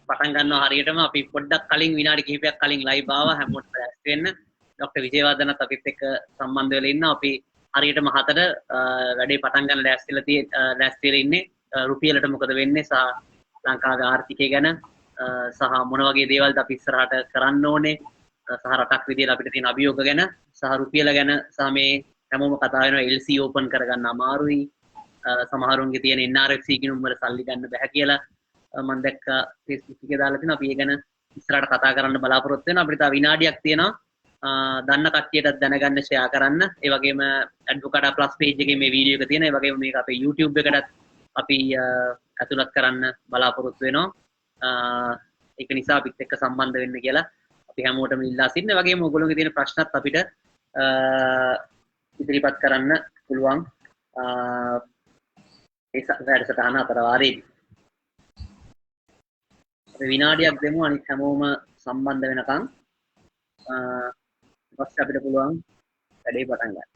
පටන් ගන්නවා හරියටම අපි පොඩ්ඩක් කලින් විනාඩි කිහිපයක් කලින් ලයිව් ආවා හැමෝටම රැස් වෙන්න. ડોક્ટર විජේවර්ධනත් අපිත් එක්ක සම්බන්ධ වෙලා ඉන්නවා. අපි හරියටම 4ට වැඩේ පටන් ගන්න ලෑස්තිලා ඉන්නේ. රුපියලට මොකද වෙන්නේ සහ ලංකාවේ ආර්ථිකය ගැන සහ මොන වගේ දේවල්ද අපි ඉස්සරහට කරන්න ඕනේ සහ රටක් විදියට අපිට තියෙන අභියෝග ගැන සහ රුපියල ගැන සහ මේ හැමෝම කතා වෙනවා LC ඕපන් කරගන්න අමාරුයි. සමහරුන්ගේ තියෙන NRFC කිනුම් වල සල්ලි ගන්න බෑ කියලා මම දැක්ක Facebook එකේ දාලා තිනවා. අපි ඒ ගැන ඉස්සරහට කතා කරන්න බලාපොරොත්තු වෙනවා. අපිට තව විනාඩියක් තියෙනවා. දන්න කට්ටියටත් දැනගන්න ෂෙයා කරන්න. ඒ වගේම ඇඩ්වොකාටා ප්ලස් පේජ් එකේ මේ වීඩියෝ එක තියෙනවා. ඒ වගේම මේක අපේ YouTube එකටත් අපි ඇතුළත් කරන්න බලාපොරොත්තු වෙනවා. ඒක නිසා අපිත් එක්ක සම්බන්ධ වෙන්න කියලා අපි හැමෝටම ඉල්ලා සිටිනවා. ඒ වගේම ඔයගොල්ලෝගේ තියෙන ප්‍රශ්නත් අපිට ඉදිරිපත් කරන්න පුළුවන්. ඒ වැඩසටහන අතර වාරයේදී අපි විනාඩියක් දෙමු අනිත් හැමෝම සම්බන්ධ වෙනකන්. ඊපස්සේ අපිට පුළුවන් වැඩේ පටන් ගන්න.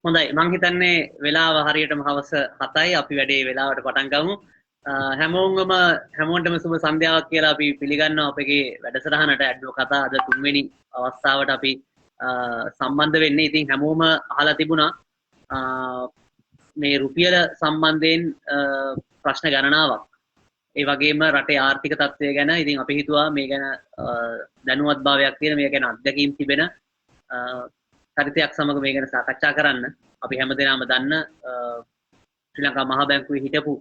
හොඳයි මං හිතන්නේ වෙලාව හරියටම හවස 7යි. අපි වැඩේ වෙලාවට පටන් ගමු. හැමෝටම සුබ සන්ධ්‍යාවක් කියලා අපි පිළිගන්නවා අපගේ වැඩසටහනට. ඇඩ්වොකාටා අද තුන්වෙනි අවස්ථාවට අපි සම්බන්ධ වෙන්නේ. ඉතින් හැමෝම අහලා තිබුණා මේ රුපියල සම්බන්ධයෙන් ප්‍රශ්න ගණනාවක්. ඒ වගේම රටේ ආර්ථික තත්ත්වය ගැන ඉතින් අපි හිතුවා මේ ගැන දැනුවත්භාවයක් තියෙන මේ ගැන අත්දැකීම් තිබෙන චරිතයක් සමග මේ ගැන සාකච්ඡා කරන්න. අපි හැමදෙනාම දන්න ශ්‍රී ලංකා මහා බැංකුවේ හිටපු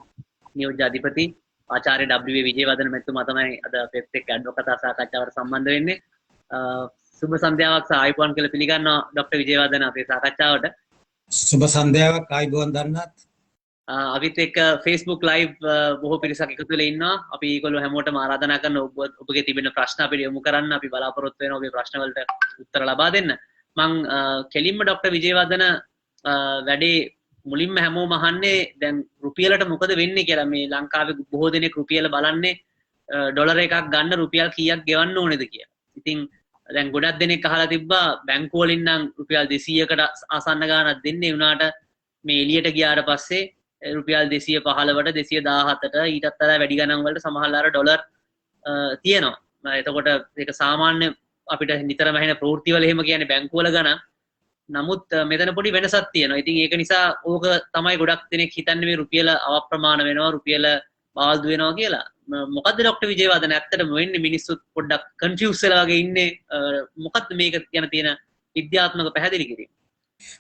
නියෝජ්‍ය අධිපති ආචාර්ය W විජේවර්ධන මැතිතුමා තමයි අද අපිත් එක්ක ඇඩ්වොකටා සාකච්ඡාවට සම්බන්ධ වෙන්නේ. සුබ සන්ධ්‍යාවක් සහ ආයුබෝවන් කියලා පිළිගන්නවා ડોક્ટર විජේවර්ධන අපේ සාකච්ඡාවට. සුබ සන්ධ්‍යාවක් ආයුබෝවන් දන්නත්. අපිත් එක්ක Facebook live බොහෝ පිරිසක් එකතු වෙලා ඉන්නවා. අපි ඒගොල්ලෝ හැමෝටම ආරාධනා කරනවා ඔබගේ තිබෙන ප්‍රශ්න අපිට යොමු කරන්න. අපි බලාපොරොත්තු වෙනවා ඔබේ ප්‍රශ්න වලට උත්තර ලබා දෙන්න. මං කෙලින්ම ડોક્ટર විජේවර්ධන වැඩේ මුලින්ම හැමෝම අහන්නේ දැන් රුපියලට මොකද වෙන්නේ කියලා. මේ ලංකාවේ බොහෝ දෙනෙක් රුපියල බලන්නේ ඩොලර් එකක් ගන්න රුපියල් කීයක් ගෙවන්න ඕනේද කියලා. ඉතින් දැන් ගොඩක් දෙනෙක් අහලා තිබ්බා බැංකුව වලින් නම් රුපියල් 200කට ආසන්න ගාණක් දෙන්නේ. උනාට මේ එළියට ගියාට පස්සේ රුපියල් 215ට 217ට ඊටත් වඩා වැඩි ගණන් වලට සමහරවල් ඩොලර් තියෙනවා. එතකොට ඒක සාමාන්‍ය අපිට නිතරම ඇහෙන ප්‍රවෘත්ති වල එහෙම කියන්නේ බැංකුවල ගණන්. නමුත් මෙතන පොඩි වෙනසක් තියෙනවා. ඉතින් ඒක නිසා ඕක තමයි ගොඩක් දෙනෙක් හිතන්නේ මේ රුපියල අවප්‍රමාණ වෙනවා රුපියල බාල්දු වෙනවා කියලා. මොකද්ද ડોક્ટર විජේවර්ධන ඇත්තටම වෙන්නේ? මිනිස්සුත් පොඩ්ඩක් කන්ෆියුස් වෙලා වගේ ඉන්නේ. මොකද්ද මේක ගැන තියෙන විද්‍යාත්මක පැහැදිලි කිරීම?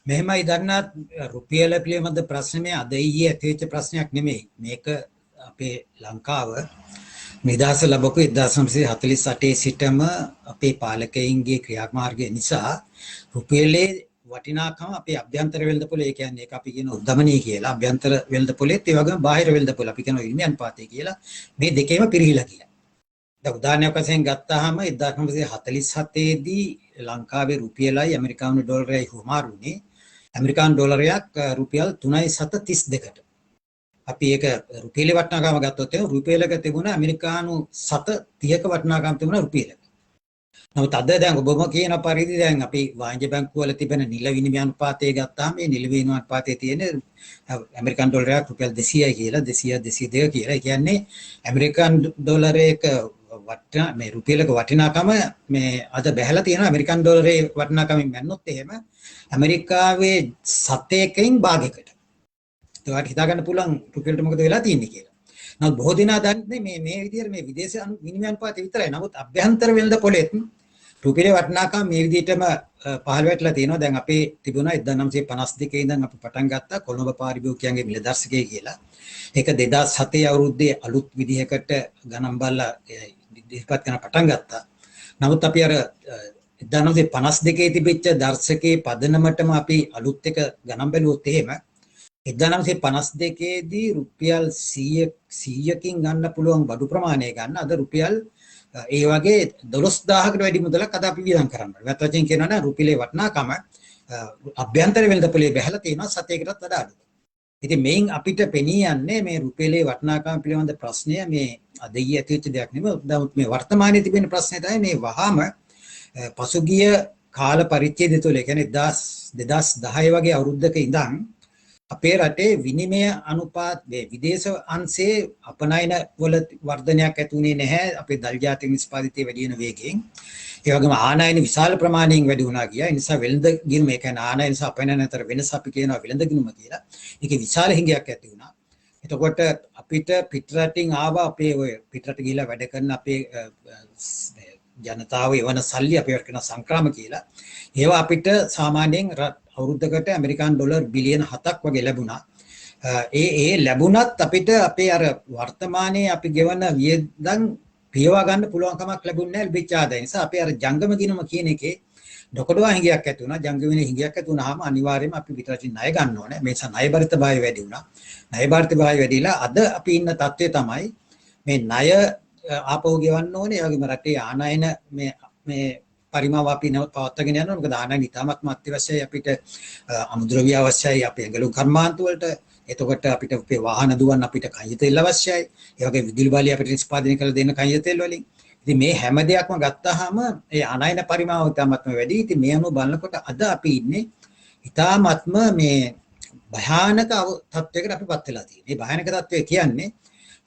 මෙහෙමයි දන්නත් රුපියල පිළිබඳ ප්‍රශ්නේ අද ඊයේ ඇතිවෙච්ච ප්‍රශ්නයක් නෙමෙයි. මේක අපේ ලංකාව නිදහස ලැබපු 1948 සිටම අපේ පාලකයින්ගේ ක්‍රියාමාර්ගය නිසා රුපියලේ වටිනාකම අපේ අභ්‍යන්තර වෙළඳපොලේ කියන්නේ ඒක අපි කියන උද්දමනීය කියලා. අභ්‍යන්තර වෙළඳපොලේත් ඒ වගේම බාහිර වෙළඳපොල අපි කියන ඉරිමි අනුපාතය කියලා මේ දෙකේම පිරිහිලා කියලා. දැන් උදාහරණයක් වශයෙන් ගත්තාම 1947 දී ලංකාවේ රුපියලයි ඇමරිකානු ඩොලරයයි හුමාරුනේ. ඇමරිකානු ඩොලරයක් රුපියල් 3.32කට. අපි ඒක රුපියලේ වටිනාකම ගත්තොත් එහෙනම් රුපියලක තිබුණ ඇමරිකානු 7.30ක වටිනාකම තිබුණ රුපියලක. නමුත් අද දැන් ඔබම කියන පරිදි දැන් අපි වාණිජ බැංකුව වල තිබෙන නිල විනිමය අනුපාතය ගත්තාම මේ නිල විනිමය අනුපාතයේ තියෙන ඇමරිකන් ඩොලරයක් රුපියල් 200යි කියලා 202 කියලා. ඒ කියන්නේ ඇමරිකන් ඩොලරයක මේ රුපියලක වටිනාකම මේ අද බැහැලා තියෙන ඇමරිකන් ඩොලරේ වටිනාකමින් ගන්නොත් එහෙම ඇමරිකාවේ 7%කින් භාගයකට. ඒකට හිතා ගන්න පුළුවන් රුපියලට මොකද වෙලා තියෙන්නේ කියලා. නමුත් බොහෝ දෙනා දන්නේ මේ විදිහට මේ විදේශ විනිමය අනුපාතය විතරයි. නමුත් අභ්‍යන්තර වෙළඳපොලෙත් රුපියලේ වටිනාකම මේ විදිහටම පහළ වැටලා තියෙනවා. දැන් අපේ තිබුණා 1952 ඉඳන් අපි පටන් ගත්තා කොළඹ පාරිභෝගිකයන්ගේ මිලදර්ශකය කියලා. ඒක 2007 අවුරුද්දේ අලුත් විදිහකට ගණන් බලලා ඉදිරිපත් කරන පටන් ගත්තා. නමුත් අපි අර 1952 තිබිච්ච දර්ශකයේ පදනමටම අපි අලුත් එක ගණන් බැලුවොත් එහෙම 1952 දී රුපියල් 100කින් ගන්න පුළුවන් බඩු ප්‍රමාණය ගන්න අද රුපියල් ඒ වගේ 12000කට වැඩි මුදලක් අද අපි වියදම් කරනවා. වෙනත් වශයෙන් කියනවා නම් රුපියලේ වටිනාකම අභ්‍යන්තර වෙළඳපොලේ බැහැලා තියෙනවා සතයකටත් වඩා අඩුයි. ඉතින් මේන් අපිට පෙනී යන්නේ මේ රුපියලේ වටිනාකම පිළිබඳ ප්‍රශ්නය මේ අද ඊයේ ඇතිවෙච්ච දෙයක් නෙමෙයි. මේ වර්තමානයේ තිබෙන ප්‍රශ්නේ තමයි මේ වහාම පසුගිය කාල පරිච්ඡේදය තුළ, ඒ කියන්නේ 2010 වගේ අවුරුද්දක ඉඳන් අපේ රටේ විනිමය අනුපාත විදේශ අංශයේ අපනයන වල වර්ධනයක් ඇති වුණේ නැහැ. අපේ දල් ජාතික නිෂ්පාදිතය වැඩි වෙන වේගයෙන්. ඒ වගේම ආනයන විශාල ප්‍රමාණයෙන් වැඩි වුණා ගියා. ඒ නිසා වෙළඳ ගිණුම, ඒ කියන්නේ ආනයන සහ අපනයන අතර වෙනස අපි කියනවා වෙළඳ ගිණුම කියලා. ඒකේ විශාල හිඟයක් ඇති වුණා. එතකොට අපිට පිටරටින් ආවා අපේ ඔය පිටරට ගිහිලා වැඩ කරන අපේ ජනතාව එවන සල්ලි අපි කරන සංක්‍රාම කියලා. ඒවා අපිට සාමාන්‍යයෙන් අවුරුද්දකට ඇමරිකන් ඩොලර් බිලියන 7ක් වගේ ලැබුණා. ඒ ලැබුණත් අපිට අපේ අර වර්තමානයේ අපි ගෙවන වියදම් පියවා ගන්න පුළුවන් කමක් ලැබුණේ නැහැ ලැබිච්ච ආදාය නිසා. අපේ අර ජංගම ගිණුම කියන එකේ ඩොකඩවා හිඟයක් ඇති වුණා. ජංගමනේ හිඟයක් ඇති වුණාම අනිවාර්යයෙන්ම අපි පිටරටින් ණය ගන්න ඕනේ. මේ නිසා ණය බරිතභාවය වැඩි වුණා. ණය බරිතභාවය වැඩිලා අද අපි ඉන්න තත්ත්වය තමයි මේ ණය ආපහු ගෙවන්න ඕනේ. ඒ වගේම රටේ ආනයන මේ පරිමාව අපි පවත්වාගෙන යනවා. මොකද ආනයන ඉතාමත්ම අත්‍යවශ්‍යයි අපිට. අමුද්‍රව්‍ය අවශ්‍යයි අපේ ඇඟලුම් කර්මාන්ත වලට. එතකොට අපිට අපේ වාහන දුවන්න අපිට කයිය තෙල් අවශ්‍යයි. ඒ වගේ විදුලි බලය අපිට නිෂ්පාදනය කරලා දෙන්න කයිය තෙල් වලින්. ඉතින් මේ හැම දෙයක්ම ගත්තාම ඒ ආනයන පරිමාව ඉතාමත්ම වැඩි. ඉතින් මේ අනුව බලනකොට අද අපි ඉන්නේ ඉතාමත්ම මේ භයානක තත්වයකට අපිපත් වෙලා තියෙනවා. මේ භයානක තත්වය කියන්නේ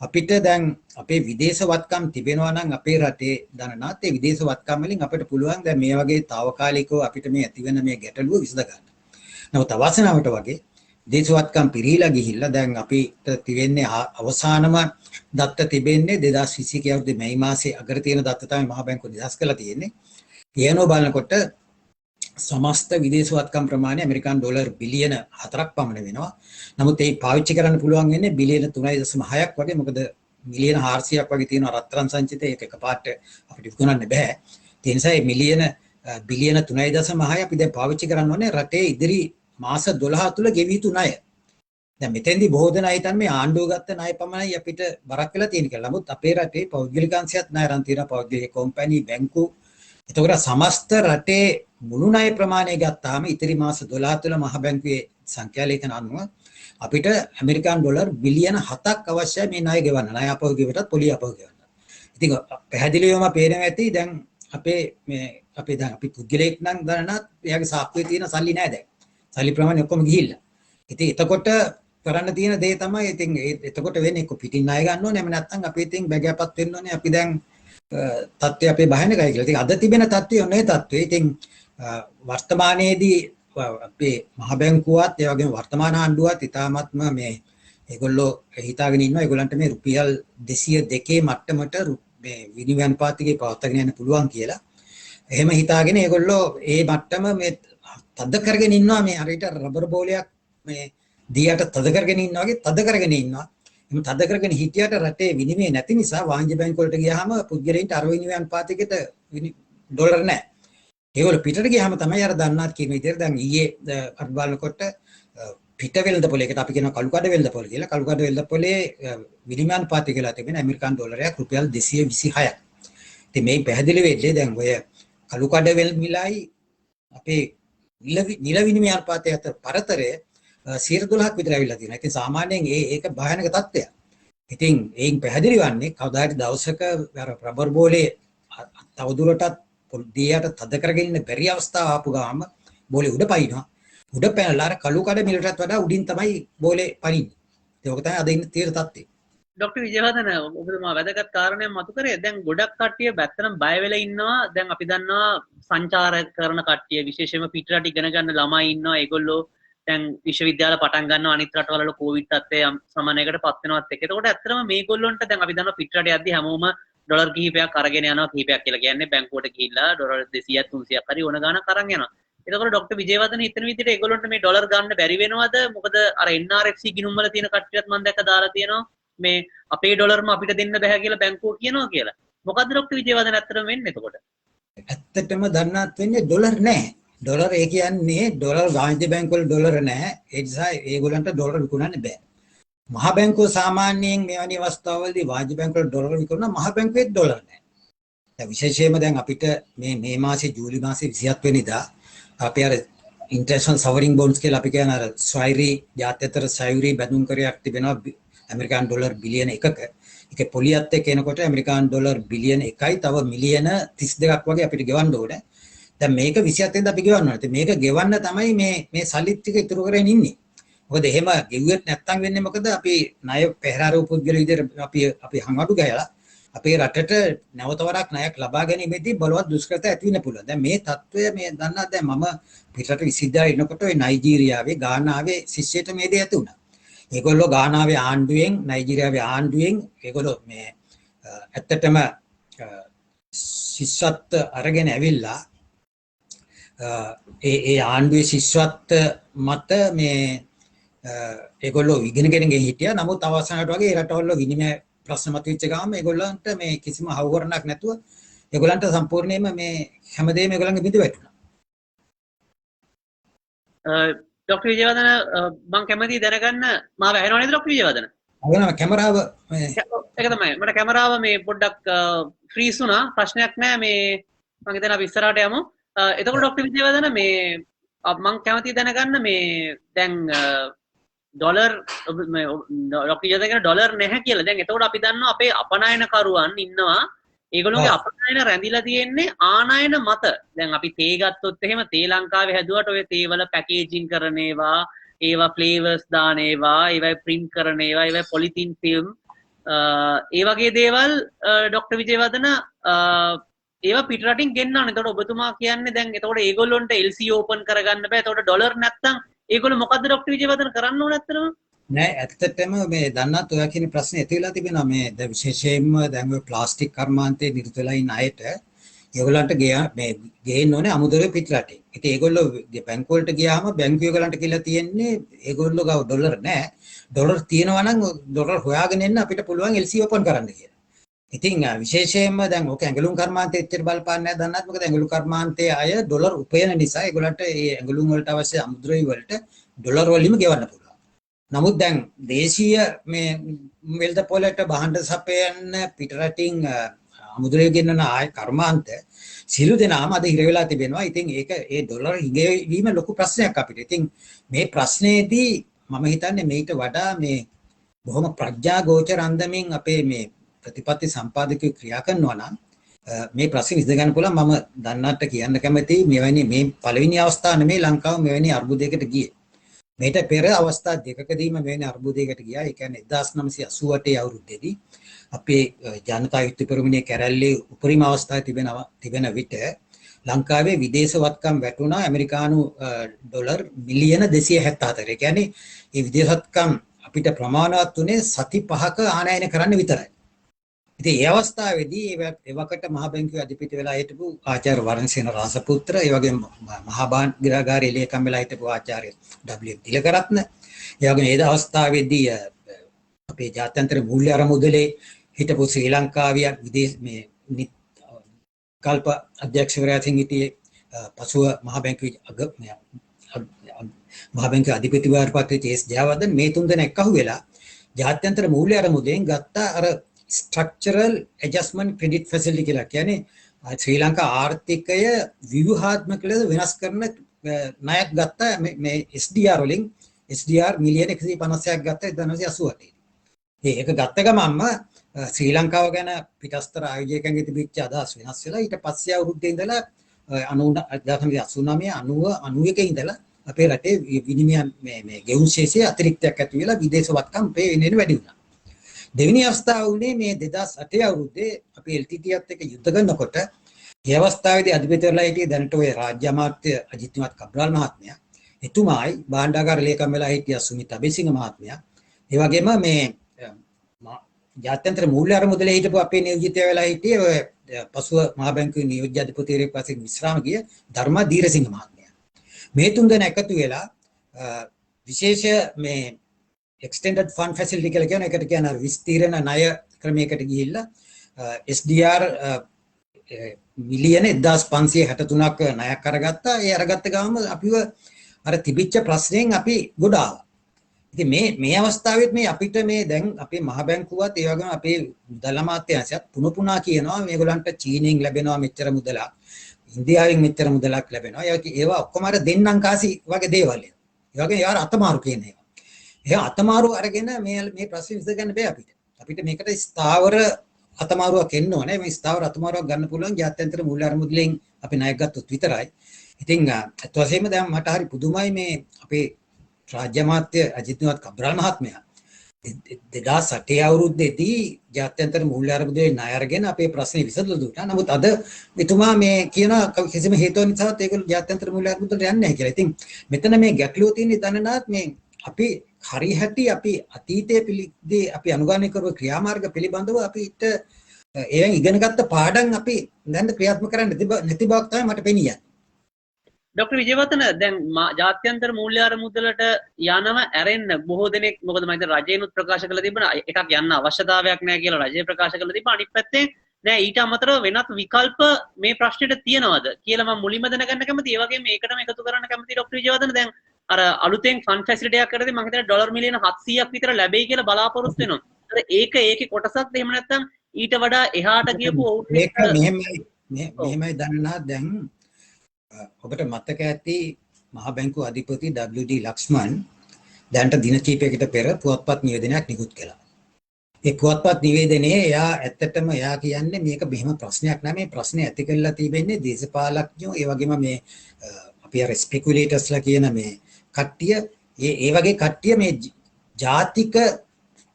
අපිට දැන් අපේ විදේශ වත්කම් තිබෙනවා නම් අපේ රටේ දනනාත් ඒ විදේශ වත්කම් වලින් අපිට පුළුවන් දැන් මේ වගේ తాවකාලිකව අපිට මේ ඇතිවෙන මේ ගැටලුව විසඳ ගන්න. නමුත් අවසනාවට වගේ විදේශ වත්කම් පිරීලා ගිහිල්ලා දැන් අපිට තිබෙන්නේ අවසානම දත්ත තිබෙන්නේ 2021 අවුරුද්දේ මැයි මාසේ අගර තියෙන දත්ත තමයි මහ බැංකුව නිදහස් කරලා තියෙන්නේ. කියනෝ බලනකොට සමස්ත විදේශ වත්කම් ප්‍රමාණය ඇමරිකන් ඩොලර් බිලියන 4ක් පමණ වෙනවා. නමුත් ඒ පාවිච්චි කරන්න පුළුවන් වෙන්නේ බිලියන 3.6ක් වගේ. මොකද මිලියන 400ක් වගේ තියෙන රත්තරන් සංචිතය ඒක එකපාරට අපිට විකුණන්න බෑ. ඒ නිසා මේ බිලියන 3.6 අපි දැන් පාවිච්චි කරන්න ඕනේ රටේ ඉදිරි මාස 12 තුල ගෙවිය යුතු ණය. දැන් මෙතෙන්දී බොහෝ දෙනා හිතන්නේ මේ ආණ්ඩුව ගත්ත ණය පමණයි අපිට බරක් වෙලා තියෙන කියලා. නමුත් අපේ රටේ පෞද්ගලික අංශයත් ණය අරන් තියෙනවා. පෞද්ගලික කම්පැනි, බැංකු. එතකොට සමස්ත රටේ මුළු ණය ප්‍රමාණය ගත්තාම ඉතිරි මාස 12 තුල මහ බැංකුවේ සංඛ්‍යාලේඛන අනුව අපිට ඇමරිකන් ඩොලර් බිලියන 7ක් අවශ්‍යයි මේ ණය ගෙවන්න. ණය අපව ගෙවටත් පොලිය අපව ගෙවන්න. ඉතින් පැහැදිලිවම පේනවා ඇති දැන් අපේ දැන් අපි පුද්ගලයෙක් නම් දන්නත් එයාගේ සාක්කුවේ තියෙන සල්ලි නෑ දැන්. සල්ලි ප්‍රමාණය ඔක්කොම ගිහිල්ලා. ඉතින් එතකොට කරන්න තියෙන දේ තමයි ඉතින් එතකොට වෙන්නේ කො පිටින් ණය ගන්න ඕනේ. එහෙම නැත්නම් අපි ඉතින් බැගෑපත් වෙන්න ඕනේ. අපි දැන් තත්ත්වය අපේ භයානකයි කියලා. ඉතින් අද තිබෙන තත්ත්වය ඔන්නේ තත්ත්වය. ඉතින් වර්තමානයේදී අපේ මහ බැංකුවත් ඒ වගේම වර්තමාන ආණ්ඩුවත් ඉතාමත්ම මේ ඒගොල්ලෝ හිතාගෙන ඉන්නවා ඒගොල්ලන්ට මේ රුපියල් 202 මට්ටමට මේ විනිමය අනුපාතයේ පවත්වාගෙන යන්න පුළුවන් කියලා. එහෙම හිතාගෙන ඒගොල්ලෝ ඒ මට්ටම මේ තද කරගෙන ඉන්නවා. මේ හරියට රබර් බෝලයක් මේ දියට තද කරගෙන ඉන්නවා වගේ තද කරගෙන ඉන්නවා. එහෙම තද කරගෙන හිටියට රටේ විනිමය නැති නිසා වාණිජ්‍ය බැංකු වලට ගියාම පුද්ගලයන්ට අර විනිමය අනුපාතයකට ඩොලර් නැහැ. ඒගොල්ලෝ පිටට ගියාම තමයි අර දන්නාත් කියන විදිහට දැන් ඊයේ අපි බලනකොට පිට වෙළඳපොලේකට අපි කියන කළුකඩ වෙළඳපොල කියලා. කළුකඩ වෙළඳපොලේ විනිමය අනුපාතය කියලා තිබෙන ඇමරිකන් ඩොලරයක් රුපියල් 226ක්. ඉතින් මේ පැහැදිලි වෙන්නේ දැන් ඔය කළුකඩ වෙළඳමිලයි අපේ නිල විනිමය අනුපාතය අතර පරතරය 12ක් විතර ඇවිල්ලා තියෙනවා. ඉතින් සාමාන්‍යයෙන් ඒක භයානක තත්ත්වයක්. ඉතින් ඒන් පැහැදිලි වන්නේ කවදා හරි දවසක අර රබර් බෝලේ තවදුරටත් දියට තද කරගෙන ඉන්න බැරි අවස්ථාව ආපු ගාම බෝලේ උඩ පයින්නවා. උඩ පැනලා අර කළු කඩ මිලටත් වඩා උඩින් තමයි බෝලේ පනින්නේ. ඒක තමයි අද ඉන්න තියෙන තත්ත්වය. ඩොක්ටර් විජයවර්ධන ඔබතුමා වැදගත් කාරණයක් මතු කරේ. දැන් ගොඩක් කට්ටිය බැත්තනම් බය වෙලා ඉන්නවා. දැන් අපි දන්නවා සංචාර කරන කට්ටිය විශේෂයෙන්ම පිටරට ඉගෙන ගන්න ළමයි ඉන්නවා. ඒගොල්ලෝ දැන් විශ්වවිද්‍යාල පටන් ගන්නවා අනිත් රටවල කොවිඩ් තත්ත්වය සමනයකට පත් වෙනවත් එක්ක. එතකොට ඇත්තටම මේගොල්ලොන්ට දැන් අපි දන්නවා පිටරට යද්දි හැමෝම ඩොලර් කිහිපයක් අරගෙන යනවා. කිහිපයක් කියලා කියන්නේ බැංකුවට ගිහිල්ලා ඩොලර් 200ක් 300ක් හරි ඕන ගානක් අරන් යනවා. එතකොට ඩොක්ටර් විජයවර්ධන හිතන විදිහට ඒගොල්ලොන්ට මේ ඩොලර් ගන්න බැරි වෙනවද? මොකද අර NRFC ගිණුම් වල තියෙන කට්ටියත් මම දැක්ක දාලා තියෙනවා. මේ අපේ ඩොලර්ම අපිට දෙන්න බෑ කියලා බැංකුව කියනවා කියලා. මොකද්ද ඩොක්ටර් විජයවර්ධන ඇත්තටම වෙන්නේ එතකොට? ඇත්තටම දන්නත් වෙන්නේ ඩොලර් නැහැ. ඩොලර් ඒ කියන්නේ ඩොලර් වාණිජ්‍ය බැංකුවල ඩොලර් නැහැ. ඒ නිසා ඒගොල්ලන්ට ඩොලර් විකුණන්න බෑ. මහ බැංකුව සාමාන්‍යයෙන් මෙවැනි අවස්ථාවලදී වාණිජ්‍ය බැංකුවල ඩොලර් විකුණන මහ බැංකුවේ ඩොලර් නැහැ. විශේෂයෙන්ම දැන් අපිට මේ මාසේ ජූලි මාසේ 27 වෙනිදා අපි අර ඉන්ටර්නැෂනල් සවරින් බොන්ඩ්ස් කියලා අපි කියන අර ස්වෛරී ජාත්‍යන්තර සයුරී බැඳුම් කරයක් තිබෙනවා ඇමරිකානු ඩොලර් බිලියන 1ක. ඒකේ පොලියත් එක්ක එනකොට ඇමරිකානු ඩොලර් බිලියන 1යි තව මිලියන 32ක් වගේ අපිට ගෙවන්න ඕනේ. දැන් මේක 27 වෙනිදා අපි ගෙවන්න ඕනේ. මේක ගෙවන්න තමයි මේ සල්ලි ටික ඉතුරු කරගෙන ඉන්නේ. මොකද එහෙම ගෙවුවෙත් නැත්තම් වෙන්නේ මොකද අපි ණය පෙරහැරව පුද්ගල විදිහට අපි හංගඩු ගහලා අපේ රටට නැවත වරක් ණයක් ලබා ගැනීමේදී බලවත් දුෂ්කරතා ඇති වෙන්න පුළුවන්. දැන් මේ తত্ত্বය මේ දන්නා දැන් මම පිටරට විසිද්දා ඉන්නකොට ඔය නයිජීරියාවේ ගානාවේ ශිෂ්‍යයට මේ දේ ඇති වුණා. ඒගොල්ලෝ ගානාවේ ආණ්ඩුවෙන් නයිජීරියාවේ ආණ්ඩුවෙන් ඒගොල්ලෝ මේ ඇත්තටම ශිෂ්‍යත්ව අරගෙන ඇවිල්ලා ඒ ආණ්ඩුවේ ශිෂ්‍යත්ව මත මේ ඒගොල්ලෝ ඉගෙනගෙන හිටියා. නමුත් අවසානට වගේ ඒ රටවල විනිමය ප්‍රශ්න මතුවෙච්ච ගාම ඒගොල්ලන්ට මේ කිසිම හවුවරණක් නැතුව ඒගොල්ලන්ට සම්පූර්ණයෙන්ම මේ හැමදේම ඒගොල්ලන්ගේ බිඳ වැටුණා. ડોક્ટર විජේවර්ධන මම කැමතියි දැනගන්න මාව ඇහෙනව නේද ડોક્ટર විජේවර්ධන? අවුනම කැමරාව ඒක තමයි මට කැමරාව මේ පොඩ්ඩක් ෆ්‍රීස් වුණා. ප්‍රශ්නයක් නැහැ මේ මම හිතන අපි ඉස්සරහට යමු. එතකොට ડોક્ટર විජේවර්ධන මේ මම කැමතියි දැනගන්න මේ දැන් ඩොලර් ડોક્ટર විජේවර්ධන ඩොලර් නැහැ කියලා. දැන් එතකොට අපි දන්නවා අපේ අපනයනකරුවන් ඉන්නවා. ඒගොල්ලෝගේ අපනයන රැඳිලා තියෙන්නේ ආනයන මත. දැන් අපි තේ ගත්තොත් එහෙම තේ ලංකාවේ හැදුවට ඔය තේ වල පැකේජින් කරන ඒවා ෆ්ලේවර්ස් දාන ඒවා ප්‍රින්ට් කරන ඒවා පොලිතින් ෆිල්ම් ඒ වගේ දේවල් ડોક્ટર විජේවර්ධන ඒවා පිටරටින් ගෙන්නන්න. එතකොට ඔබතුමා කියන්නේ දැන් එතකොට ඒගොල්ලොන්ට LC ඕපන් කරගන්න බෑ. එතකොට ඩොලර් නැත්තම් ඒගොල්ලෝ මොකද්ද ડોક્ટર විජේවර්ධන කරන්න ඕන ඇත්තටම? නෑ ඇත්තටම මේ දන්නත් ඔය කියන ප්‍රශ්නේ ඇති වෙලා තිබෙනවා. මේ දැන් විශේෂයෙන්ම දැන් ඔය ප්ලාස්ටික් කර්මාන්තයේ නිරත වෙලා ඉන්න අයට ඒගොල්ලන්ට ගේන්න ඕනේ අමුදොරේ පිටරටින්. ඉතින් ඒගොල්ලෝ බැංකුව වලට ගියාම බැංකුව ඒගොල්ලන්ට කියලා තියෙන්නේ ඒගොල්ලෝ ගාව ඩොලර් නෑ. ඩොලර් තියෙනවා නම් ඩොලර් හොයාගෙන එන්න අපිට පුළුවන් LC ඕපන් කරන්න කියලා. ඉතින් විශේෂයෙන්ම දැන් ඔක ඇඟලුම් කර්මාන්තයේ එච්චර බලපාන්නේ නැහැ දන්නත්. මොකද ඇඟලුම් කර්මාන්තයේ අය ඩොලර් උපයන නිසා ඒගොල්ලන්ට මේ ඇඟලුම් වලට අවශ්‍ය අමුද්‍රව්‍ය වලට ඩොලර් වලින්ම ගෙවන්න පුළුවන්. නමුත් දැන් දේශීය මේ වෙළඳ පොළට භාණ්ඩ සපයන්න පිටරටින් අමුද්‍රව්‍ය ගෙන්නන ආය කර්මාන්ත සිළු දෙනාම අද හිර වෙලා තිබෙනවා. ඉතින් ඒක ඒ ඩොලර් හිඟවීම ලොකු ප්‍රශ්නයක් අපිට. ඉතින් මේ ප්‍රශ්නේදී මම හිතන්නේ මේට වඩා මේ බොහොම ප්‍රඥා ගෝචර අන්දමින් අපේ මේ ප්‍රතිපත්ති සම්පාදකයෝ ක්‍රියා කරනවා නම් මේ ප්‍රශ්න විසඳ ගන්න පුළුවන්. මම දන්නට කියන්න කැමතියි මෙවැනි මේ පළවෙනි අවස්ථාව නෙමෙයි ලංකාව මෙවැනි අර්බුදයකට ගියේ. මේට පෙර අවස්ථා දෙකකදීම මෙවැනි අර්බුදයකට ගියා. ඒ කියන්නේ 1988 අවුරුද්දේදී අපේ ජනතා යුක්ති පෙරමුණේ කැරැල්ලේ උපරිම අවස්ථාවේ තිබෙන විට ලංකාවේ විදේශ වත්කම් වැටුණා ඇමරිකානු ඩොලර් මිලියන 274. ඒ කියන්නේ මේ විදේශ වත්කම් අපිට ප්‍රමාණවත් උනේ සති 5ක ආනයන කරන්න විතරයි. ඉතින් ඒ අවස්ථාවේදී එවකට මහ බැංකුවේ අධිපති වෙලා හිටපු ආචාර්ය වරණසේන රාසපුත්‍ර, ඒ වගේම මහා බාණ්ඩාගාරයේ ලේකම් වෙලා හිටපු ආචාර්ය W තිලකරත්න, ඒ වගේම ඒ අවස්ථාවේදී අපේ ජාත්‍යන්තර මූල්‍ය අරමුදලේ හිටපු ශ්‍රී ලංකාවිය විදේශ මේ කල්ප අධ්‍යක්ෂවරයා සිංහිටියේ පසුව මහ බැංකුවේ අධිපතිවරයාට චේස් ජයවර්ධන මේ තුන් දෙනා එක්කහු වෙලා ජාත්‍යන්තර මූල්‍ය අරමුදෙන් ගත්ත අර ස්ට්‍රක්චරල් ඇඩ්ජස්ට්මන්ට් ක්‍රෙඩිට් ෆැසිලිටි කියලා කියන්නේ ශ්‍රී ලංකා ආර්ථිකය ව්‍යුහාත්මක ලෙස වෙනස් කරන ණයක් ගත්ත මේ SDR වලින් SDR මිලියන 156ක් ගත්ත 1988. ඒක ගත්ත ගමන්ම ශ්‍රී ලංකාව ගැන පිටස්තර ආයෝජකයන්ගේ තිබිච්ච අදහස් වෙනස් වෙලා ඊට පස්සේ අවුරුද්දේ ඉඳලා 1989 ඉඳලා අපේ රටේ විනිමය මේ ගෙවුම් ශේෂයේ අතිරික්තයක් ඇති වෙලා විදේශ වත්කම් පේන්නේ වැඩි වුණා. දෙවෙනි අවස්ථාව උනේ මේ 2008 අවුරුද්දේ අපි LTTත් එක්ක යුද්ධ කරනකොට ඒ අවස්ථාවේදී අධිපතිවරලා හිටියේ දැනට ඔය රාජ්‍ය අමාත්‍ය අජිත්මත් කබ්‍රාල් මහත්මයා. එතුමායි භාණ්ඩාගාර ලේකම් වෙලා හිටියා සුමිත් අබේසිංහ මහත්මයා. ඒ වගේම මේ ජාත්‍යන්තර මූල්‍ය අරමුදලේ හිටපු අපේ නියෝජිතය වෙලා හිටියේ ඔය පසුව මහ බැංකුවේ නියෝජ්‍ය අධිපතිවරයෙක් වශයෙන් විශ්‍රාම ගිය ධර්මා දීරසිංහ මහත්මයා. මේ තුන් දෙනා එකතු වෙලා විශේෂ මේ extended fund facility කියලා කියන එකට කියන විස්තීර්ණ ණය ක්‍රමයකට ගිහිල්ලා SDR මිලියන 1563ක් ණයක් අරගත්තා. ඒ අරගත්ත ගාම අපිව අර තිබිච්ච ප්‍රශ්නෙන් අපි ගොඩ ආවා. ඉතින් මේ අවස්ථාවෙත් මේ අපිට මේ දැන් අපේ මහ බැංකුවත් ඒ වගේම අපේ මුදල් අමාත්‍යාංශයත් පුන කියනවා මේගොල්ලන්ට චීනෙන් ලැබෙනවා මෙච්චර මුදලක්, ඉන්දියාවෙන් මෙච්චර මුදලක් ලැබෙනවා. ඒවා ඔක්කොම අර දෙන්නම් කාසි වගේ දේවල්. ඒ වගේ යාර අතමාරු කියන ඒවා. ඒ අතමාරු අරගෙන මේ ප්‍රශ්නේ විසඳගන්න බෑ අපිට. අපිට මේකට ස්ථාවර අතමාරුවක් එන්න ඕනේ. මේ ස්ථාවර අතමාරුවක් ගන්න පුළුවන් ජාත්‍යන්තර මූල්‍ය අරමුදලෙන් අපි ණයක් ගත්තොත් විතරයි. ඉතින් අත් වශයෙන්ම දැන් මට හරි පුදුමයි මේ අපේ රාජ්‍ය අමාත්‍ය අජිත් නිවාත් කබ්‍රාල් මහත්මයා 2008 අවුරුද්දේදී ජාත්‍යන්තර මූල්‍ය අරමුදලේ ණය අරගෙන අපේ ප්‍රශ්නේ විසඳලා දුන්නා. නමුත් අද මෙතුමා මේ කියන කිසිම හේතුවක් නිසා ඒගොල්ලෝ ජාත්‍යන්තර මූල්‍ය අරමුදලට යන්නේ නැහැ කියලා. ඉතින් මෙතන මේ ගැටලුව තියෙන්නේ දැනනාත් මේ අපි හරි හැටි අපි අතීතයේ පිළිදී අපි අනුගමනය කරපු ක්‍රියාමාර්ග පිළිබඳව අපිට ඒවෙන් ඉගෙනගත්ත පාඩම් අපි දැන් ක්‍රියාත්මක කරන්න නැති බවක් තමයි මට පෙනියන්නේ. ඩොක්ටර් විජේවර්ධන දැන් ජාත්‍යන්තර මූල්‍ය අරමුදලට යනව ඇරෙන්න බොහෝ දෙනෙක් මොකද මම හිතන්නේ රජයනුත් ප්‍රකාශ කළා තිබුණා එකක් යන්න අවශ්‍යතාවයක් නැහැ කියලා රජය ප්‍රකාශ කළා තිබුණා. අනිත් පැත්තේ නෑ ඊට අමතරව වෙනත් විකල්ප මේ ප්‍රශ්නෙට තියෙනවද කියලා මම මුලින්ම දැනගන්න කැමතියි. ඒ වගේම මේකටම එකතු කරන්න කැමතියි ඩොක්ටර් විජේවර්ධන. දැන් අර අලුතෙන් ෆන්ඩ් ෆැසිලිටි එකක් කරද්දී මම හිතන්නේ ඩොලර් මිලියන 700ක් විතර ලැබෙයි කියලා බලාපොරොත්තු වෙනවා. ඒකේ කොටසක් එහෙම නැත්නම් ඊට වඩා එහාට ගියපු ඒක මෙහෙමයි දන්නා දැන් ඔබට මතක ඇති මහ බැංකුව අධිපති WD ලක්ෂ්මන් දැන්ට දින කිහිපයකට පෙර පුවත්පත් නිවේදනයක් නිකුත් කළා. ඒ පුවත්පත් නිවේදනයේ එයා ඇත්තටම එයා කියන්නේ මේක මෙහෙම ප්‍රශ්නයක් නෑ, මේ ප්‍රශ්නේ ඇති කරලා තිබෙන්නේ දේශපාලඥයෝ ඒ වගේම මේ අපි අර ස්පෙකියුලේටර්ස්ලා කියන මේ කට්ටිය ඒ වගේ කට්ටිය මේ ජාතික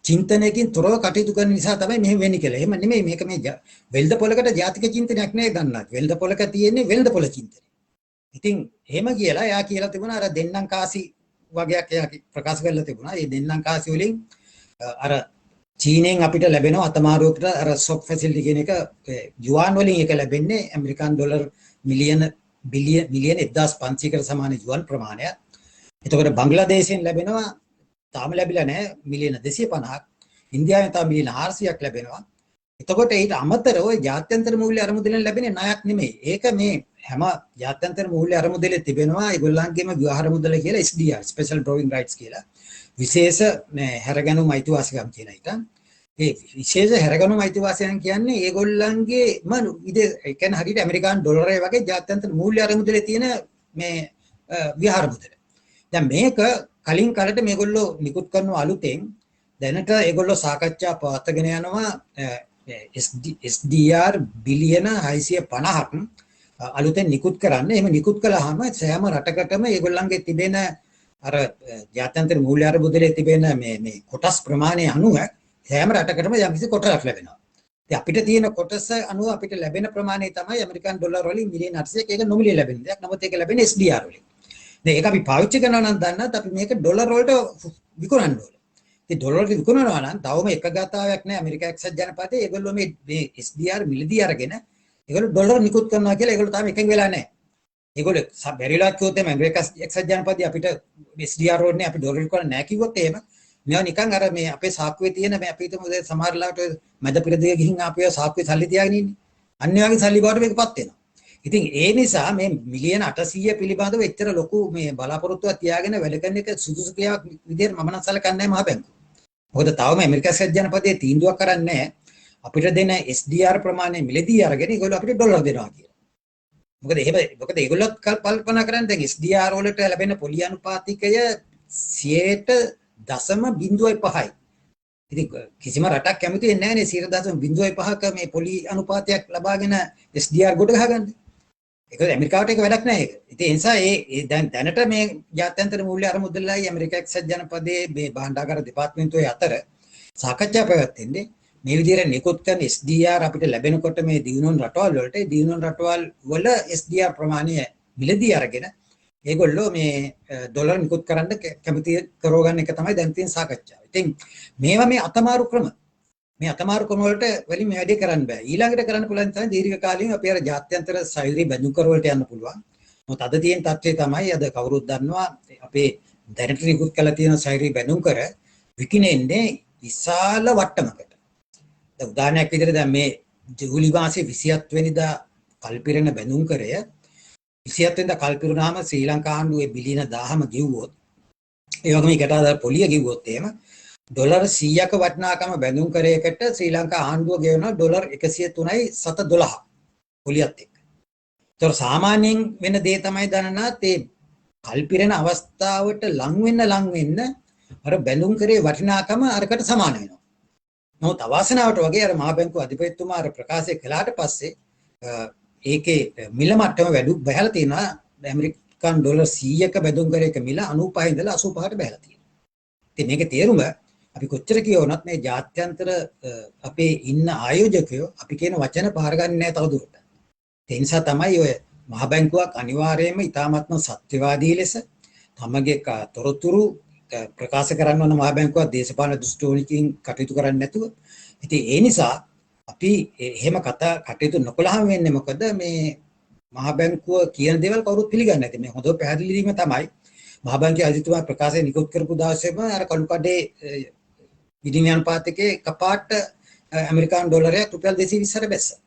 චින්තනයකින් තොරව කටයුතු කරන නිසා තමයි මෙහෙම වෙන්නේ කියලා. එහෙම නෙමෙයි මේක මේ වෙල්ද පොලකට ජාතික චින්තනයක් නෙවෙයි ගන්නත්. වෙල්ද පොලක තියෙන්නේ වෙල්ද පොල චින්තනය. ඉතින් එහෙම කියලා එයා කියලා තිබුණා අර දෙන්නම් කාසි වගේක් එයා ප්‍රකාශ කරලා තිබුණා. මේ දෙන්නම් කාසි වලින් අර චීනෙන් අපිට ලැබෙනවා අතමාරුවකට අර සොක් ෆැසිලිටි කියන එක යුවාන් වලින් එක ලැබෙන්නේ ඇමරිකන් ඩොලර් මිලියන 1500කට සමාන යුවන් ප්‍රමාණයක්. එතකොට බංග්ලාදේශයෙන් ලැබෙනවා තාම ලැබිලා නැහැ මිලියන 250ක්. ඉන්දියාවෙන් තාම මිලියන 400ක් ලැබෙනවා. එතකොට ඊට අමතරව ජාත්‍යන්තර මූල්‍ය අරමුදලෙන් ලැබෙන ණයක් නෙමෙයි. ඒක මේ හැම ජාත්‍යන්තර මූල්‍ය අරමුදලේ තිබෙනවා ඒගොල්ලන්ගේම ව්‍යවහාර මුදල කියලා SDR ස්පෙෂල් ඩ්‍රොවිං රයිට්ස් කියලා. විශේෂ හැරගැනුම් අයිතිවාසිකම් කියන එක. ඒ විශේෂ හැරගැනුම් අයිතිවාසිකම් කියන්නේ ඒගොල්ලන්ගේම ඒ කියන්නේ හරියට ඇමරිකානු ඩොලරය වගේ ජාත්‍යන්තර මූල්‍ය අරමුදලේ තියෙන මේ ව්‍යවහාර මුදල. දැන් මේක කලින් කාලෙට මේගොල්ලෝ නිකුත් කරන අලුතෙන් දැනට ඒගොල්ලෝ සාකච්ඡා පවත්වාගෙන යනවා SDR බිලියන 650ක් අලුතෙන් නිකුත් කරන්න. එහෙම නිකුත් කළාම සෑම රටකටම ඒගොල්ලන්ගේ තිබෙන අර ජාත්‍යන්තර මූල්‍ය අරමුදලේ තිබෙන මේ කොටස් ප්‍රමාණය අනුව සෑම රටකටම යම්කිසි කොටසක් ලැබෙනවා. ඉතින් අපිට තියෙන කොටස අනුව අපිට ලැබෙන ප්‍රමාණය තමයි ඇමරිකන් ඩොලර් වලින් මිලියන 800ක ඒක නොමිලේ ලැබෙන දෙයක්. නමුත් ඒක ලැබෙන්නේ SDR වලින්. දැන් ඒක අපි පාවිච්චි කරනවා නම් දන්නත් අපි මේක ඩොලර් වලට විකුණන්න ඕනේ. ඉතින් ඩොලර් වලට විකුණනවා නම් තවම එක ගාතාවක් නැහැ ඇමරිකා එක්සත් ජනපදයේ ඒගොල්ලෝ මේ SDR මිලදී අරගෙන ඒගොල්ලෝ ඩොලර් නිකුත් කරනවා කියලා ඒගොල්ලෝ තාම එකඟ වෙලා නැහැ. ඒගොල්ලෝ බැරිලා කිව්වොත් එමේ ඇමරිකා එක්සත් ජනපදයේ අපිට SDR වලනේ අපි ඩොලර් විකුණන්නේ නැහැ කිව්වොත් එහෙම මේවා නිකන් අර මේ අපේ සාක්කුවේ තියෙන මේ අපි හිතමු සමහර ලාවට මැද පෙරදිග ගිහින් ආපිය සාක්කුවේ සල්ලි තියාගෙන ඉන්නේ. අන්න ඒ වගේ සල්ලි බවට මේකපත් වෙනවා. ඉතින් ඒ නිසා මේ මිලියන 800 පිළිබඳව එච්චර ලොකු මේ බලාපොරොත්තුවක් තියාගෙන වැඩ කරන එක සුදුසු ක්‍රියාවක් විදිහට මම නම් සලකන්නේ නැහැ මහ බැංකුව. මොකද තවම ඇමරිකා එක්සත් ජනපදයේ තීන්දුවක් කරන්නේ නැහැ. අපිට දෙන SDR ප්‍රමාණය මිලදී අරගෙන ඒගොල්ලෝ අපිට ඩොලර් දෙනවා කියලා. මොකද ඒගොල්ලෝ කල්පනා කරන්නේ දැන් SDR වලට ලැබෙන පොලි අනුපාතිකය 0.05යි. ඉතින් කිසිම රටක් කැමති වෙන්නේ නැහැ නේ 0.05ක මේ පොලි අනුපාතයක් ලබාගෙන SDR ගොඩ ගහගන්න. ඒක ඇමරිකාවට ඒක වැඩක් නැහැ ඒක. ඉතින් ඒ නිසා දැන් දැනට මේ ජාත්‍යන්තර මූල්‍ය අරමුදලයි ඇමරිකා එක්සත් ජනපදයේ මේ භාණ්ඩාගාර දෙපාර්තමේන්තුවේ අතර සාකච්ඡා පැවැත්වෙන්නේ මේ විදිහට නිකුත් කරන SDR අපිට ලැබෙනකොට මේ දිනුවන් රටවල් වලට දිනුවන් රටවල් වල SDR ප්‍රමාණය මිලදී අරගෙන ඒගොල්ලෝ මේ ඩොලර් නිකුත් කරන්න කැමති කරවගන්න එක තමයි දැන් තියෙන සාකච්ඡාව. ඉතින් මේවා මේ අතමාරු ක්‍රම වලට වලින් මේ වැඩේ කරන්න බෑ. ඊළඟට කරන්න පුළුවන් තමයි දීර්ඝ කාලීන අපි අර ජාත්‍යන්තර සෛරී බැඳුම් කර වලට යන්න පුළුවන්. මොකද අද තියෙන තත්ත්වය තමයි අද කවුරුත් දන්නවා අපේ දැනට නිකුත් කරලා තියෙන සෛරී බැඳුම් කර විකිනෙන්නේ විශාල වට්ටමකට. දැන් උදාහරණයක් විදිහට දැන් මේ ජූලි මාසේ 27 වෙනිදා කල්පිරෙන බැඳුම් කරය 27 වෙනිදා කල්පිරුණාම ශ්‍රී ලංකා ආණ්ඩුවේ බිලියන 1000ම ගෙව්වොත් ඒ වගේම එකට අදාළ පොලිය කිව්වොත් එහෙම ඩොලර් 100ක වටිනාකම බැඳුම් කර එකට ශ්‍රී ලංකා ආණ්ඩුව ගෙවන ඩොලර් 103.712 පොලියත් එක්ක. ඒතර සාමාන්‍යයෙන් වෙන දේ තමයි දන්නනාත් ඒ කල්පිරෙන අවස්ථාවට ලං වෙන්න අර බැඳුම් කරේ වටිනාකම අරකට සමාන වෙනවා. නමුත් අවාසනාවට වගේ අර මහ බැංකුව අධිපතිතුමා අර ප්‍රකාශය කළාට පස්සේ ඒකේ මිල මට්ටම බැහැලා තියෙනවා. ඇමරිකන් ඩොලර් 100ක බැඳුම් කරේ එක මිල 95 ඉඳලා 85ට බැහැලා තියෙනවා. ඉතින් මේකේ තේරුම අපි කොච්චර කියවුණත් මේ ජාත්‍යන්තර අපේ ඉන්න ආයෝජකයෝ අපි කියන වචන පාර ගන්නේ නැහැ තවදුරටත්. ඒ නිසා තමයි ඔය මහ බැංකුවක් අනිවාර්යයෙන්ම ඉතාමත්ම සත්‍යවාදී ලෙස තමගේ තොරතුරු ප්‍රකාශ කරන්න ඕන මහ බැංකුවක් දේශපාලන දෘෂ්ටිකෝණකින් කටයුතු කරන්නේ නැතුව. ඉතින් ඒ නිසා අපි එහෙම කටයුතු නොකළාම වෙන්නේ මොකද මේ මහ බැංකුව කියන දේවල් කවුරුත් පිළිගන්නේ නැති. මේ හොඳ පැහැදිලි වීම තමයි මහ බැංකුවේ අධිපතිතුමා ප්‍රකාශය නිකුත් කරපු දවසේම අර කළු කඩේ විදිනියන් පාතකේ කපාට ඇමරිකානු ඩොලරයක් රුපියල් 220ට බැස්සා.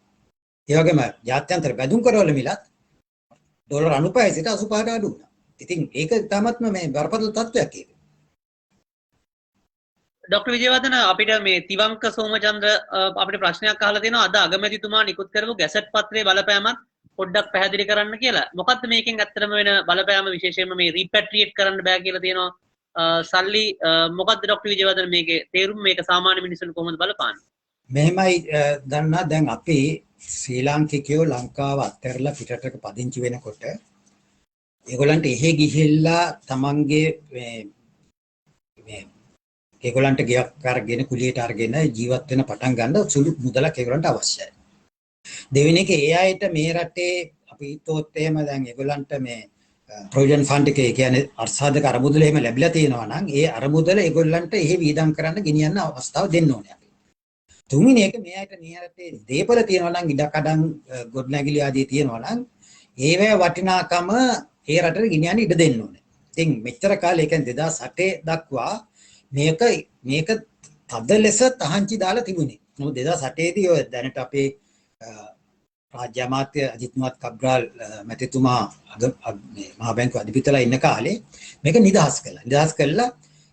ඒ වගේම ජාත්‍යන්තර බැඳුම් කරවල මිලත් ඩොලර් 95 සිට 85ට අඩු වුණා. ඉතින් ඒක තාමත්ම මේ බරපතල තත්ත්වයක් ඒක. ඩොක්ටර් විජේවර්ධන අපිට මේ තිවංක සෝමචන්ද්‍ර අපිට ප්‍රශ්නයක් අහලා තියෙනවා අද අගමැතිතුමා නිකුත් කරපු ගැසට් පත්‍රයේ බලපෑමත් පොඩ්ඩක් පැහැදිලි කරන්න කියලා. මොකක්ද මේකෙන් ඇත්තටම වෙන බලපෑම විශේෂයෙන්ම මේ රීපැට්‍රියේට් කරන්න බෑ කියලා තියෙනවා. සල්ලි මොකක්ද ඩොක්ටර් විජේවර්ධන මේකේ තේරුම මේක සාමාන්‍ය මිනිස්සුන්ට කොහොමද බලපාන්නේ? මෙහෙමයි දන්නා දැන් අපි ශ්‍රී ලාංකිකයෝ ලංකාව අත්හැරලා පිටරටක පදිංචි වෙනකොට ඒගොල්ලන්ට එහෙ ගිහිල්ලා තමන්ගේ මේ ඒගොල්ලන්ට ගියක් අරගෙන කුලියට අරගෙන ජීවත් වෙන පටන් ගන්න සුළු මුදලක් ඒගොල්ලන්ට අවශ්‍යයි. දෙවෙනි එක ඒ අයට මේ රටේ අපි හිතුවොත් එහෙම දැන් ඒගොල්ලන්ට මේ ප්‍රොවිඩන්ට් ෆන්ඩ් එකේ කියන්නේ අර්ථසාධක අරමුදල එහෙම ලැබිලා තියෙනවා නම් ඒ අරමුදල ඒගොල්ලන්ට එහෙ වීදම් කරන්න ගෙනියන්න අවස්ථාව දෙන්න ඕනේ අපි. තුන්වෙනි එක මේ අයට මේ රටේ දේපල තියෙනවා නම් ඉඩකඩම් ගොඩනැගිලි ආදී තියෙනවා නම් ඒවැ වටිනාකම ඒ රටට ගෙනියන්න ඉඩ දෙන්න ඕනේ. ඉතින් මෙච්චර කාලේ ඒ කියන්නේ 2008 දක්වා මේක තද ලෙස තහංචි දාලා තිබුණේ. නමුත් 2008 දී ඔය දැනට අපේ රාජ්‍ය අමාත්‍ය අජිත් කුමාර් කබ්‍රාල් මැතිතුමා මහා බැංකුව අධිපතිලා ඉන්න කාලේ මේක නිදහස් කළා. නිදහස් කළා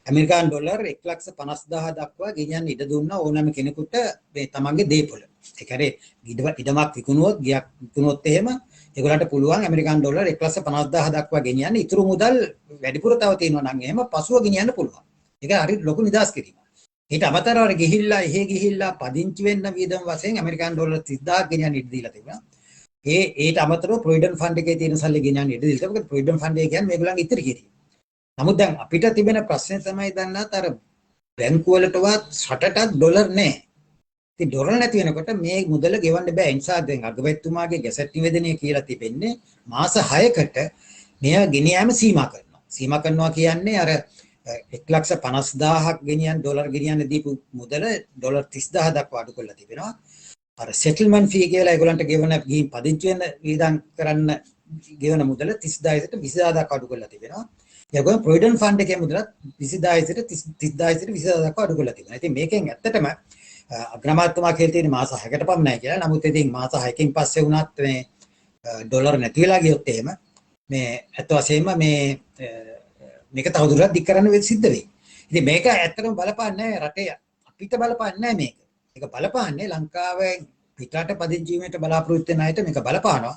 ඇමරිකානු ඩොලර් 1,50,000 දක්වා ගෙනියන්න ඉඩ දුන්නා ඕනෑම කෙනෙකුට මේ තමන්ගේ දේපොළ. ඒ කියන්නේ ඉඩමක් විකුණුවොත් ගියක් විකුණුවොත් එහෙම ඒගොල්ලන්ට පුළුවන් ඇමරිකානු ඩොලර් 1,50,000 දක්වා ගෙනියන්න. ඉතුරු මුදල් වැඩිපුර තව තියෙනවා නම් එහෙම පසුව ගෙනියන්න පුළුවන්. ඒක හරි ලොකු නිදහස් කිරීමක්. ඊට අමතරව ගිහිල්ලා පදිංචි වෙන්න වියදම් වශයෙන් ඇමරිකානු ඩොලර් 30,000 ගෙනියන්න ඉඩ දීලා තිබුණා. ඊට අමතරව ප්‍රොවිඩන්ට් ෆන්ඩ් එකේ තියෙන සල්ලි ගෙනියන්න ඉඩ දීලා තිබුණා. ප්‍රොවිඩන්ට් ෆන්ඩ් එක කියන්නේ මේගොල්ලන්ගේ ඉතිරි කිරීම. නමුත් දැන් අපිට තිබෙන ප්‍රශ්නේ තමයි දන්නාත් අර බැංකු වලටවත් රටටත් ඩොලර් නැහැ. ඉතින් ඩොලර් නැති වෙනකොට මේ මුදල ගෙවන්න බෑ. ඒ නිසා දැන් අගමැතිතුමාගේ ගැසට් නිවේදනයේ කියලා තිබෙන්නේ මාස 6කට මෙය ගෙනියෑම සීමා කරනවා. සීමා කරනවා කියන්නේ අර 1,50,000ක් ගෙනියන් ඩොලර් ගෙනියන්න දීපු මුදල ඩොලර් 30,000 දක්වා අඩු කරලා තිබෙනවා. අර සෙටල්මන්ට් ෆී කියලා ඒගොල්ලන්ට ගෙවන ගිහින් පදිංචි වෙන වියදම් කරන්න ගෙවන මුදල 30,000 සිට 20,000 දක්වා අඩු කරලා තිබෙනවා. ඒගොල්ලෝ ප්‍රොවිඩන්ට් ෆන්ඩ් එකේ මුදලත් 20,000 සිට 30,000 සිට 20,000 දක්වා අඩු කරලා තිබෙනවා. ඉතින් මේකෙන් ඇත්තටම අග්‍රාමාත්‍යතුමා කියලා තියෙන මාස 6කට පමණයි කියලා. නමුත් ඉතින් මාස 6කින් පස්සේ වුණත් මේ ඩොලර් නැති වෙලා ගියොත් එහෙම මේ අත් වශයෙන්ම මේක තවදුරටත් දික් කරන්න සිද්ධ වෙයි. ඉතින් මේක ඇත්තටම බලපාන්නේ රටේ අපිට බලපාන්නේ නැහැ මේක. මේක බලපාන්නේ ලංකාවේ පිටරට පදිංචි වීමට බලාපොරොත්තු වෙන අයට මේක බලපානවා.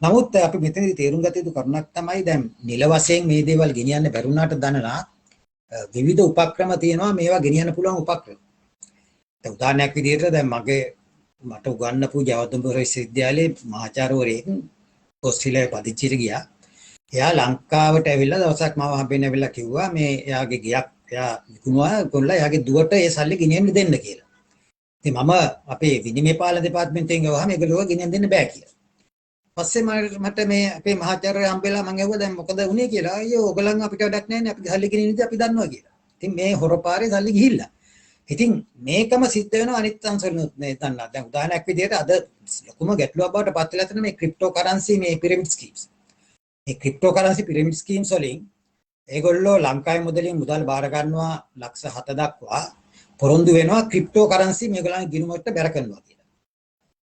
නමුත් අපි මෙතනදී තේරුම් ගත යුතු කරුණක් තමයි දැන් නිල වශයෙන් මේ දේවල් ගෙනියන්න බැරුණාට දනලා විවිධ උපක්‍රම තියෙනවා මේවා ගෙනියන්න පුළුවන් උපක්‍රම. දැන් උදාහරණයක් විදිහට දැන් මට උගන්වපු ජයවර්ධනපුර විශ්වවිද්‍යාලයේ මහාචාර්යවරයෙක් ඕස්ට්‍රේලියාවේ පදිංචිට ගියා. එයා ලංකාවට ඇවිල්ලා දවසක් මාව හම්බෙන්න ඇවිල්ලා කිව්වා මේ එයාගේ ගියක් එයා විකුණුවා එයාගේ දුවට ඒ සල්ලි ගෙනියන්න දෙන්න කියලා. ඉතින් මම අපේ විනිමය පාලන දෙපාර්තමේන්තුවෙන් ගියාම ඒගොල්ලෝ ගෙනියන්න දෙන්න බෑ කියලා. පස්සේ මට මේ අපේ මහාචාර්ය හම්බෙලා මම ඇහුවා දැන් මොකද වුනේ කියලා. අයියෝ ඔයගොල්ලන් අපිට වැඩක් නැහැ නේ අපි සල්ලි ගෙනියන ඉතින් අපි දන්නවා කියලා. ඉතින් මේ හොරපාරේ සල්ලි ගිහිල්ලා. ඉතින් මේකම සිද්ධ වෙනවා අනිත් අංශවලුත් මේ දන්නා. දැන් උදාහරණයක් විදිහට අද ලොකුම ගැටලුවක් බවට පත් වෙලා තියෙන මේ ක්‍රිප්ටෝ කරන්සි මේ පිරමිඩ් ස්කීම්ස්. මේ ක්‍රිප්ටෝ කරන්සි පිරමිඩ් ස්කීම්ස් වලින් ඒගොල්ලෝ ලංකාවේ මුදලින් මුදල් බාර ගන්නවා ලක්ෂ 7 දක්වා පොරොන්දු වෙනවා ක්‍රිප්ටෝ කරන්සි මේගොල්ලන් ගිණුමකට බැර කරනවා කියලා.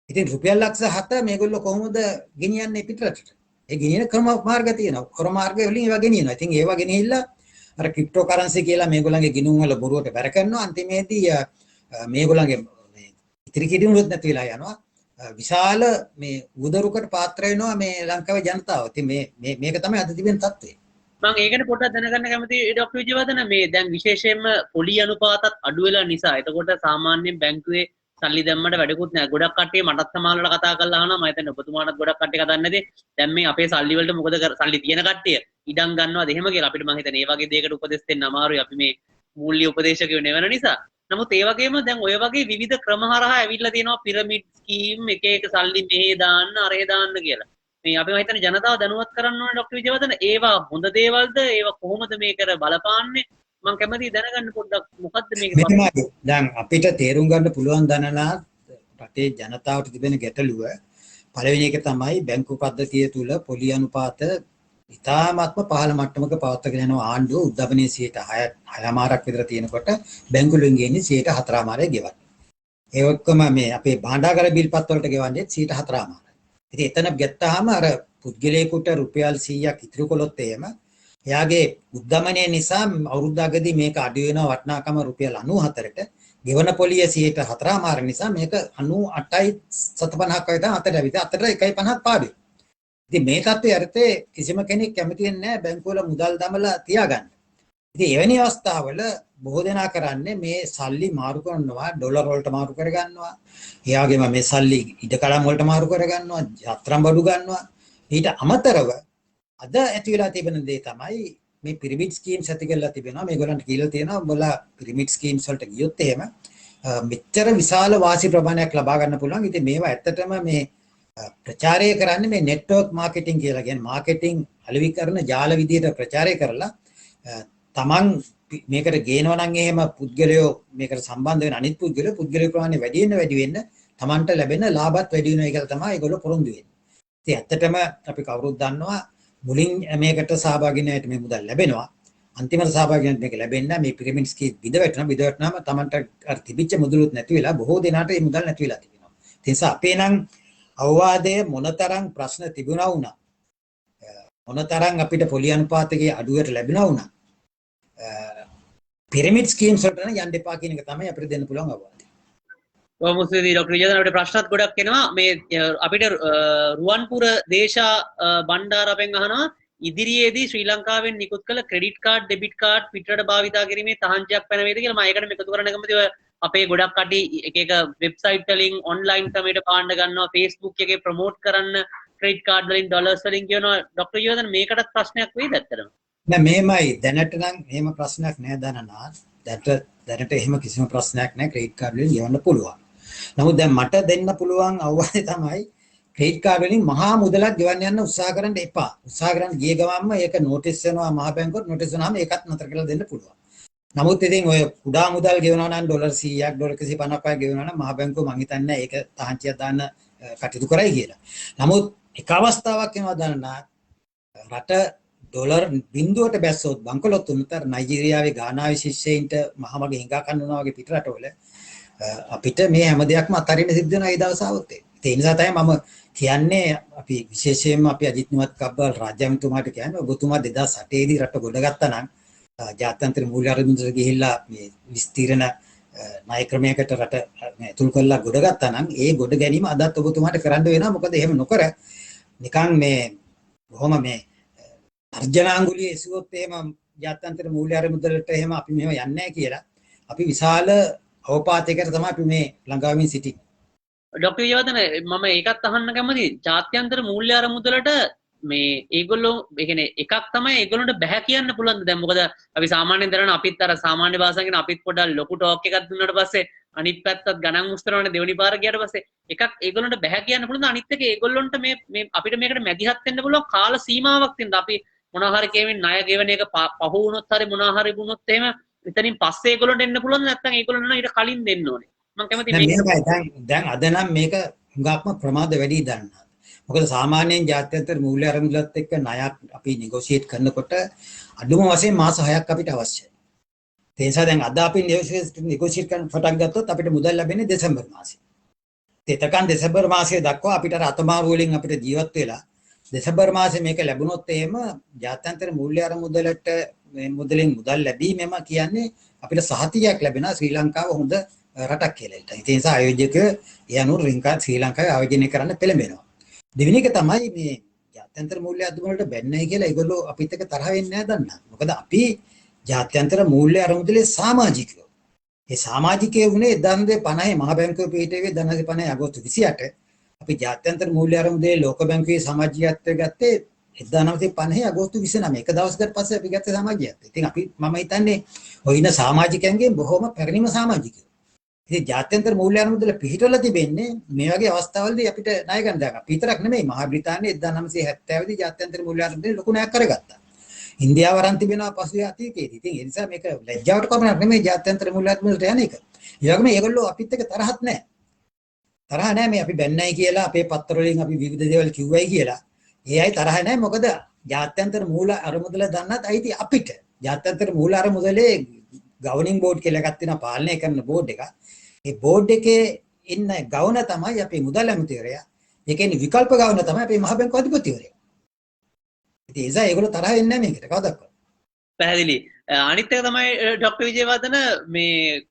ඉතින් රුපියල් ලක්ෂ 7 මේගොල්ලෝ කොහොමද ගෙනියන්නේ පිටරටට? ඒ ගෙනියන ක්‍රම මාර්ග තියෙනවා. ක්‍රම මාර්ග වලින් ඒවා ගෙනියනවා. ඉතින් ඒවා ගෙනිහිල්ලා අර ක්‍රිප්ටෝ කරන්සි කියලා මේගොල්ලන්ගේ ගිණුම් වල බොරුවට බැර කරනවා අන්තිමේදී මේගොල්ලන්ගේ ඉතිරි කිඩුනුත් නැති වෙලා යනවා විශාල මේ උදරුකට පාත්‍ර වෙනවා මේ ලංකාවේ ජනතාව. ඉතින් මේක තමයි අද තිබෙන තත්ත්වය. මම ඒකනේ පොඩ්ඩක් දැනගන්න කැමතියි ડોක්ටර් විජයවර්ධන මේ දැන් විශේෂයෙන්ම පොලි අනුපාතත් අඩු වෙලා නිසා එතකොට සාමාන්‍යයෙන් බැංකුවේ සල්ලි දැම්මට වැඩකුත් නැහැ. ගොඩක් කට්ටිය මටත් සමානවල කතා කරලා අහනවා මම හිතන්නේ ඔබතුමාටත් ගොඩක් කට්ටිය කතා නැති දැන් මේ අපේ සල්ලි වලට මොකද සල්ලි තියෙන කට්ටිය ඉඩම් ගන්නවද එහෙම කියලා අපිට මම හිතන්නේ ඒ වගේ දෙයකට උපදෙස් දෙන්න අමාරුයි අපි මේ මූල්‍ය උපදේශකයෝ නෙවෙන නිසා. නමුත් ඒ වගේම දැන් ඔය වගේ විවිධ ක්‍රම හරහා ඇවිල්ලා තියෙනවා පිරමිඩ් ස්කීම් එක එක සල්ලි මෙහෙ දාන්න අරහෙ දාන්න කියලා. මේ අපි හිතන්නේ ජනතාව දැනුවත් කරන්න ඕනේ ડોක්ටර් විජයවර්ධන ඒවා හොඳ දේවල්ද ඒවා කොහොමද මේකට බලපාන්නේ මම කැමතියි දැනගන්න පොඩ්ඩක් මොකද්ද මේක මෙතනයි දැන් අපිට තේරුම් ගන්න පුළුවන් දනලා රටේ ජනතාවට තිබෙන ගැටලුව පළවෙනි එක තමයි බැංකු පද්ධතිය තුල පොලි අනුපාත ඉතාමත්ම පහළ මට්ටමක පවත්වාගෙන යන ආණ්ඩුව උද්දමනයේ 6.5ක් විතර තියෙනකොට බැංකු වලින් ගෙන්නේ 4.5යි ගෙවන්නේ. ඒ ඔක්කොම මේ අපේ භාණ්ඩාගාර බිල්පත් වලට ගෙවන්නේ 4.5යි. ඉතින් එතන ගත්තාම අර පුද්ගලයෙකුට රුපියල් 100ක් ඉතුරු කළොත් එහෙම එයාගේ උද්දමනය නිසා අවුරුද්දකදී මේක අඩු වෙනවා වටිනාකම රුපියල් 94ට ගෙවන පොලිය 4.5 නිසා මේක 98.50ක් වගේ තමයි අතට ඇවිත් අතට 1.50ක් පාඩුයි. ඉතින් මේ තත්ත්වයේ අර්ථේ කිසිම කෙනෙක් කැමති වෙන්නේ නැහැ බැංකුවල මුදල් දමලා තියාගන්න. ඉතින් එවැනි අවස්ථාවල බොහෝ දෙනා කරන්නේ මේ සල්ලි මාරු කරනවා ඩොලර් වලට මාරු කරගන්නවා. ඒ වගේම මේ සල්ලි ඉඩකඩම් වලට මාරු කරගන්නවා, යත්‍රම් බඩු ගන්නවා. ඊට අමතරව අද ඇති වෙලා තිබෙන දේ තමයි මේ පිරමිඩ් ස්කීම්ස් ඇති කරලා තිබෙනවා. මේගොල්ලන්ට කියලා තියෙනවා ඔබලා පිරමිඩ් ස්කීම්ස් වලට ගියොත් එහෙම මෙච්චර විශාල වාසි ප්‍රමාණයක් ලබා ගන්න පුළුවන්. ඉතින් මේවා ඇත්තටම මේ ප්‍රචාරය කරන්නේ මේ නෙට්වර්ක් මාකටිං කියලා කියන්නේ මාකටිං අලෙවිකරන ජාල විදියට ප්‍රචාරය කරලා තමන් මේකට ගේනවා නම් එහෙම පුද්ගලයෝ මේකට සම්බන්ධ වෙන අනිත් පුද්ගලයෝ ප්‍රමාණය වැඩි වෙන්න තමන්ට ලැබෙන ලාභත් වැඩි වෙනවා කියලා තමයි ඒගොල්ලෝ පොරොන්දු වෙන්නේ. ඉතින් ඇත්තටම අපි කවුරුත් දන්නවා මුලින් මේකට සහභාගී වෙන අයට මේ මුදල් ලැබෙනවා. අන්තිමට සහභාගී වෙන මේක ලැබෙන්නේ මේ පිරමිඩ් ස්කීම් බිඳ වැටෙනාම තමන්ට අර තිබිච්ච මුදලුත් නැති වෙලා බොහෝ දෙනාට මේ මුදල් නැති වෙලා තිබෙනවා. ඒ නිසා අපේ නම් අවවාදයේ මොනතරම් ප්‍රශ්න තිබුණා වුණා මොනතරම් අපිට පොලි අනුපාතකයේ අඩුවට ලැබුණා වුණා පිරමිඩ් ස්කීම්ස් වලට යන්න එපා කියන එක තමයි අපිට දෙන්න පුළුවන් අවවාදය. ඔව් මුස්ලිදී ડોක්ටර් විජයවර්ධන අපිට ප්‍රශ්නත් ගොඩක් එනවා මේ අපිට රුවන්පුර දේශා බණ්ඩාර අපෙන් අහනවා ඉදිරියේදී ශ්‍රී ලංකාවෙන් නිකුත් කළ ක්‍රෙඩිට් කාඩ් ඩෙබිට් කාඩ් පිටරට භාවිතා කිරීමේ තහංචියක් පැනවේද කියලා මම ඒකට එකතු කරන්න කැමතියි. අපේ ගොඩක් කටි එක වෙබ්සයිට් වලින් ඔන්ලයින් ක්‍රමයට පාන්න ගන්නවා Facebook එකේ ප්‍රොමෝට් කරන්න ක්‍රෙඩිට් කාඩ් වලින් ඩොලර්ස් වලින් කියනවා ડોක්ටර් විජයවර්ධන මේකටත් ප්‍රශ්නයක් වෙයිද ඇත්තටම? නෑ මේමයි දැනට නම් එහෙම ප්‍රශ්නයක් නෑ දනනා. දැනට එහෙම කිසිම ප්‍රශ්නයක් නෑ ක්‍රෙඩිට් කාඩ් වලින් ගෙවන්න පුළුවන්. නමුත් දැන් මට දෙන්න පුළුවන් අවවාදය තමයි ක්‍රෙඩිට් කාඩ් වලින් මහා මුදලක් ගෙවන්න යන්න උත්සාහ කරන්න එපා. උත්සාහ කරන්න ගිය ගමන්ම ඒක නෝටිස් වෙනවා මහා බැංකුවට නෝටිස් වුණාම ඒකත් නතර කරලා දෙන්න පුළුවන්. නමුත් ඉතින් ඔය කුඩා මුදල් ගෙවනවා නම් ඩොලර් 100ක් ඩොලර් 150ක් වගේ ගෙවනවා නම් මහා බැංකුව මං හිතන්නේ ඒක තහංචියක් දාන්න කටයුතු කරයි කියලා. නමුත් එක අවස්ථාවක් එනවා දන්නා රට ඩොලර් බිඳුවට බැස්සොත් බංකොලොත් උන්තර නයිජීරියාවේ ගානාවේ ශිෂ්‍යයින්ට මහමගේ හිඟා කන්නවා වගේ පිට රටවල අපිට මේ හැම දෙයක්ම අතරින් සිද්ධ වෙනවා ඒ දවස් ආවොත්. ඒ නිසා තමයි මම කියන්නේ අපි විශේෂයෙන්ම අපි අජිත් නුවත් කබ්බල් රාජ්‍යමතුමාට කියන්නේ ඔබතුමා 2008 දී රට ගොඩගත්තා නම් ජාත්‍යන්තර මූල්‍ය අරමුදලට ගිහිල්ලා මේ විස්තීර්ණ ණය ක්‍රමයකට රට ඇතුල් කරලා ගොඩගත්තා නම් ඒ ගොඩ ගැනීම අදත් ඔබතුමාට කරන්න වෙනවා. මොකද එහෙම නොකර නිකන් මේ කොහොම මේ අර්ජනාංගුලිය එසුවොත් එහෙම ජාත්‍යන්තර මූල්‍ය අරමුදලට එහෙම අපි මෙහෙම යන්නේ නැහැ කියලා අපි විශාල අවපාතයකට තමයි අපි මේ ළඟාවින් සිටින්නේ. ડોක්ටර් විජයවර්ධන මම ඒකත් අහන්න කැමතියි. ජාත්‍යන්තර මූල්‍ය අරමුදලට මේ ඒගොල්ලෝ ඒ කියන්නේ එකක් තමයි ඒගොල්ලන්ට බෑ කියන්න පුළුවන්. දැන් මොකද අපි සාමාන්‍යයෙන් දරන අපිත් අර සාමාන්‍ය භාෂාවෙන් කියන අපිත් පොඩ්ඩක් ලොකු ටෝක් එකක් දුන්නාට පස්සේ අනිත් පැත්තත් ගණන් මුස්තරවනේ දෙවෙනි පාර ගියාට පස්සේ එකක් ඒගොල්ලන්ට බෑ කියන්න පුළුවන්. අනිත් එක ඒගොල්ලන්ට මේ අපිට මේකට මැදිහත් වෙන්න පුළුවන් කාල සීමාවක් තියෙනවා. අපි මොනවා හරි කියමින් ණය ගෙවන එක පහ වුණොත් හරි මොනවා හරි වුණොත් එහෙම එතනින් පස්සේ ඒගොල්ලන්ට එන්න පුළුවන්. නැත්නම් ඒගොල්ලන්ට ඊට කලින් දෙන්න ඕනේ. මම කැමතියි මේක දැන් අද නම් මේක හුඟක්ම ප්‍රමාද වැඩි දන්නවා. මොකද සාමාන්‍යයෙන් ජාත්‍යන්තර මූල්‍ය අරමුදලත් එක්ක ණයක් අපි නෙගෝෂিয়েට් කරනකොට අඩුම වශයෙන් මාස 6ක් අපිට අවශ්‍යයි. ඒ නිසා දැන් අද අපි නෙගෝෂিয়েට් කරන පටන් ගත්තොත් අපිට මුදල් ලැබෙන්නේ දෙසැම්බර් මාසේ. ඒතකන් දෙසැම්බර් මාසයේ දක්වා අපිට අතමාරු වලින් අපිට ජීවත් වෙලා දෙසැම්බර් මාසේ මේක ලැබුණොත් එහෙම ජාත්‍යන්තර මූල්‍ය අරමුදලට මේ මුදලින් මුදල් ලැබීමම කියන්නේ අපිට සහතිකයක් ලැබෙනවා ශ්‍රී ලංකාව හොඳ රටක් කියලා. ඒ නිසා ආයෝජකයෝ ඒ අනුව ශ්‍රී ලංකාවේ ආයෝජනය කරන්න පෙළඹෙනවා. දෙවෙනි එක තමයි මේ ජාත්‍යන්තර මූල්‍ය අදුම වලට බැන්නයි කියලා ඒගොල්ලෝ අපිත් එක්ක තරහ වෙන්නේ නැහැ දන්නා. මොකද අපි ජාත්‍යන්තර මූල්‍ය අරමුදලේ සමාජිකයෝ. ඒ සමාජිකයෝ වුණේ 1950 මහ බැංකුව පිහිටුවේ 1950 අගෝස්තු 28. අපි ජාත්‍යන්තර මූල්‍ය අරමුදලේ ලෝක බැංකුවේ සමාජිකත්වය ගත්තේ 1950 අගෝස්තු 29. එක දවසකට පස්සේ අපි ගත්තේ සමාජිකත්වය. ඉතින් මම හිතන්නේ ඔයින සමාජිකයන්ගෙන් බොහොම පැරණිම සමාජිකයෝ. ඉතින් ජාත්‍යන්තර මූල්‍ය අරමුදල පිහිටවලා තිබෙන්නේ මේ වගේ අවස්ථාවලදී අපිට ණය ගන්න දාගන්න. අපි විතරක් නෙමෙයි මහා බ්‍රිතාන්‍යය 1970 දී ජාත්‍යන්තර මූල්‍ය අරමුදලේ ලොකු ණයක් කරගත්තා. ඉන්දියාව අරන් තිබෙනවා පසුගිය අතීතයේදී. ඉතින් ඒ නිසා මේක ලැජ්ජාවට කමක් නෙමෙයි ජාත්‍යන්තර මූල්‍ය අරමුදලට යන එක. ඒ වගේම ඒගොල්ලෝ අපිත් එක්ක තරහක් නැහැ. තරහ නැහැ මේ අපි බැන්නයි කියලා අපේ පත්‍ර වලින් අපි විවිධ දේවල් කිව්වයි කියලා. ඒ අය තරහ නැහැ මොකද ජාත්‍යන්තර මූල්‍ය අරමුදල දන්නත් අයිති අපිට. ජාත්‍යන්තර මූල්‍ය අරමුදලේ ගවර්නින් බෝඩ් කියලා එකක් තියෙනවා පාලනය කරන බෝඩ් එක. ඒ බෝඩ් එකේ ඉන්න ගවර්නර් තමයි අපේ මුදල් ඇමතිවරයා. ඒ කියන්නේ විකල්ප ගවර්නර් තමයි අපේ මහ බැංකුව අධිපතිවරයා. ඉතින් ඒ නිසා ඒගොල්ලෝ තරහ වෙන්නේ නැහැ මේකට කවදාවත්. පැහැදිලි. අනිත් එක තමයි ඩොක්ටර් විජේවර්ධන මේ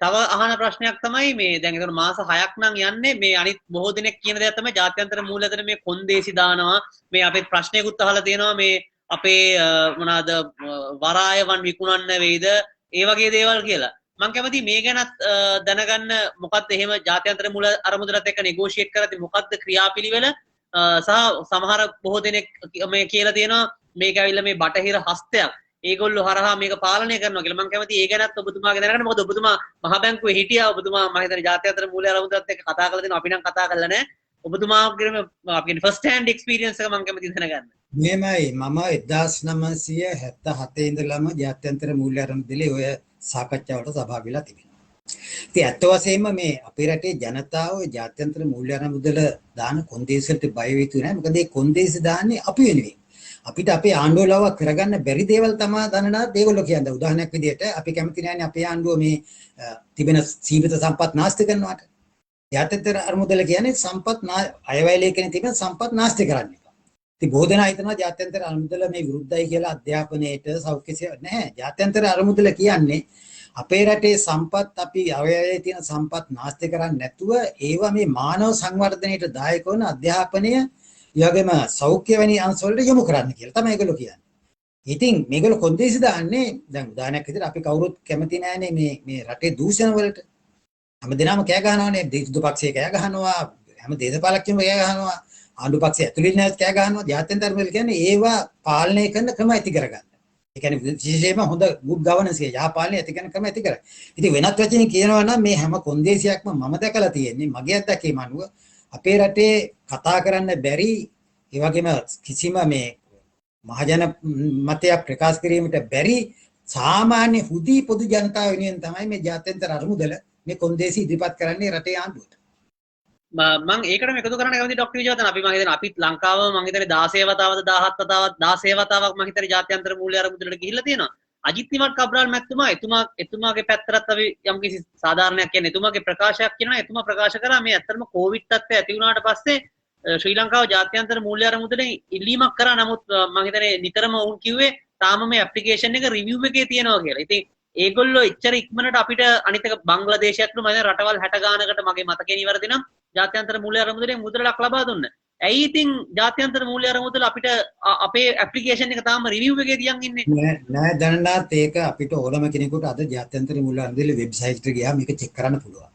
තව අහන ප්‍රශ්නයක් තමයි මේ දැන් ඒතර මාස 6ක් නම් යන්නේ මේ අනිත් බොහෝ දෙනෙක් කියන දේ තමයි ජාත්‍යන්තර මූල්‍යතර මේ කොන්දේසි දානවා මේ අපේ ප්‍රශ්නයකුත් අහලා තියෙනවා මේ අපේ මොනවාද වරායවන් විකුණන්න වෙයිද ඒ වගේ දේවල් කියලා. මම කැමති මේ ගැනත් දැනගන්න මොකක්ද එහෙම ජාත්‍යන්තර මූල්‍ය අරමුදලත් එක්ක නෙගෝෂিয়েට් කරද්දී මොකක්ද ක්‍රියාපිළිවෙල සහ සමහර බොහෝ දෙනෙක් මේ කියලා තියෙනවා මේක ඇවිල්ලා මේ බටහිර හස්තයක් ඒගොල්ලෝ හරහා මේක පාලනය කරනවා කියලා. මම කැමති ඒ ගැනත් ඔබතුමාගේ දැනගන්න. මොකද ඔබතුමා මහ බැංකුවේ හිටියා. ඔබතුමා මම හිතන්නේ ජාත්‍යන්තර මූල්‍ය අරමුදලත් එක්ක කතා කරලා දෙනවා. අපි නම් කතා කරලා නැහැ. ඔබතුමාගේ අපේ ෆස්ට් හෑන්ඩ් එක්ස්පීරියන්ස් එක මම කැමති දැනගන්න. මෙහෙමයි මම 1977 ඉඳලම ජාත්‍යන්තර මූල්‍ය අරමුදලේ ඔය සාකච්ඡාවට සහභාගී වෙලා තිබෙනවා. ඉතින් ඇත්ත වශයෙන්ම මේ අපේ රටේ ජනතාව ජාත්‍යන්තර මූල්‍ය අරමුදල දාන කොන්දේසියට බය වෙතු නැහැ. මොකද මේ කොන්දේසි දාන්නේ අපි වෙනුවෙන්. අපිට අපේ ආණ්ඩුවලව කරගන්න බැරි දේවල් තමයි දන්නනාත් ඒගොල්ලෝ කියන්නේ. උදාහරණයක් විදිහට අපි කැමති නැහැනේ අපේ ආණ්ඩුව මේ තිබෙන සීමිත සම්පත් නාස්ති කරනවාට. ජාත්‍යන්තර අරමුදල කියන්නේ සම්පත් අයවැය ලේඛනයේ තිබෙන සම්පත් නාස්ති කරන්න එපා. ඉතින් බොහෝ දෙනා හිතනවා ජාත්‍යන්තර අරමුදල මේ විරුද්ධයි කියලා අධ්‍යාපනයේට සෞඛ්‍ය සේව නැහැ. ජාත්‍යන්තර අරමුදල කියන්නේ අපේ රටේ සම්පත් අපි අයවැයේ තියෙන සම්පත් නාස්ති කරන්නේ නැතුව ඒවා මේ මානව සංවර්ධනයට දායක වන අධ්‍යාපනය යගම සෞඛ්‍ය වැනි අංශවලට යොමු කරන්න කියලා තමයි ඒගොල්ලෝ කියන්නේ. ඉතින් මේගොල්ලෝ කොන්දේසි දාන්නේ දැන් උදාහරණයක් විදිහට අපි කවුරුත් කැමති නැහැනේ මේ රටේ දූෂණ වලට. හැමදේනම කෑ ගහනවානේ විරුද්ධ පක්ෂයේ කෑ ගහනවා හැම දේශපාලකයන්ම කෑ ගහනවා ආණ්ඩු පක්ෂය ඇතුළේ නැත් කෑ ගහනවා ජාත්‍යන්තර මූල්‍ය කියන්නේ ඒවා පාලනය කරන ක්‍රම ඇති කරගන්න. ඒ කියන්නේ විශේෂයෙන්ම හොඳ good governance එක යහපාලනය ඇති කරන ක්‍රම ඇති කරගන්න. ඉතින් වෙනත් වචනින් කියනවා නම් මේ හැම කොන්දේසියක්ම මම දැකලා තියෙන්නේ මගේ අත්දැකීම අනුව අපේ රටේ කතා කරන්න බැරි ඒ වගේම කිසිම මේ මහජන මතයක් ප්‍රකාශ කිරීමට බැරි සාමාන්‍ය හුදි පොදු ජනතාව වෙනුවෙන් තමයි මේ ජාත්‍යන්තර අරමුදල මේ කොන්දේසි ඉදිරිපත් කරන්නේ රටේ ආණ්ඩුවට. මම ඒකටම එකතු කරන්න කැමති ඩොක්ටර් විජේවර්ධන අපි මම හිතන්නේ අපිත් ලංකාව මම හිතන්නේ 16 වතාවද 17 වතාවක් 16 වතාවක් මම හිතන්නේ ජාත්‍යන්තර මූල්‍ය අරමුදලට ගිහිල්ලා තියෙනවා. අජිත් නිමල් කබ්‍රාල් මැතිතුමා එතුමාගේ පැත්තට අපි යම්කිසි සාධාරණයක් කියන්නේ එතුමාගේ ප්‍රකාශයක් කියනවා. එතුමා ප්‍රකාශ කරා මේ ඇත්තටම කොවිඩ් තත්ත්වය ඇති වුණාට පස්සේ ශ්‍රී ලංකාව ජාත්‍යන්තර මූල්‍ය අරමුදලෙන් ඉල්ලීමක් කරා. නමුත් මම හිතන්නේ නිතරම වුන් කිව්වේ තාම මේ ඇප්ලිකේෂන් එක රිවිව් එකේ තියෙනවා කියලා. ඉතින් ඒගොල්ලෝ එච්චර ඉක්මනට අපිට අනිත් එක බංග්ලාදේශයත් මම රටවල් 60 ගානකට මගේ මතකේ නිවැරදි නම් ජාත්‍යන්තර මූල්‍ය අරමුදලෙන් මුදලක් ලබා දුන්න. ඇයි ඉතින් ජාත්‍යන්තර මූල්‍ය අරමුදල අපිට අපේ ඇප්ලිකේෂන් එක තාම රිවිව් එකේ තියන් ඉන්නේ? නෑ දැනනාත් ඒක අපිට ඕනම කෙනෙකුට අද ජාත්‍යන්තර මූල්‍ය අරමුදලේ වෙබ්සයිට් එකට ගියාම මේක චෙක් කරන්න පුළුවන්.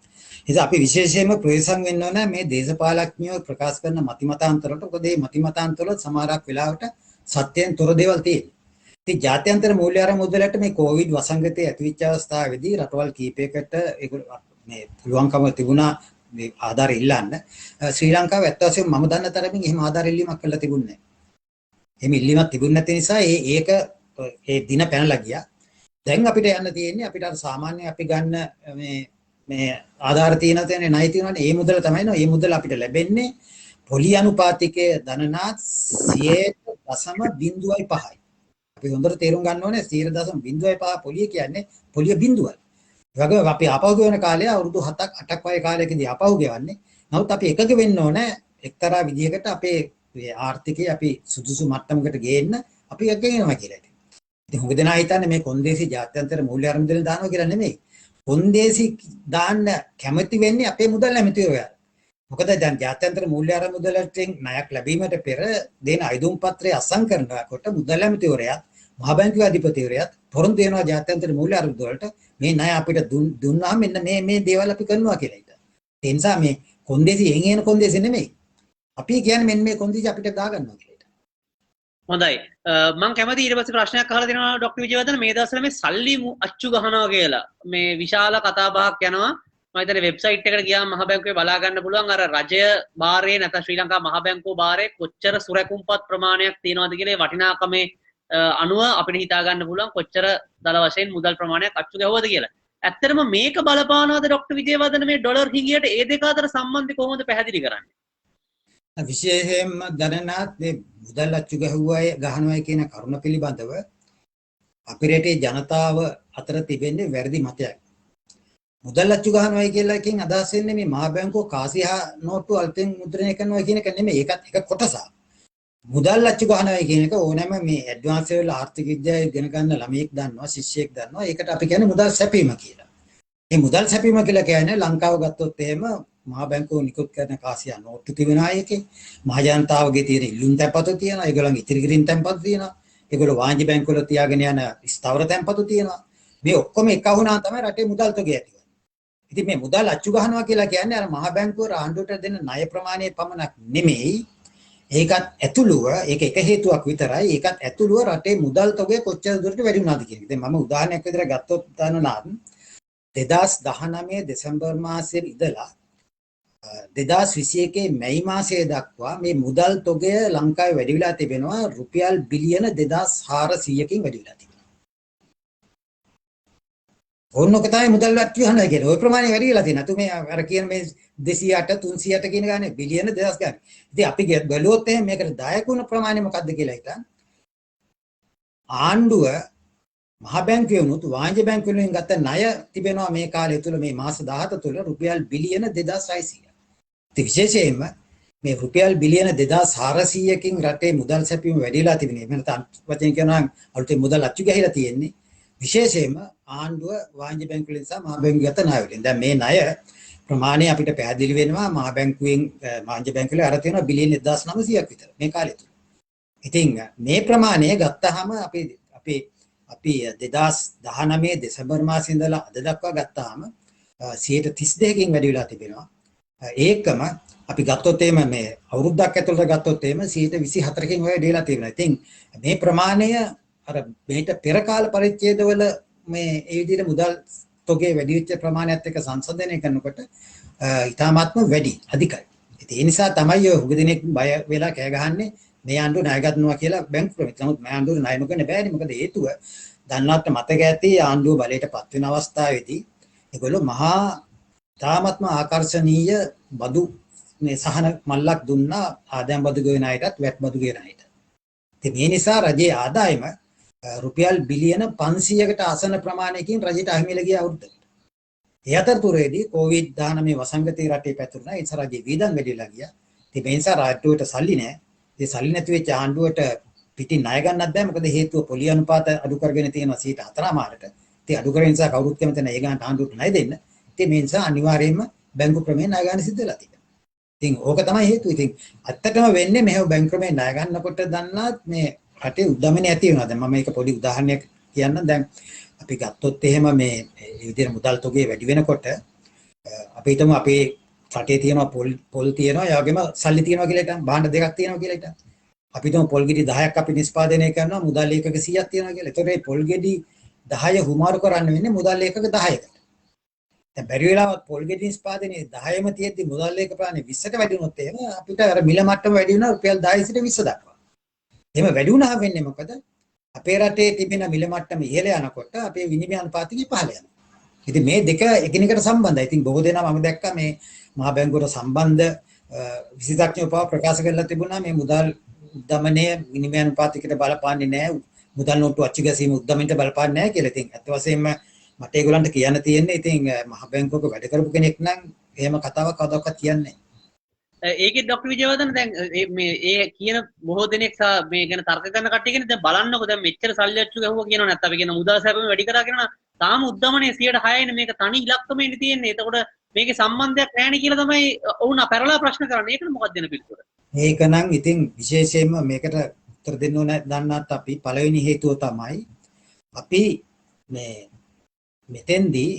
ඉතින් අපි විශේෂයෙන්ම ප්‍රවේශම් වෙන්න ඕන මේ දේශපාලඥයෝ ප්‍රකාශ කරන මතිමතාන්තරවලට. මොකද මේ මතිමතාන්තරවල සමහරක් වෙලාවට සත්‍යයෙන් තොර දේවල් තියෙනවා. ඉතින් ජාත්‍යන්තර මූල්‍ය අරමුදලට මේ කොවිඩ් වසංගතය ඇතිවෙච්ච අවස්ථාවේදී රටවල් කීපයකට ඒක මේ පුළුවන්කම තිබුණා මේ ආධාර ඉල්ලන්න. ශ්‍රී ලංකාව ඇත්ත වශයෙන්ම මම දන්න තරමින් එහෙම ආධාර ඉල්ලීමක් කළා තිබුණේ නැහැ. එහෙම ඉල්ලීමක් තිබුණ නැති නිසා ඒක ඒ දින පැනලා ගියා. දැන් අපිට යන්න තියෙන්නේ අපිට අර සාමාන්‍ය අපි ගන්න මේ ආධාර තියෙන තැනේ ණය තියෙනවානේ ඒ මුදල තමයි නෝ. ඒ මුදල අපිට ලැබෙන්නේ පොලි අනුපාතිකයේ ධනනාත් 0.05යි. අපි හොඳට තේරුම් ගන්න ඕනේ 0.05 පොලිය කියන්නේ පොලිය බිඳුවයි. ඒ වගේම අපි ආපහු ගෙවන කාලය අවුරුදු 7ක් 8ක් වගේ කාලයකදී ආපහු ගෙවන්නේ. නමුත් අපි එකක වෙන්න ඕනේ එක්තරා විදිහකට අපේ ආර්ථිකය අපි සුදුසු මට්ටමකට ගේන්න අපි එකක වෙනවා කියලා. ඉතින් හුඟ දෙනා හිතන්නේ මේ කොන්දේසි ජාත්‍යන්තර මූල්‍ය අරමුදල දානවා කියලා නෙමෙයි. කොන්දේසි දාන්න කැමති වෙන්නේ අපේ මුදල් ඇමතිවරයා. මොකද දැන් ජාත්‍යන්තර මූල්‍ය අරමුදලෙන් ණයක් ලැබීමට පෙර දෙන අයදුම් පත්‍රය අසං කරනකොට මුදල් ඇමතිවරයා මහ බැංකුවේ අධිපතිවරයාත් පොරොන්දු වෙනවා ජාත්‍යන්තර මූල්‍ය අරමුදලට මේ ණය අපිට දුන්නාම මෙන්න මේ දේවල් අපි කරනවා කියලා හිතා. ඒ නිසා මේ කොන්දේසි එන කොන්දේසි නෙමෙයි. අපි කියන්නේ මෙන්න මේ කොන්දේසි අපිට දාගන්නවා කියලා. හොඳයි. මම කැමති ඊට පස්සේ ප්‍රශ්නයක් අහලා දෙනවා ඩොක්ටර් විජේවර්ධන මේ දවස්වල මේ සල්ලි අච්චු ගහනවා කියලා. මේ විශාල කතා බහක් යනවා. මම හිතන්නේ වෙබ්සයිට් එකට ගියාම මහ බැංකුවේ බලා ගන්න පුළුවන් අර රජය භාරයේ නැත්නම් ශ්‍රී ලංකා මහ බැංකුව භාරයේ කොච්චර සුරැකුම්පත් ප්‍රමාණයක් තියෙනවද කියලා ඒ වටිනාකමේ අනුව අපිට හිතා ගන්න පුළුවන් කොච්චර දල වශයෙන් මුදල් ප්‍රමාණයක් අච්චු ගැහුවද කියලා. ඇත්තටම මේක බලපානවද ඩොක්ටර් විජේවර්ධන මේ ඩොලර් හිඟියට ඒ දෙක අතර සම්බන්ධය කොහොමද පැහැදිලි කරන්නේ? විශේෂයෙන්ම දැනනාත් මේ මුදල් අච්චු ගහනවා කියන කරුණ පිළිබඳව අපේ රටේ ජනතාව අතර තිබෙන්නේ වැරදි මතයක්. මුදල් අච්චු ගහනවා කියලා එකකින් අදහස් වෙන්නේ මේ මහ බැංකුව කාසියා නෝට්ටු අල්පෙන් මුද්‍රණය කරනවා කියන එක නෙමෙයි. ඒකත් එක කොටසක්. මුදල් අච්චු ගහනවා කියන එක ඕනෑම මේ ඇඩ්වාන්ස් ලෙවල් ආර්ථික විද්‍යාව ඉගෙන ගන්න ළමයෙක් දන්නවා, ශිෂ්‍යයෙක් දන්නවා. ඒකට අපි කියන්නේ මුදල් සැපීම කියලා. මේ මුදල් සැපීම කියලා කියන්නේ ලංකාව ගත්තොත් එහෙම මහ බැංකුව නිකුත් කරන කාසියා නෝට්ටු තිබෙනවා එකේ. මහ ජනතාවගේ තියෙන ඉල්ලුම් තැන්පතු තියෙනවා. ඒගොල්ලන්ගේ ඉතිරි කිරීම් තැන්පතු තියෙනවා. ඒගොල්ලෝ වාණිජ්‍ය බැංකුවල තියාගෙන යන ස්ථාවර තැන්පතු තියෙනවා. මේ ඔක්කොම එක වුණා තමයි රටේ මුදල් තොගය ඇති වෙන්නේ. ඉතින් මේ මුදල් අච්චු ගහනවා කියලා කියන්නේ අර මහ බැංකුව ආණ්ඩුවට දෙන ණය ප්‍රමාණය පමණක් නෙමෙයි. ඒකත් ඇතුළුව ඒක එක හේතුවක් විතරයි. ඒකත් ඇතුළුව රටේ මුදල් තොගය කොච්චර දුරට වැඩි වුණාද කියන එක. දැන් මම උදාහරණයක් විදිහට ගත්තොත් තනනාත් 2019 දෙසැම්බර් මාසයේ ඉඳලා 2021 මැයි මාසයේ දක්වා මේ මුදල් තොගය ලංකාවේ වැඩි වෙලා තිබෙනවා රුපියල් බිලියන 2400කින් වැඩි වෙලා තිබෙනවා. ඕනක තමයි මුදල් අච්චු ගන්නවා කියන්නේ. ওই ප්‍රමාණය වැඩි වෙලා තියෙනවා. මේ අර කියන මේ 208 300ට කියන ගානේ බිලියන 2000 ගන්න. ඉතින් අපි බැලුවොත් එහෙනම් මේකට දායක වුණ ප්‍රමාණය මොකක්ද කියලා හිතන්න. ආණ්ඩුව මහ බැංකුවේ උනුත් වාණිජ්‍ය බැංකුවලින් ගත්ත ණය තිබෙනවා මේ කාලය තුල මේ මාස 17 තුල රුපියල් බිලියන 2600. ඉතින් විශේෂයෙන්ම මේ රුපියල් බිලියන 2400කින් රටේ මුදල් සැපීම වැඩිලා තිබෙනවා. එහෙම නැත්නම් වචෙන් කියනවා අලුතෙන් මුදල් අච්චු ගහලා තියෙන්නේ. විශේෂයෙන්ම ආණ්ඩුව වාණිජ්‍ය බැංකුවලින් සහ මහ බැංකුවේ ගත්ත ණය වලින්. දැන් මේ ණය ප්‍රමාණය අපිට පැහැදිලි වෙනවා මහ බැංකුවෙන් වාණිජ්‍ය බැංකුවල අර තියෙනවා බිලියන 1900ක් විතර මේ කාලය තුල. ඉතින් මේ ප්‍රමාණය ගත්තාම අපි 2019 දෙසැම්බර් මාසයේ ඉඳලා අද දක්වා ගත්තාම 32කින් වැඩි වෙලා තිබෙනවා. ඒකම අපි ගත්තොත් එහෙම මේ අවුරුද්දක් ඇතුළත ගත්තොත් එහෙම 24කින් වැඩි වෙලා තිබෙනවා. ඉතින් මේ ප්‍රමාණය අර මේට පෙර කාල පරිච්ඡේදවල මේ ඒ විදිහට මුදල් තොගේ වැඩි වෙච්ච ප්‍රමාණයත් එක්ක සංසන්දනය කරනකොට ඊටාත්ම වැඩි අධිකයි. ඒ නිසා තමයි ඔය හුඟ බය වෙලා කෑ ගහන්නේ මේ ආණ්ඩුව ණය ගන්නවා කියලා බැංකුවට. නමුත් මේ ආණ්ඩුව ණය නොගන්න බෑනේ. මොකද හේතුව දන්නවට මතක ඇති ආණ්ඩුව බලයටපත් වෙන අවස්ථාවේදී ඒගොල්ලෝ මහා තාමත්ම ආකර්ශනීය බදු මේ සහන මල්ලක් දුන්නා ආදායම් බදු ගෙවන අයටත් වැට් බදු ගෙවන අයට. ඉතින් මේ නිසා රජයේ ආදායම රුපියල් බිලියන 500කට ආසන්න ප්‍රමාණයකින් රජයට අහිමිලා ගිය අවුරුද්දකට. ඒ අතරතුරේදී COVID-19 වසංගතේ රටේ පැතුරුණා. ඒ නිසා රජයේ වියදම් වැඩිලා ගියා. ඉතින් මේ නිසා රාජ්‍යයට සල්ලි නැහැ. ඒ සල්ලි නැති වෙච්ච ආණ්ඩුවට පිටින් ණය ගන්නත් බෑ. මොකද හේතුව පොලි අනුපාත අඩු කරගෙන තියෙනවා 4%මාරට. ඉතින් අඩු කරගෙන නිසා කවුරුත් කැමති නැහැ ඒ ගානට ආණ්ඩුවට ණය දෙන්න. ඉතින් මේ නිසා අනිවාර්යයෙන්ම බැංකු ක්‍රමයෙන් ණය ගන්න සිද්ධ වෙලා තියෙනවා. ඉතින් ඕක තමයි හේතුව. ඉතින් ඇත්තටම වෙන්නේ මෙහෙම බැංකු ක්‍රමයෙන් ණය ගන්නකොට දන්නාත් මේ රටේ උද්දමනය ඇති වෙනවා. දැන් මම මේක පොඩි උදාහරණයක් කියන්නම්. දැන් අපි ගත්තොත් එහෙම මේ විදිහට මුදල් තොගේ වැඩි වෙනකොට අපි හිතමු අපේ රටේ තියෙනවා පොල් තියෙනවා, ඒ වගේම සල්ලි තියෙනවා කියලා හිතන්න. භාණ්ඩ දෙකක් තියෙනවා කියලා හිතන්න. අපි හිතමු පොල් ගෙඩි 10ක් අපි නිෂ්පාදනය කරනවා, මුදල් ඒකක 100ක් තියෙනවා කියලා. ඒතකොට මේ පොල් ගෙඩි 10 හුමාරු කරන්න වෙන්නේ මුදල් ඒකක 10කට. දැන් බැරි වෙලාවත් පොල් ගෙඩි නිෂ්පාදනයේ 10ම තියෙද්දි මුදල් ඒක ප්‍රාණය 20ට වැඩි වුණොත් එහෙම අපිට අර මිල මට්ටම වැඩි වෙනවා රුපියල් 10 සිට 20 දක්වා. එහෙම වැඩි වුණා වෙන්නේ මොකද? අපේ රටේ තිබෙන මිල මට්ටම ඉහළ යනකොට අපේ විනිමය අනුපාතය පහළ යනවා. ඉතින් මේ දෙක එකිනෙකට සම්බන්ධයි. ඉතින් බොහෝ දෙනා මම දැක්කා මේ මහා බැංකුවට සම්බන්ධ විශේෂඥයෝ පවා ප්‍රකාශ කරලා තිබුණා මේ මුදල් උද්දමනය විනිමය අනුපාතයකට බලපාන්නේ නැහැ. මුදල් නෝට්ටු අච්චු ගැසීම උද්දමනයට බලපාන්නේ නැහැ කියලා. ඉතින් අත් වශයෙන්ම මට ඒගොල්ලන්ට කියන්න තියෙන්නේ ඉතින් මහා බැංකුවක වැඩ කරපු කෙනෙක් නම් එහෙම කතාවක් කවදාවත් කියන්නේ නැහැ. ඒකේ ඩොක්ටර් විජයවර්ධන දැන් මේ ඒ කියන බොහෝ දෙනෙක් මේ ගැන තර්ක කරන කට්ටිය කියන දැන් බලන්නකො දැන් මෙච්චර සල්ලි අච්චු ගැහුවා කියනවා නැත්නම් අපි කියන මුදල් සැපෙම වැඩි කරා කියනවා තාම උද්දමනයේ 106නේ මේක තනි ඉලක්කමෙන්නේ තියෙන්නේ. එතකොට මේකේ සම්බන්ධයක් නැහැ නේ කියලා තමයි වුණා පැරලා ප්‍රශ්න කරන්නේ. ඒකට මොකක්ද දෙන පිළිතුර? ඒකනම් ඉතින් විශේෂයෙන්ම මේකට උත්තර දෙන්න ඕන දන්නත් අපි පළවෙනි හේතුව තමයි අපි මේ මෙතෙන්දී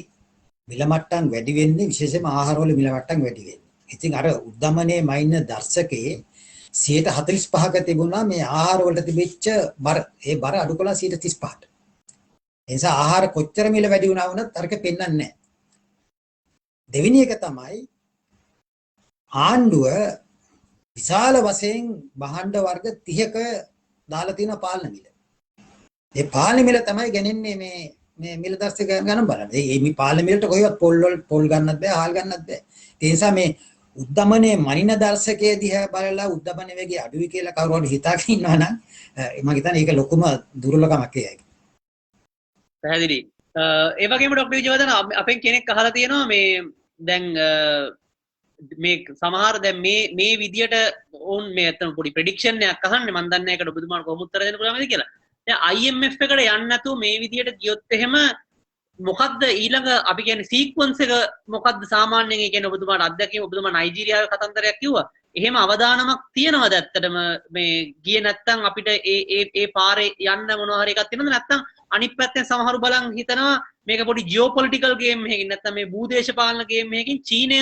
මිල මට්ටම් වැඩි වෙන්නේ විශේෂයෙන්ම ආහාරවල මිල මට්ටම් වැඩි වෙන්නේ. ඉතින් අර උද්දමනයේ මයින්න දර්ශකයේ 45%ක තිබුණා මේ ආහාර වලට තිබෙච්ච බර. ඒ බර අඩු කළා 35%ට. ඒ නිසා ආහාර කොච්චර මිල වැඩි වුණා වුණත් අරක පෙන්වන්නේ නැහැ. දෙවෙනි එක තමයි ආණ්ඩුව විශාල වශයෙන් භාණ්ඩ වර්ග 30ක දාලා තියෙන පාලන මිල. ඒ පාලන මිල තමයි ගන්නේ මේ මිල දර්ශක ගණන් බලන්න. මේ පාලන මිලට කොහෙවත් පොල් ගන්නත් බෑ, හාල් ගන්නත් බෑ. ඒ නිසා මේ උද්දමනයේ මනින දර්ශකයේ දිහා බලලා උද්දමන වේගය අඩුයි කියලා කවුරු හරි හිතාගෙන ඉන්නවා නම් මම හිතන්නේ ඒක ලොකුම දුර්වලකමක් ඒකයි. පැහැදිලි. ඒ වගේම ඩොක්ටර් විජයවර්ධන අපෙන් කෙනෙක් අහලා තියෙනවා මේ දැන් මේ සමහර දැන් මේ විදියට ඕන් මේ අතන පොඩි ප්‍රෙඩික්ෂන් එකක් අහන්නේ මම දන්නේ ඒකට ඔබතුමාට කොහොම උත්තර දෙන්න පුළුවන්ද කියලා. දැන් IMF එකට යන්නේ නැතුව මේ විදියට ගියොත් එහෙම මොකද්ද ඊළඟ අපි කියන්නේ සීක්වන්ස් එක මොකද්ද සාමාන්‍යයෙන් ඒ කියන්නේ ඔබතුමාට අත්දැකීම ඔබතුමා නයිජීරියාවේ කතන්දරයක් කිව්වා. එහෙම අවදානමක් තියෙනවද ඇත්තටම මේ ගියේ නැත්තම් අපිට ඒ පාරේ යන්න මොනවා හරි එකක් තියෙනවද නැත්තම් අනිත් පැත්තෙන් සමහරු බලන් හිතනවා මේක පොඩි ජියෝපොලිටිකල් ගේම් එකකින් නැත්තම් මේ භූදේශපාලන ගේම් එකකින් චීනය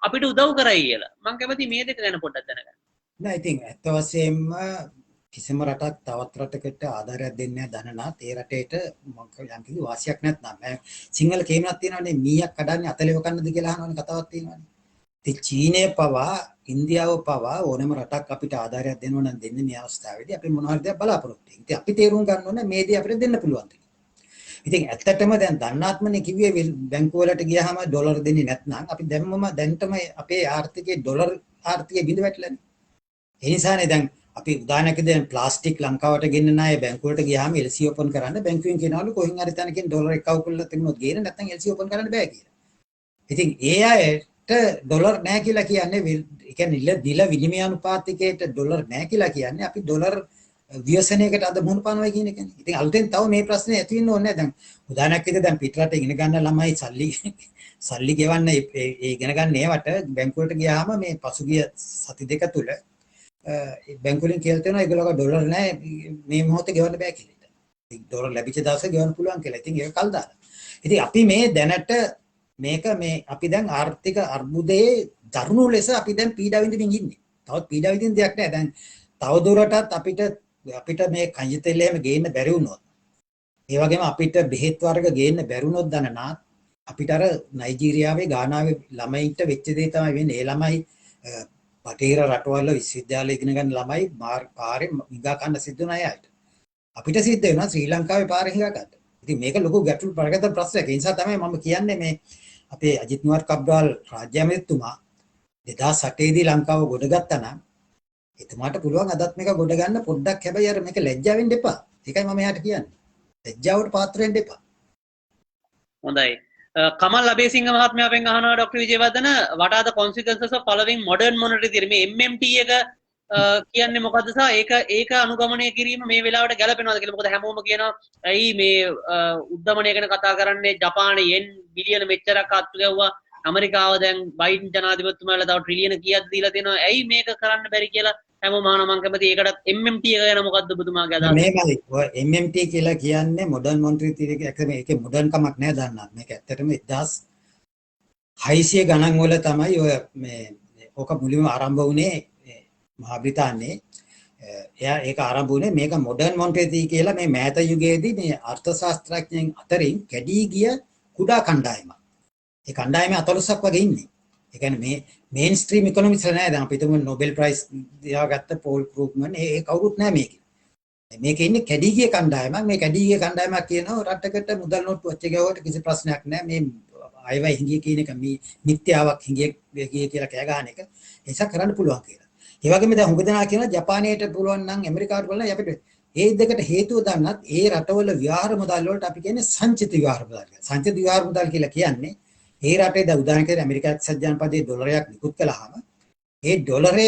අපිට උදව් කරයි කියලා. මම කැමති මේ දෙක ගැන පොඩ්ඩක් දැනගන්න. නෑ ඉතින් ඇත්ත වශයෙන්ම කිසිම රටක් තවත් රටකට ආධාරයක් දෙන්නේ නැහැ ධනනාත් ඒ රටේට යම් කිසි වාසියක් නැත්නම් මම සිංහල කේමනක් තියෙනවානේ මීයක් කඩන්නේ අතලෙව කන්නද කියලා අහනවනේ කතාවක් තියෙනවානේ. ඉතින් චීනය පවා ඉන්දියාව පවා ඕනෑම රටක් අපිට ආධාරයක් දෙනවා නම් දෙන්නේ මේ අවස්ථාවේදී අපි මොනවා හරි දෙයක් බලාපොරොත්තු වෙනවා. ඉතින් අපි තේරුම් ගන්න ඕනේ මේ දේ අපිට දෙන්න පුළුවන්. ඉතින් ඇත්තටම දැන් දන්නාත්මනේ කිව්වේ බැංකුව වලට ගියාම ඩොලර් දෙන්නේ නැත්නම් අපි දැන්ටම අපේ ආර්ථිකයේ ඩොලර් ආර්ථිකය බිඳ වැටලානේ. ඒ නිසානේ දැන් අපි උදාහරණයක් දැන් ප්ලාස්ටික් ලංකාවට ගෙන්නන අය බැංකුවට ගියාම LC ඕපන් කරන්න බැංකුවෙන් කියනවලු කොහෙන් හරි තැනකින් ඩොලර් එකව කරලා තිබුණොත් ගේන නැත්නම් LC ඕපන් කරන්න බෑ කියලා. ඉතින් ඒ අයට ඩොලර් නැහැ කියලා කියන්නේ ඒ කියන්නේ දිල විනිමය අනුපාතිකයට ඩොලර් නැහැ කියලා කියන්නේ අපි ඩොලර් ව්‍යසනයකට අද මුහුණ පානවා කියන එකනේ. ඉතින් අලුතෙන් තව මේ ප්‍රශ්නේ ඇති වෙන්න ඕනේ දැන් උදාහරණයක් විදිහට දැන් පිටරට ඉගෙන ගන්න ළමයි සල්ලි ගෙවන්න ඒ ඉගෙන ගන්න ඒවට බැංකුවට ගියාම මේ පසුගිය සති දෙක තුල බැංකුවෙන් කියලා තියෙනවා ඒගොල්ලෝ ඩොලර් නැහැ මේ මොහොතේ ගෙවන්න බෑ කියලා. ඉතින් ඩොලර් ලැබිච්ච දවසේ ගෙවන්න පුළුවන් කියලා. ඉතින් ඒක කල් දාලා. ඉතින් අපි මේ දැනට මේක මේ අපි දැන් ආර්ථික අර්බුදයේ දරුණු ලෙස අපි දැන් පීඩා විඳින්න ඉන්නේ. තවත් පීඩා විඳින්න දෙයක් නැහැ. දැන් තව දුරටත් අපිට මේ කංජ තෙල් එහෙම ගේන්න බැරි වුණොත් ඒ වගේම අපිට බෙහෙත් වර්ග ගේන්න බැරි වුණොත් දනනාත් අපිට අර නයිජීරියාවේ ගානාවේ ළමයින්ට වෙච්ච දේ තමයි වෙන්නේ. ඒ ළමයි බටහිර රටවල විශ්වවිද්‍යාලේ ඉගෙන ගන්න ළමයි පාරේ හිඟා කන්න සිද්ධ වෙන අයට. අපිට සිද්ධ වෙනවා ශ්‍රී ලංකාවේ පාරේ හිඟා ගන්න. ඉතින් මේක ලොකු ගැටලු ප්‍රකට ප්‍රශ්නයක්. ඒ නිසා තමයි මම කියන්නේ මේ අපේ අජිත් කුමාර් කබ්ගාල් රාජ්‍ය ඇමතිතුමා 2008 දී ලංකාව ගොඩගත්තා නම් එතුමාට පුළුවන් අදත් මේක ගොඩ ගන්න පොඩ්ඩක් හැබැයි අර මේක ලැජ්ජා වෙන්න එපා. ඒකයි මම එයාට කියන්නේ. ලැජ්ජාවට පාත්‍ර වෙන්න එපා. හොඳයි. කමල් අබේසිංහ මහත්මයා අපෙන් අහනවා doctor Wijewardena what are the consequences of following modern monetary theory මේ MMT එක කියන්නේ මොකද්ද සහ ඒක අනුගමනය කිරීම මේ වෙලාවට ගැලපෙනවද කියලා. මොකද හැමෝම කියනවා ඇයි මේ උද්දමනය ගැන කතා කරන්නේ ජපානයේ යෙන් බිලියන මෙච්චරක් අත්තු ගැව්වා ඇමරිකාව දැන් බයිඩන් ජනාධිපතිතුමාලා තව ට්‍රිලියන කීයක් දීලා තියෙනවා ඇයි මේක කරන්න බැරි කියලා හැමෝම අහනවා. මම කැමති ඒකටත් MMT එක ගැන මොකද්ද ඔබතුමාගේ අදහස? මේකයි MMT කියලා කියන්නේ මොඩර්න් මොනිටරි තියරි එකේ ඒකේ මොඩර්න් කමක් නෑ දන්නත්. මේක ඇත්තටම 1600 ගණන් වල තමයි ඔය මේ ඕක මුලින්ම ආරම්භ වුණේ මහා බ්‍රිතාන්‍යයේ. එයා ඒක ආරම්භ වුණේ මේක මොඩර්න් මොනිටරි කියලා මේ මෑත යුගයේදී මේ අර්ථශාස්ත්‍රඥයන් අතරින් කැඩී ගිය කුඩා කණ්ඩායමක්. ඒ කණ්ඩායමේ 14ක් වගේ ඉන්නේ. ඒ කියන්නේ මේ මේන් ස්ට්‍රීම් ඉකොනොමික්ස් නෑ. දැන් අපි හිතමු නොබෙල් ප්‍රයිස් දියාගත්ත පෝල් ක්‍රූග්මන් ඒ කවුරුත් නෑ මේකේ. මේකේ ඉන්නේ කැඩී ගිය කණ්ඩායමක්. මේ කැඩී ගිය කණ්ඩායමක් කියනවා රටකට මුදල් නෝට්ටු වච්ච ගාවට කිසි ප්‍රශ්නයක් නෑ. මේ අයවයි හිඟිය කියන එක මේ මිත්‍යාවක් හිඟිය කියලා කෑ ගන්න එක. ඒ නිසා කරන්න පුළුවන් කියලා. ඒ වගේම දැන් හුඟ දෙනා කියනවා ජපානයට පුළුවන් නම් ඇමරිකාවට පුළුවන් නම් අපිට ඒ දෙකට හේතුව දන්නත් ඒ රටවල ව්‍යවහාර මුදල් වලට අපි කියන්නේ සංචිත ව්‍යවහාර මුදල් කියලා. සංචිත ව්‍යවහාර මුදල් කියලා කියන්නේ ඒ රටේ දැන් උදාහරණයක් ඇමරිකා එක්සත් ජනපදයේ ඩොලරයක් නිකුත් කළාම ඒ ඩොලරය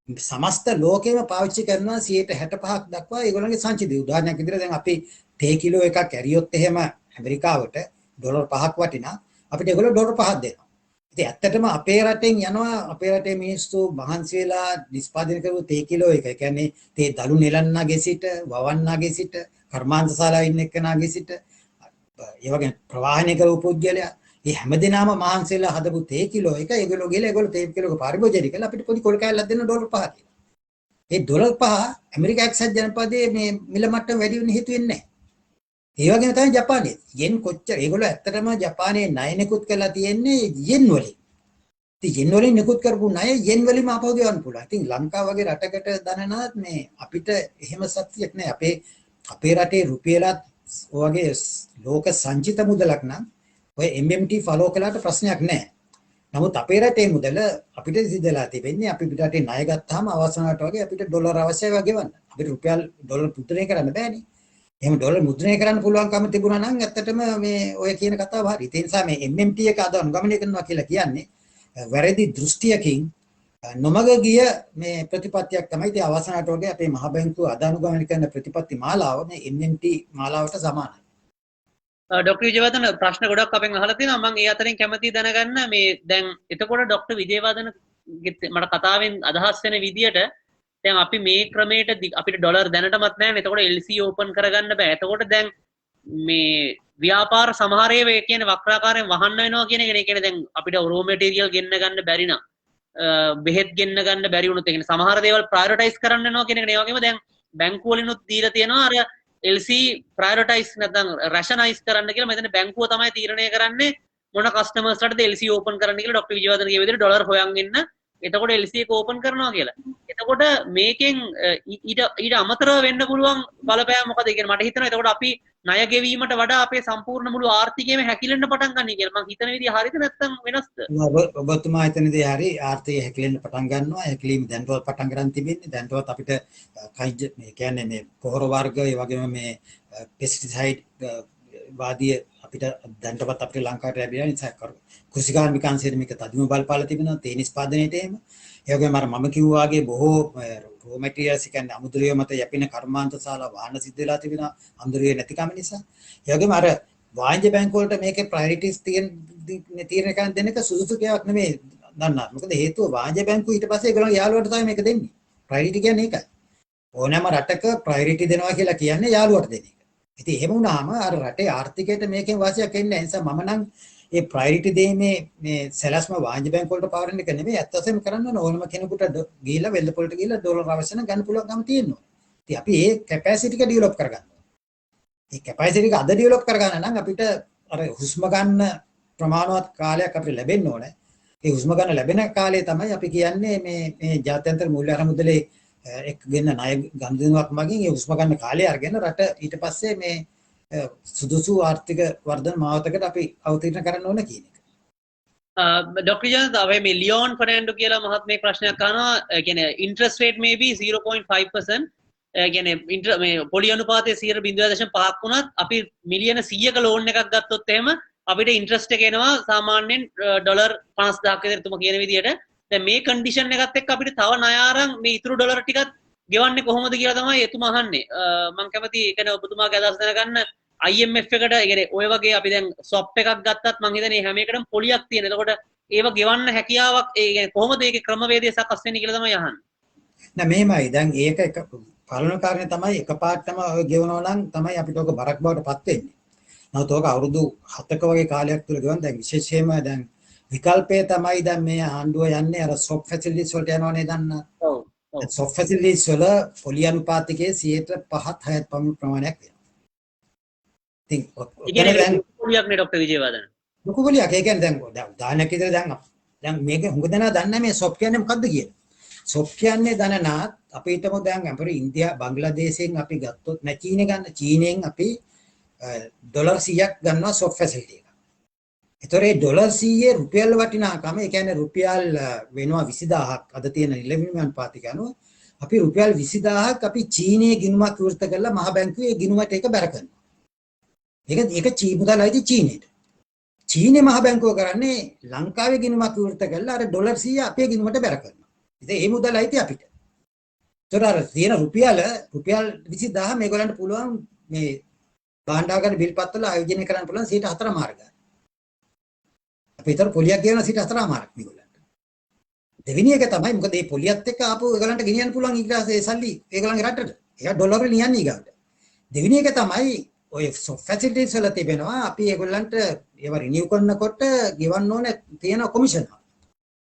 සමස්ත ලෝකෙම පාවිච්චි කරනවා 65ක් දක්වා ඒගොල්ලන්ගේ සංචිතය. උදාහරණයක් විදිහට දැන් අපි තේ කිලෝ එකක් ඇරියොත් එහෙම ඇමරිකාවට ඩොලර් 5ක් වටිනා අපිට ඒගොල්ලෝ ඩොලර් 5ක් දෙනවා. ඉතින් ඇත්තටම අපේ රටෙන් යනවා අපේ රටේ මිනිස්සු මහන්සි වෙලා නිෂ්පාදනය කරපු තේ කිලෝ එක. ඒ කියන්නේ තේ දළු නෙලන්නගේ සිට වවන්නගේ සිට කර්මාන්ත ශාලාවේ ඉන්න එක්කනාගේ සිට ඒ වගේ ප්‍රවාහනය කරපු පුද්ගලයා මේ හැමදේනම මහන්සි වෙලා හදපු තේ කිලෝ එක ඒගොල්ලෝ ගිහලා ඒගොල්ලෝ තේ කිලෝ එක පරිභෝජනය කළා අපිට පොඩි කොල් කෑල්ලක් දෙන්න ඩොලර් 5 කියලා. ඒ ඩොලර් 5 ඇමරිකා එක්සත් ජනපදයේ මේ මිල මට්ටම වැඩි වෙන්න හේතු වෙන්නේ නැහැ. ඒ වගේම තමයි ජපානයේ. යෙන් කොච්චර ඒගොල්ලෝ ඇත්තටම ජපානයේ ණය නිකුත් කරලා තියෙන්නේ යෙන් වලින්. ඉතින් යෙන් වලින් නිකුත් කරපු ණය යෙන් වලින්ම අපව ගෙවන්න පුළුවන්. ඉතින් ලංකාව වගේ රටකට දනනත් මේ අපිට එහෙම සත්‍යයක් නැහැ. අපේ රටේ රුපියලත් වගේ ලෝක සංචිත මුදලක් නම් ඔය MMT ෆලෝ කළාට ප්‍රශ්නයක් නැහැ. නමුත් අපේ රටේ මුදල අපිට සිද්ධලා තිබෙන්නේ අපි පිටරටේ ණය ගත්තාම අවසානට වගේ අපිට ඩොලර් අවශ්‍යයි වගේ ගෙවන්න. අපිට රුපියල් ඩොලර් මුද්‍රණය කරන්න බෑනේ. එහෙම ඩොලර් මුද්‍රණය කරන්න පුළුවන්කම තිබුණා නම් ඇත්තටම මේ ඔය කියන කතාව හරි. ඒ නිසා මේ MMT එක අද අනුගමනය කරනවා කියලා කියන්නේ වැරදි දෘෂ්ටියකින් නොමග ගිය මේ ප්‍රතිපත්තියක් තමයි. ඉතින් අවසානට වගේ අපේ මහ බැංකුව අද අනුගමනය කරන ප්‍රතිපත්ති මාලාව මේ MMT මාලාවට සමානයි. ඩොක්ටර් විජේවර්ධන ප්‍රශ්න ගොඩක් අපෙන් අහලා තියෙනවා. මම ඒ අතරින් කැමතියි දැනගන්න මේ දැන් එතකොට ඩොක්ටර් විජේවර්ධන මට කතාවෙන් අදහස් වෙන විදියට දැන් අපි මේ ක්‍රමයට අපිට ඩොලර් දැනටමත් නැහැ. එතකොට LC ඕපන් කරගන්න බෑ. එතකොට දැන් මේ ව්‍යාපාර සමහර ඒවා කියන්නේ වක්‍රාකාරයෙන් වහන්න වෙනවා කියන එක. ඒ කියන්නේ දැන් අපිට රෝ මැටීරියල් ගෙන්න ගන්න බැරි නම් බෙහෙත් ගෙන්න ගන්න බැරි වුණොත් ඒ කියන්නේ සමහර දේවල් ප්‍රයොරිටයිස් කරන්න වෙනවා කියන එක. ඒ වගේම දැන් බැංකුව වලිනුත් දීලා තියෙනවා අර LC ප්‍රයොරිටයිස් නැත්නම් රැෂනයිස් කරන්න කියලා. මෙතන බැංකුව තමයි තීරණය කරන්නේ මොන කස්ටමර්ස්ලටද LC ඕපන් කරන්න කියලා. ડોક્ટર විජේවර්ධන කියව විදිහට ඩොලර් හොයන් ඉන්න. එතකොට LC එක ඕපන් කරනවා කියලා. එතකොට මේකෙන් ඊට අමතරව වෙන්න පුළුවන් බලපෑම මොකද? ඒ කියන්නේ මට හිතෙනවා එතකොට අපි ණය ගෙවීමට වඩා අපේ සම්පූර්ණ මුළු ආර්ථිකයම හැකිලෙන්න පටන් ගන්න කියලා. මම හිතන විදිහ හරියද නැත්නම් වෙනස්ද? ඔබතුමා හිතනදී හරි ආර්ථිකය හැකිලෙන්න පටන් ගන්නවා. හැකිලීම දැන්වත් පටන් ගන්න තිබෙන්නේ. දැන්වත් අපිට කයිජ් මේ කියන්නේ මේ පොහොර වර්ග ඒ වගේම මේ පෙස්ටිසයිඩ් වාදී අපිට දැන්වත් අපිට ලංකාවට ලැබෙන නිසා කෘෂිකාර්මිකයන්ට මේක තදින්ම බලපාලා තිබෙනවා තේ නිෂ්පාදනයේට එහෙම. ඒ වගේම මම කිව්වා වගේ බොහෝ රෝ මැටීරියල්ස් කියන්නේ අමුද්‍රව්‍ය මත යැපෙන කර්මාන්ත ශාලා වාහන සිද්ධ වෙලා තිබෙනවා අමුද්‍රව්‍ය නැතිකම නිසා. ඒ වගේම අර වාණිජ්‍ය බැංකුව වලට මේකේ ප්‍රයොරිටිස් තීරණය කරන්න දෙන එක සුදුසු කයක් නෙමෙයි දන්නා. මොකද හේතුව වාණිජ්‍ය බැංකුව ඊට පස්සේ ඒගොල්ලෝ යාළුවට තමයි මේක දෙන්නේ. ප්‍රයොරිටි කියන්නේ ඒකයි. ඕනෑම රටක ප්‍රයොරිටි දෙනවා කියලා කියන්නේ යාළුවට දෙන එක. ඉතින් එහෙම වුණාම අර රටේ ආර්ථිකයට මේකෙන් වාසියක් එන්නේ නැහැ. ඒ නිසා මම නම් ඒ ප්‍රයොරිටි දෙීමේ මේ සැලැස්ම වාණිජ්‍ය බැංකුව වලට පවරන එක නෙමෙයි ඇත්ත වශයෙන්ම කරන්න ඕනම කෙනෙකුට ගිහිල්ලා වෙළඳ පොළට ගිහිල්ලා ඩොලර් අවශ්‍ය නම් ගන්න පුළුවන්කම තියෙනවා. ඉතින් අපි ඒ කැපැසිටි එක ඩෙවලොප් කරගන්න ඕනේ. ඒ කැපැසිටි එක අද ඩෙවලොප් කරගන්න නම් අපිට අර හුස්ම ගන්න ප්‍රමාණවත් කාලයක් අපිට ලැබෙන්න ඕනේ. ඒ හුස්ම ගන්න ලැබෙන කාලය තමයි අපි කියන්නේ මේ ජාත්‍යන්තර මූල්‍ය අරමුදලේ එක් ගෙන්න ණය ගනුදෙනුවක් මගින් ඒ හුස්ම ගන්න කාලය අරගෙන රට ඊට පස්සේ මේ සුදුසු ආර්ථික වර්ධන මාවතකට අපි අවතීර්ණ කරන්න ඕන කියන එක. ඩොක්ටර් ජනත අපි මේ ලියෝන් ෆර්නැන්ඩෝ කියලා මහත්මයෙක් ප්‍රශ්නයක් අහනවා. ඒ කියන්නේ ඉන්ටරෙස්ට් රේට් මේ බි 0.5%. ඒ කියන්නේ මේ පොලි අනුපාතය 0.5ක් වුණත් අපි මිලියන 100ක ලෝන් එකක් ගත්තොත් එහෙම අපිට ඉන්ටරෙස්ට් එක එනවා සාමාන්‍යයෙන් ඩොලර් 50000ක් විතර තුම කියන විදිහට. දැන් මේ කන්ඩිෂන් එකත් එක්ක අපිට තව ණය අරන් මේ ඉතුරු ඩොලර් ටිකත් ගෙවන්නේ කොහොමද කියලා තමයි එතුමා අහන්නේ. මම කැමති ඒ කියන්නේ ඔබතුමාගේ අදහස් දැනගන්න. IMF එකට ඒ කියන්නේ ඔය වගේ අපි දැන් ස්වොප් එකක් ගත්තත් මම හිතන්නේ හැම එකටම පොලියක් තියෙන. එතකොට ඒව ගෙවන්න හැකියාවක් ඒ කියන්නේ කොහොමද ඒකේ ක්‍රමවේදය සකස් වෙන්නේ කියලා තමයි අහන්නේ. නෑ මෙහෙමයි. දැන් ඒක එක පළවෙනි කාරණේ තමයි එකපාරටම ඔය ගෙවනවා නම් තමයි අපිට ඔක බරක් බවට පත් වෙන්නේ. නමුත් ඔක අවුරුදු 7ක වගේ කාලයක් තුල ගෙවන දැන් විශේෂයෙන්ම දැන් විකල්පය තමයි දැන් මේ ආණ්ඩුව යන්නේ අර සොෆ් ෆැසිලිටිස් වලට යනවනේ දන්නා. ඔව්. සොෆ් ෆැසිලිටිස් වල පොලි අනුපාතිකයේ 5-6 ප්‍රමාණයක් වෙනවා. ඉතින් දැන් පොලියක් නේ ડોක්ටර් විජේවර්ධන. ලොකු පොලියක්. ඒ කියන්නේ දැන් උදාහරණයක් විදිහට දැන් මේක හුඟ දෙනා දන්නේ මේ සොෆ් කියන්නේ මොකද්ද කියලා. සොෆ් කියන්නේ දනනාත් අපි හිතමු දැන් අපේ ඉන්දියා බංග්ලාදේශයෙන් අපි ගත්තොත් නැ චීනේ ගන්න. චීනෙන් අපි ඩොලර් 100ක් ගන්නවා සොෆ් ෆැසිලිටි එක. ඒතොර ඒ ඩොලර් 100 රුපියල් වටිනාකම ඒ කියන්නේ රුපියල් වෙනවා 20000ක් අද තියෙන නිලවිමි අනුපාතික අනුව අපි රුපියල් 20000ක් අපි චීනයේ ගිණුමක් විවෘත කරලා මහ බැංකුවේ ගිණුමට ඒක බැර කරනවා. ඒක චී මුදලයිද චීනෙට. චීනේ මහ බැංකුව කරන්නේ ලංකාවේ ගිණුමක් විවෘත කරලා අර ඩොලර් 100 අපේ ගිණුමට බැර කරනවා. ඉතින් ඒ මුදල අයිති අපිට. ඒතර අර තියෙන රුපියල් 20000 මේගොල්ලන්ට පුළුවන් මේ භාණ්ඩාගාර බිල්පත් වල ආයෝජනය කරන්න පුළුවන් 4 මාර්ග. අපි ඒතර පොලියක් ගෙවන 4 මාර්ග මේගොල්ලන්ට. දෙවෙනි එක තමයි මොකද මේ පොලියත් එක්ක ආපු ඒගොල්ලන්ට ගෙනියන්න පුළුවන් ඊගාසේ සල්ලි ඒගොල්ලන්ගේ රටට. ඒක ඩොලර් වලින් යන්නේ ඊගාවට. දෙවෙනි එක තමයි ඔය ෆැසිලිටිස් වල තිබෙනවා අපි ඒගොල්ලන්ට ඒවා රිනියු කරනකොට ගෙවන්න ඕනේ තියෙන කොමිෂන්.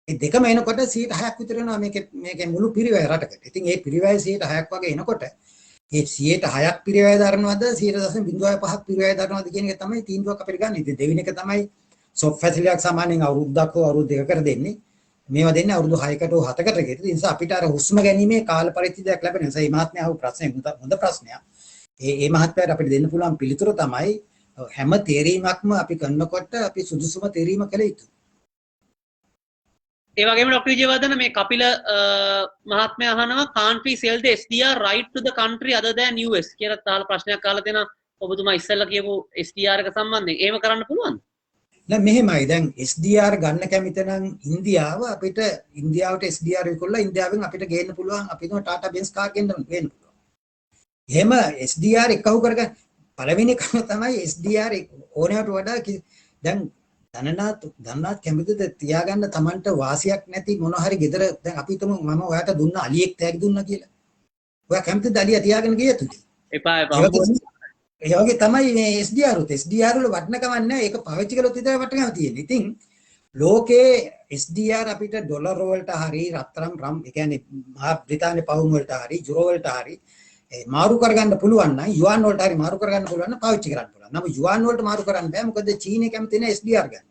ඒ දෙකම එනකොට 6% විතර වෙනවා මේකේ මුළු පිරිවැය රටකට. ඉතින් ඒ පිරිවැය 6% වගේ එනකොට ඒ 6%ක් පිරිවැය දරනවද 0.05ක් පිරිවැය දරනවද කියන එක තමයි තීන්දුවක් අපිට ගන්න. ඉතින් දෙවෙනි එක තමයි සොෆ්ට් ෆැසිලිටියක් සාමාන්‍යයෙන් අවුරුද්දක් හෝ අවුරුදු දෙකකට දෙන්නේ. මේවා දෙන්නේ අවුරුදු 6කට හෝ 7කට ගෙට. ඒ නිසා අපිට අර හුස්ම ගැනීමේ කාල පරිච්ඡේදයක් ලැබෙන නිසා මේ මහත්මයා අහපු ප්‍රශ්නේ හොඳ ප්‍රශ්නයක්. ඒ මහත්මයාට අපිට දෙන්න පුළුවන් පිළිතුර තමයි හැම තේරීමක්ම අපි කරනකොට අපි සුදුසුම තේරීම කළ යුතුයි. ඒ වගේම ඩොක්ටර් විජේවර්ධන මේ කපිල මහත්මයා අහනවා can't we sell the SDR right to the country other than US කියලා තාල ප්‍රශ්නයක් අහලා තියෙනවා. ඔබතුමා ඉස්සෙල්ලා කියපු SDR එක සම්බන්ධයෙන් එහෙම කරන්න පුළුවන්ද? දැන් මෙහෙමයි දැන් SDR ගන්න කැමති නම් ඉන්දියාව අපිට ඉන්දියාවට SDR විකුණලා ඉන්දියාවෙන් අපිට ගේන්න පුළුවන් අපි තුම ටාටා බෙන්ස් කාර් ගේන්න පුළුවන්. එහෙම SDR එකහු කරගන්න පළවෙනි කම තමයි SDR ඕනෑවට වඩා දැන් දන්නාත් කැමතිද තියාගන්න Tamanට වාසියක් නැති මොන හරි ගෙදර දැන් අපි තුම මම ඔයාට දුන්න අලියෙක් තෑගි දුන්නා කියලා. ඔයා කැමතිද අලියා තියාගෙන ගිය යුතුද? එපා ඒ වගේ තමයි මේ SDR උත් SDR වල වටිනකම නැහැ. ඒක පාවිච්චි කළොත් විතරයි වටිනකම තියෙන්නේ. ඉතින් ලෝකේ SDR අපිට ඩොලර් වලට හරි රත්තරන් රම් ඒ කියන්නේ මහා බ්‍රිතාන්‍ය පවුම් වලට හරි යුරෝ වලට හරි මාරු කරගන්න පුළුවන් නම් යුවන් වලට හරි මාරු කරගන්න පුළුවන් නම් පාවිච්චි කරන්න පුළුවන්. නමුත් යුවන් වලට මාරු කරන්න බෑ. මොකද චීනේ කැමති නැහැ SDR ගන්න.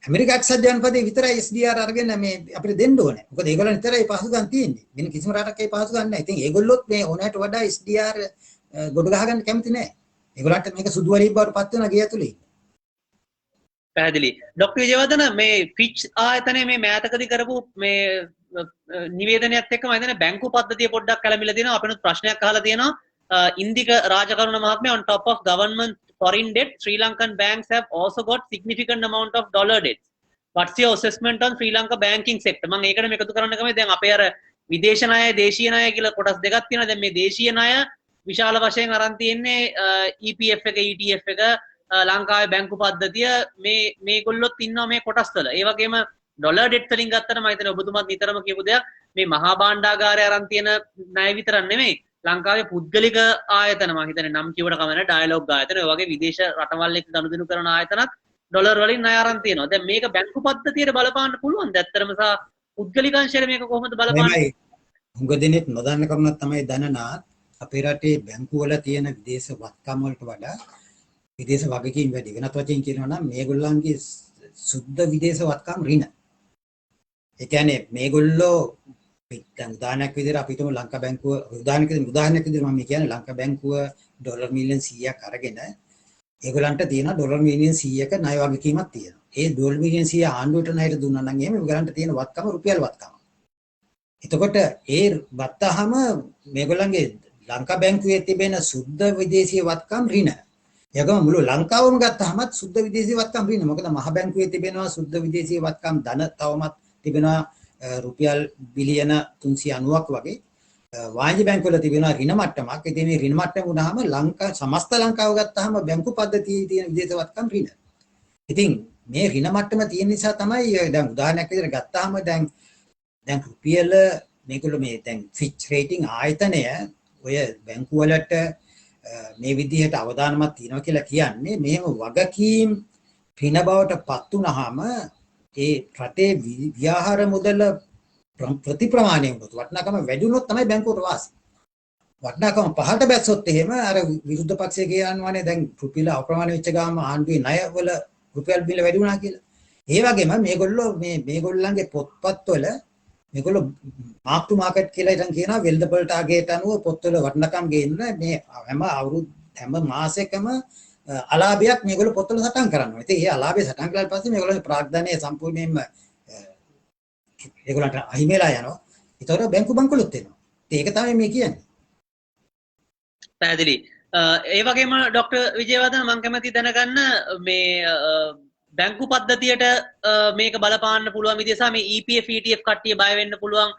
ඇමරිකා එක්සත් ජනපදයේ විතරයි SDR අරගෙන මේ අපිට දෙන්න ඕනේ. මොකද ඒගොල්ලන් විතරයි පහසුකම් තියෙන්නේ. වෙන කිසිම රටක ඒ පහසුකම් නැහැ. ඉතින් ඒගොල්ලොත් මේ ඕනෑට වඩා SDR ගොඩ ගහගන්න කැමති නැහැ. ඒගොල්ලන්ට මේක සුදු වලින් බවට පත් වෙනවා ගේ ඇතුලේ. පැහැදිලි. ඩොක්ටර් විජේවර්ධන මේ ෆිච් ආයතනයේ මේ මෑතකදී කරපු මේ නිවේදනයත් එක්කම හිතන්නේ බැංකු පද්ධතිය පොඩ්ඩක් කැළඹිලා තියෙනවා. අපිනුත් ප්‍රශ්නයක් අහලා තියෙනවා. ඉන්දික රාජකරුණ මහත්මයා on top of government foreign debt, Sri Lankan banks have also got significant amount of dollar debts. What's your assessment on Sri Lanka banking sector? මම ඒකට මේකතු කරන්න කමයි. දැන් අපේ අර විදේශ ණය, දේශීය ණය කියලා කොටස් දෙකක් තියෙනවා. දැන් මේ දේශීය ණය විශාල වශයෙන් අරන් තියෙන්නේ EPF එක, ETF එක, ලංකාවේ බැංකු පද්ධතිය මේගොල්ලොත් ඉන්නවා මේ කොටස් වල. ඒ වගේම ඩොලර් ඩෙට් වලින් ගත්තට මම හිතන්නේ ඔබතුමාත් නිතරම කියපු දෙයක් මේ මහා භාණ්ඩාගාරය අරන් තියෙන ණය විතරක් නෙමෙයි ලංකාවේ පුද්ගලික ආයතන මම හිතන්නේ නම් කියවට කමන්නේ ඩයලොග් ආයතන ඔය වගේ විදේශ රටවල් එක්ක ගනුදෙනු කරන ආයතනත් ඩොලර් වලින් ණය අරන් තියෙනවා. දැන් මේක බැංකු පද්ධතියට බලපාන්න පුළුවන්ද? ඇත්තටම සහ පුද්ගලික අංශයට මේක කොහොමද බලපාන්නේ? හුඟ දෙනෙක් නොදන්න කරුණක් තමයි දනනාත් අපේ රටේ බැංකු වල තියෙන විදේශ වත්කම් වලට වඩා විදේශ වගකීම් වැඩි. වෙනත් වචෙන් කියනවා නම් මේගොල්ලන්ගේ සුද්ධ විදේශ වත්කම් ඍණ. ඒ කියන්නේ මේගොල්ලෝ දැන් උදාහරණයක් විදිහට අපි හිතමු ලංකා බැංකුව උදාහරණයක් විදිහට මම කියන්නේ ලංකා බැංකුව ඩොලර් මිලියන් 100ක් අරගෙන ඒගොල්ලන්ට තියෙන ඩොලර් මිලියන් 100ක ණය වගකීමක් තියෙනවා. ඒ ඩොලර් මිලියන් 100 ආණ්ඩුවට ණයට දුන්නා නම් එහෙම ඒගොල්ලන්ට තියෙන වත්කම රුපියල් වත්කම. එතකොට ඒ වත්තහම මේගොල්ලන්ගේ ලංකා බැංකුවේ තිබෙන සුද්ධ විදේශීය වත්කම් ඍණ. ඒකම මුළු ලංකාවම ගත්තහමත් සුද්ධ විදේශීය වත්කම් ඍණ. මොකද මහ බැංකුවේ තිබෙනවා සුද්ධ විදේශීය වත්කම් ධන තවමත් තිබෙනවා රුපියල් බිලියන 390ක් වගේ. වාණිජ්‍ය බැංකුවල තිබෙනවා ඍණ මට්ටමක්. ඉතින් මේ ඍණ මට්ටම වුණාම සමස්ත ලංකාව ගත්තාම බැංකු පද්ධතියේ තියෙන විදේශ වත්කම් ඍණ. ඉතින් මේ ඍණ මට්ටම තියෙන නිසා තමයි දැන් උදාහරණයක් විදිහට ගත්තාම දැන් රුපියල මේගොල්ලෝ මේ දැන් ෆිච් රේටින් ආයතනය ඔය බැංකු වලට මේ විදිහට අවදානමක් තියෙනවා කියලා කියන්නේ මෙහෙම වගකීම් ඍණ බවට පත් වුනහම ඒ රටේ ව්‍යාපාර මුදල ප්‍රතිප්‍රමාණය වුණොත් වටිනාකම වැඩි වුණොත් තමයි බැංකුවට වාසි. වටිනාකම පහළට බැස්සොත් එහෙම අර විරුද්ධ පක්ෂය කියනවානේ දැන් රුපියල අප්‍රමාණ වෙච්ච ගාම ආණ්ඩුවේ ණයවල රුපියල් බිල වැඩි වුණා කියලා. ඒ වගේම මේගොල්ලෝ මේගොල්ලන්ගේ පොත්පත්වල මේගොල්ලෝ මාක් ටු මාකට් කියලා ඉතින් කියනවා වෙල්දපල් ටාගට් අනුව පොත්වල වටිනාකම් ගේන්න මේ හැම මාසෙකම අලාභයක් මේගොල්ලෝ පොත්වල සටහන් කරනවා. ඉතින් ඒ අලාභය සටහන් කළාට පස්සේ මේගොල්ලෝ ප්‍රාග්ධනය සම්පූර්ණයෙන්ම ඒගොල්ලන්ට අහිමිලා යනවා. ඒතකොට බැංකු බංකොලොත් වෙනවා. ඒක තමයි මේ කියන්නේ. පැහැදිලි. ඒ වගේම ඩොක්ටර් විජේවර්ධන මම කැමති දැනගන්න මේ බැංකු පද්ධතියට මේක බලපාන්න පුළුවන් විදිහස මේ EPF ETF කට්ටිය බය වෙන්න පුළුවන්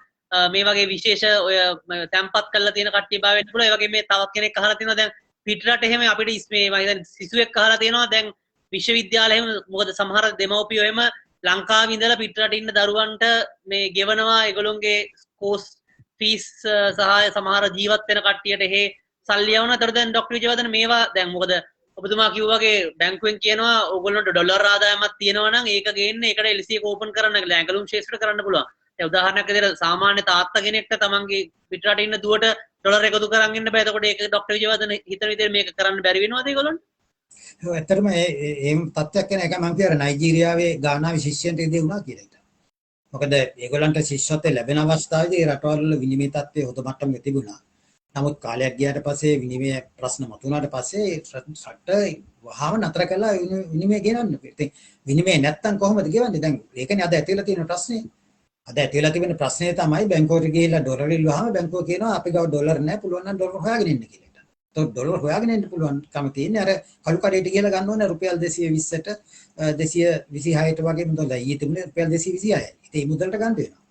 මේ වගේ විශේෂ ඔය තැම්පත් කරලා තියෙන කට්ටිය බය වෙන්න පුළුවන් ඒ වගේ මේ තවත් කෙනෙක් අහලා තියෙනවා දැන් පිටරට එහෙම අපිට මේ මම හිතන්නේ සිසුවෙක් අහලා තියෙනවා දැන් විශ්වවිද්‍යාල එහෙම මොකද සමහර දෙමව්පියෝ එහෙම ලංකාවේ ඉඳලා පිටරට ඉන්න දරුවන්ට මේ ගෙවනවා ඒගොල්ලොන්ගේ කෝස් ෆීස් සහාය සමහර ජීවත් වෙන කට්ටියට එහෙ සල්ලි යවනවා. ඒතර දැන් ડોක්ටර් විජයවර්ධන මේවා දැන් මොකද ඔබතුමා කිව්වා වගේ බැංකුවෙන් කියනවා ඕගොල්ලන්ට ඩොලර් ආදායමක් තියෙනවා නම් ඒක ගේන්න ඒකට LC එක ඕපන් කරන්න කියලා ඇඟලුම් ශේෂ්ත්‍රයට කරන්න පුළුවන්. ඒ උදාහරණයක් විදිහට සාමාන්‍ය තාත්තා කෙනෙක්ට තමන්ගේ පිටරට ඉන්න දුවට ඩොලර් එකතු කරන් ඉන්න බෑ. එතකොට ඒක ડોක්ටර් විජයවර්ධන හිතන විදිහට මේක කරන්න බැරි වෙනවද ඒගොල්ලන්ට? ඔව් ඇත්තටම ඒ තත්ත්වයක් කියන එක මම කියර නයිජීරියාවේ ගානාවේ ශිෂ්‍යයන්ට ඉදී වුණා කියලා හිතනවා. මොකද ඒගොල්ලන්ට ශිෂ්‍යත්වය ලැබෙන අවස්ථාවේදී රටවල විනිමය තත්ත්වය හොඳ මට්ටමක තිබුණා. නමුත් කාලයක් ගියාට පස්සේ විනිමය ප්‍රශ්න මතුවුණාට පස්සේ රට වහාම නතර කළා විනිමය ගෙනන්න. ඉතින් විනිමය නැත්තම් කොහොමද ගෙවන්නේ? දැන් ඒකනේ අද ඇතිලා තියෙන ප්‍රශ්නේ. අද ඇතිලා තිබෙන ප්‍රශ්නේ තමයි බැංකුවට ගිහිල්ලා ඩොලර් ඉල්ලුවාම බැංකුව කියනවා අපි ගාව ඩොලර් නැහැ පුළුවන් නම් ඩොලර් හොයාගෙන ඉන්න කියලා. ඒත් ඩොලර් හොයාගෙන ඉන්න පුළුවන්කම තියෙන්නේ අර කළු කඩේට ගිහලා ගන්න ඕනේ රුපියල් 220ට 226ට වගේ මුදල් ඊයේ තිබුණේ රුපියල් 226යි. ඉතින් මේ මුදලට ගන්න වෙනවා.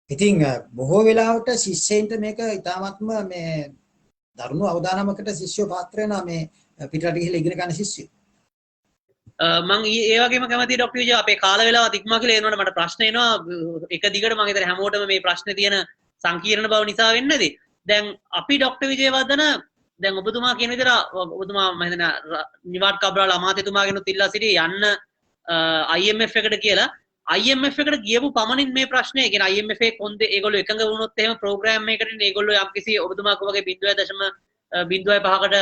ඉතින් බොහෝ වෙලාවට ශිෂ්‍යයින්ට මේක ඉතාමත්ම මේ දරුණු අවදානමකට ශිෂ්‍යෝ පාත්‍ර වෙනවා මේ පිටරට ගිහිල්ලා ඉගෙන ගන්න ශිෂ්‍යයෝ. මම ඒ වගේම කැමතියි ડોක්ටර් විජය අපේ කාල වේලාවත් ඉක්මවා කියලා එනකොට මට ප්‍රශ්න එනවා එක දිගට මම හිතන්නේ හැමෝටම මේ ප්‍රශ්නේ තියෙන සංකීර්ණ බව නිසා වෙන්නේද දැන් අපි ડોක්ටර් විජයවර්ධන දැන් ඔබතුමා කියන විදිහට ඔබතුමා මම හිතන්නේ නිවාඩ් කබ්‍රාල් අමාත්‍යතුමාගෙනුත් ඉල්ලා සිටියේ යන්න IMF එකට කියලා IMF එකට ගියපු පමණින් මේ ප්‍රශ්නේ කියන්නේ IMF එකේ කොන්දේ ඒගොල්ලෝ එකඟ වුණොත් එහෙම ප්‍රෝග්‍රෑම් එකකට ඒගොල්ලෝ යම්කිසි ඔබතුමා වගේ 0.05කට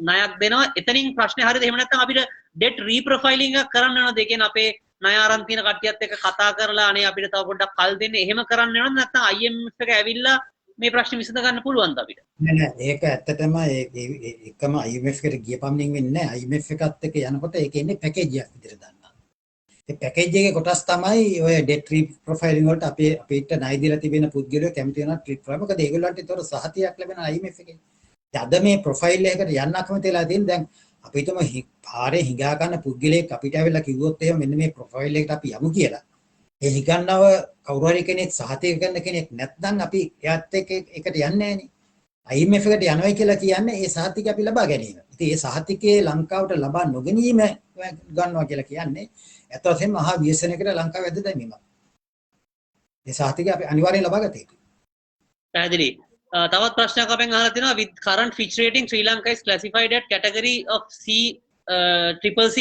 ණයක් දෙනවා එතනින් ප්‍රශ්නේ හරියද එහෙම නැත්නම් අපිට ඩෙට් රීප්‍රොෆයිලිං එකක් කරන්න වෙනවද ඒ කියන්නේ අපේ ණය අරන් තියෙන කට්ටියත් එක්ක කතා කරලා අනේ අපිට තව පොඩ්ඩක් කල් දෙන්න එහෙම කරන්න වෙනවද නැත්නම් IMF එක ඇවිල්ලා මේ ප්‍රශ්නේ විසඳ ගන්න පුළුවන්ද අපිට නෑ ඒක ඇත්තටම ඒකම IMF එකට ගිය පමණින් වෙන්නේ නෑ IMF එකත් එක්ක යනකොට ඒක ඉන්නේ පැකේජ් එකක් විදිහට දානවා ඒ පැකේජ් එකේ කොටස් තමයි ඔය ඩෙට් රීප්‍රොෆයිලිං වලට අපිට ණය දීලා තිබෙන පුද්ගලයෝ කැමති වෙනවා ට්‍රීට් කරා මොකද ඒගොල්ලන්ට ඒතර සහතියක් ලැබෙන IMF එකේ අද මේ ප්‍රොෆයිල් එකකට යන්න අකමැති වෙලා තියෙන දැන් අපි හිතමු පාරේ හිඟා ගන්න පුද්ගලයෙක් අපිට ඇවිල්ලා කිව්වොත් එහෙම මෙන්න මේ ප්‍රොෆයිල් එකට අපි යමු කියලා. ඒ හිඟන්නව කවුරු හරි කෙනෙක් සහතික කරන කෙනෙක් නැත්නම් අපි එයාත් එක්ක එකට යන්නේ නැහනේ. IMF එකට යනවා කියලා කියන්නේ ඒ සහතික අපි ලබා ගැනීම. ඉතින් ඒ සහතිකේ ලංකාවට ලබා නොගැනීම ගන්නවා කියලා කියන්නේ ඇත්ත වශයෙන්ම මහා ව්‍යසනයකට ලංකාව ඇද දැමීමක්. ඒ සහතික අපි අනිවාර්යෙන් ලබා ගත යුතුයි. පැහැදිලි. තවත් ප්‍රශ්නයක් අපෙන් අහලා තිනවා with current Fitch rating Sri Lanka is classified at category of C CCC+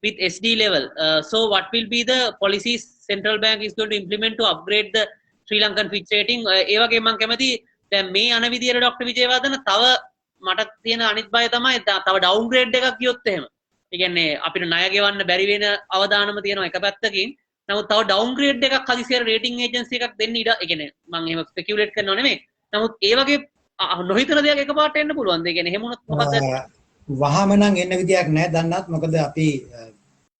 with SD level. So what will be the policies central bank is going to implement to upgrade the Sri Lankan Fitch rating? ඒ වගේ මම කැමති දැන් මේ අන විදියට doctor Wijewardena තව මට තියෙන අනිත් බය තමයි තව ඩවුන්ග්‍රේඩ් එකක් ගියොත් එහෙම. ඒ කියන්නේ අපිට ණය ගෙවන්න බැරි වෙන අවදානම තියෙනවා එක පැත්තකින්. නමුත් තව ඩවුන්ග්‍රේඩ් එකක් හදිසියෙ රේටින් ඒජන්සි එකක් දෙන්න ඉඩ ඒ කියන්නේ මම එහෙම ස්පෙකියුලේට් කරනව නෙමෙයි. නමුත් ඒ වගේ නොහිතන දෙයක් එකපාරට එන්න පුළුවන්. ඒ කියන්නේ එහෙම වුණොත් මොකද? වහාම නම් එන්න විදියක් නැහැ දන්නත් මොකද අපි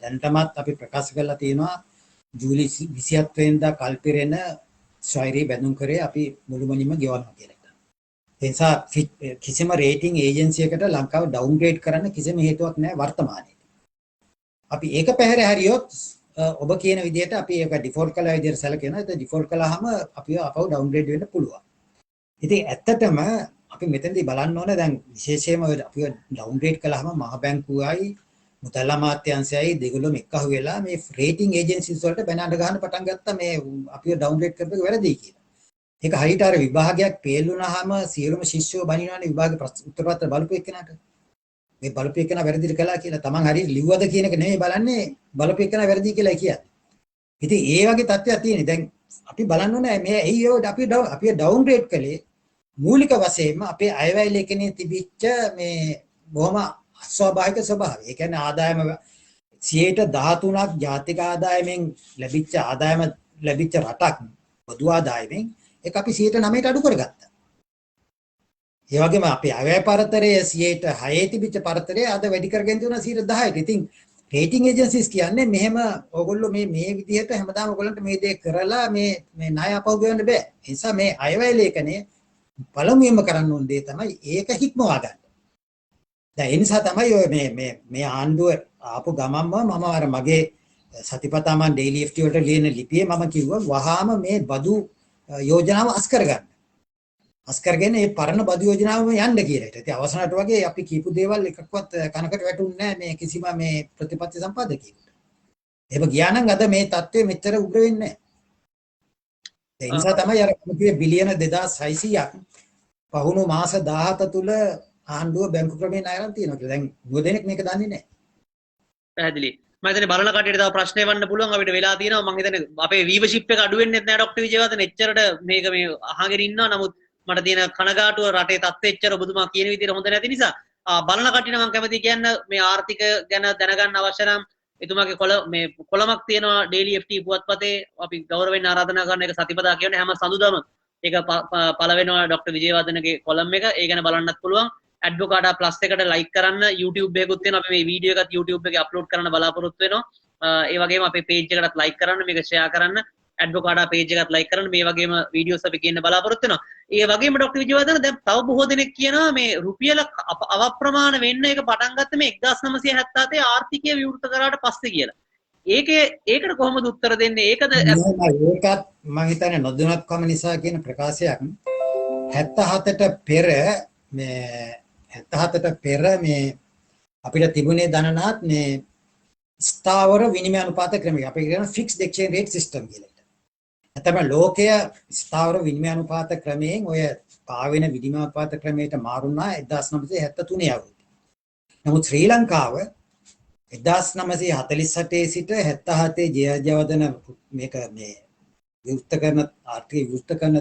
දැන්ටමත් අපි ප්‍රකාශ කරලා තියෙනවා ජූලි 27 වෙනිදා කල්පිරෙන ස්වෛරී බැඳුම් කරේ අපි මුළුමනින්ම ගෙවනවා කියලා. ඒ නිසා කිසිම රේටින් ඒජන්සි එකකට ලංකාව ඩවුන්ග්‍රේඩ් කරන්න කිසිම හේතුවක් නැහැ වර්තමානයේ. අපි ඒක පැහැර හරියොත් ඔබ කියන විදිහට අපි ඒක ඩිෆෝල්ට් කළා විදිහට සැලකෙනවා. ඒක ඩිෆෝල්ට් කළාම අපිව අපව ඩවුන්ග්‍රේඩ් වෙන්න පුළුවන්. ඉතින් ඇත්තටම අපි මෙතනදී බලන්න ඕනේ දැන් විශේෂයෙන්ම අපිව ඩවුන්ග්‍රේඩ් කළාම මහ බැංකුවයි මුදල් අමාත්‍යාංශයයි දෙගොල්ලොම එක්කහුව වෙලා මේ රේටින් ඒජන්සිස් වලට බැනඩ ගන්න පටන් ගත්තා මේ අපිව ඩවුන්ග්‍රේඩ් කරපු එක වැරදි කියලා. ඒක හරියට අර විභාගයක් ෆේල් වුණාම සියලුම ශිෂ්‍යෝ බනිනවනේ විභාග උත්තර පත්‍ර බලපු එක්කනට. මේ බලපු එක්කන වැරදිද කළා කියලා තමන් හරියට ලිව්වද කියන එක නෙමෙයි බලන්නේ බලපු එක්කන වැරදි කියලා කියන්නේ. ඉතින් ඒ වගේ තත්ත්වයක් තියෙනවා. දැන් අපි බලන්න ඕනේ මේ ඇයි අපි ඩවුන්ග්‍රේඩ් කළේ මූලික වශයෙන්ම අපේ අයවැය ලේඛනයේ තිබිච්ච මේ බොහොම අස්වාභාවික ස්වභාවය. ඒ කියන්නේ ආදායම 13%ක් ජාතික ආදායමෙන් ලැබිච්ච ආදායම ලැබිච්ච රටක් පොදු ආදායමෙන් ඒක අපි 9%ට අඩු කරගත්තා. ඒ වගේම අපේ අයවැය පරතරය 6% තිබිච්ච පරතරය අද වැඩි කරගෙන තියෙනවා 10%ට. ඉතින් රේටින් ඒජන්සිස් කියන්නේ මෙහෙම ඕගොල්ලෝ මේ විදිහට හැමදාම ඕගොල්ලන්ට මේ දේ කරලා මේ ණය අපහු ගෙවන්න බෑ. ඒ නිසා මේ අයවැය ලේඛනයේ පළමුවෙන්ම කරන්න ඕන දේ තමයි ඒක හික්මවා ගන්න. දැන් ඒ නිසා තමයි ඔය මේ ආණ්ඩුව ආපු ගමම්ම මම අර මගේ සතිපතා මන් ඩේලි FT වලට ලියන ලිපියේ මම කිව්වා වහාම මේ බදු යෝජනාව අස් කරගන්න. අස් කරගෙන මේ පරණ බදු යෝජනාවම යන්න කියලා. ඉතින් අවසානට වගේ අපි කියපු දේවල් එකක්වත් කනකට වැටුන්නේ නැහැ මේ කිසිම මේ ප්‍රතිපත්ති සම්පාදකයෙකුට. එහෙම ගියා නම් අද මේ තත්ත්වය මෙච්චර උග්‍ර වෙන්නේ නැහැ. ඒ නිසා තමයි අර කිව්වේ බිලියන 2600ක් පහුණු මාස 17 තුල ආණ්ඩුව බැංකු ක්‍රමයෙන් අයරන් තියෙනවා කියලා. දැන් නොදෙනෙක් මේක දන්නේ නැහැ. පැහැදිලි. මම හිතන්නේ බලන කටියට තව ප්‍රශ්න එවන්න පුළුවන් අපිට වෙලා තියෙනවා. මම හිතන්නේ අපේ වීවර්ෂිප් එක අඩු වෙන්නේ නැහැ ડોක්ටර් විජේවර්ධන. එච්චරට මේක මේ අහගෙන ඉන්නවා. නමුත් මට තියෙන කනගාටුව රටේ තත්ත්වය එච්චර ඔබතුමා කියන විදිහට හොඳ නැති නිසා බලන කටියට මම කැමතියි කියන්න මේ ආර්ථික ගැන දැනගන්න අවශ්‍ය නම් එතුමාගේ කොලමක් තියෙනවා ඩේලි FT පුවත්පතේ. අපි ගෞරවයෙන් ආරාධනා කරන එක සතිපතා කියන්නේ හැම සඳුදාම ඒක පළ වෙනවා ડોක්ටර් විජේවර්ධනගේ කොලම් එක. ඒ ගැන බලන්නත් පුළුවන්. ඇඩ්වොකාටා ප්ලස් එකට ලයික් කරන්න. YouTube එකකුත් තියෙනවා. අපි මේ වීඩියෝ එකත් YouTube එකේ අප්ලෝඩ් කරන්න බලාපොරොත්තු වෙනවා. ඒ වගේම අපේ පේජ් එකටත් ලයික් කරන්න, මේක ෂෙයා කරන්න. ඇඩ්වොකාටා පේජ් එකත් ලයික් කරන්න. මේ වගේම වීඩියෝස් අපි කියන්න බලාපොරොත්තු වෙනවා. ඒ වගේම ડોක්ටර් විජේවර්ධන දැන් තව බොහෝ දෙනෙක් කියනවා මේ රුපියල අවප්‍රමාණ වෙන්න ඒක පටන් ගත්ත මේ 1977 ආර්ථිකය විවෘත කරාට පස්සේ කියලා. ඒකට කොහොමද උත්තර දෙන්නේ? ඒකද ඒකත් මම හිතන්නේ නොදැනුවත්කම නිසා කියන ප්‍රකාශයක්. 77ට පෙර මේ අපිට තිබුණේ ධනනාත් මේ ස්ථාවර විනිමය අනුපාත ක්‍රමයක්. අපි කියන ෆික්ස්ඩ් එක්ස්චේන්ජ් රේට් සිස්ටම් කියලා. නැත්නම් ලෝකයේ ස්ථාවර විනිමය අනුපාත ක්‍රමයෙන් ඔය පාවෙන විනිමය අනුපාත ක්‍රමයට මාරුණා 1973 අවුරුද්දේ. නමුත් ශ්‍රී ලංකාව 1948 සිට 77 ජයජයවදන මේක මේ විවෘත කරන ආර්ථික විවෘත කරන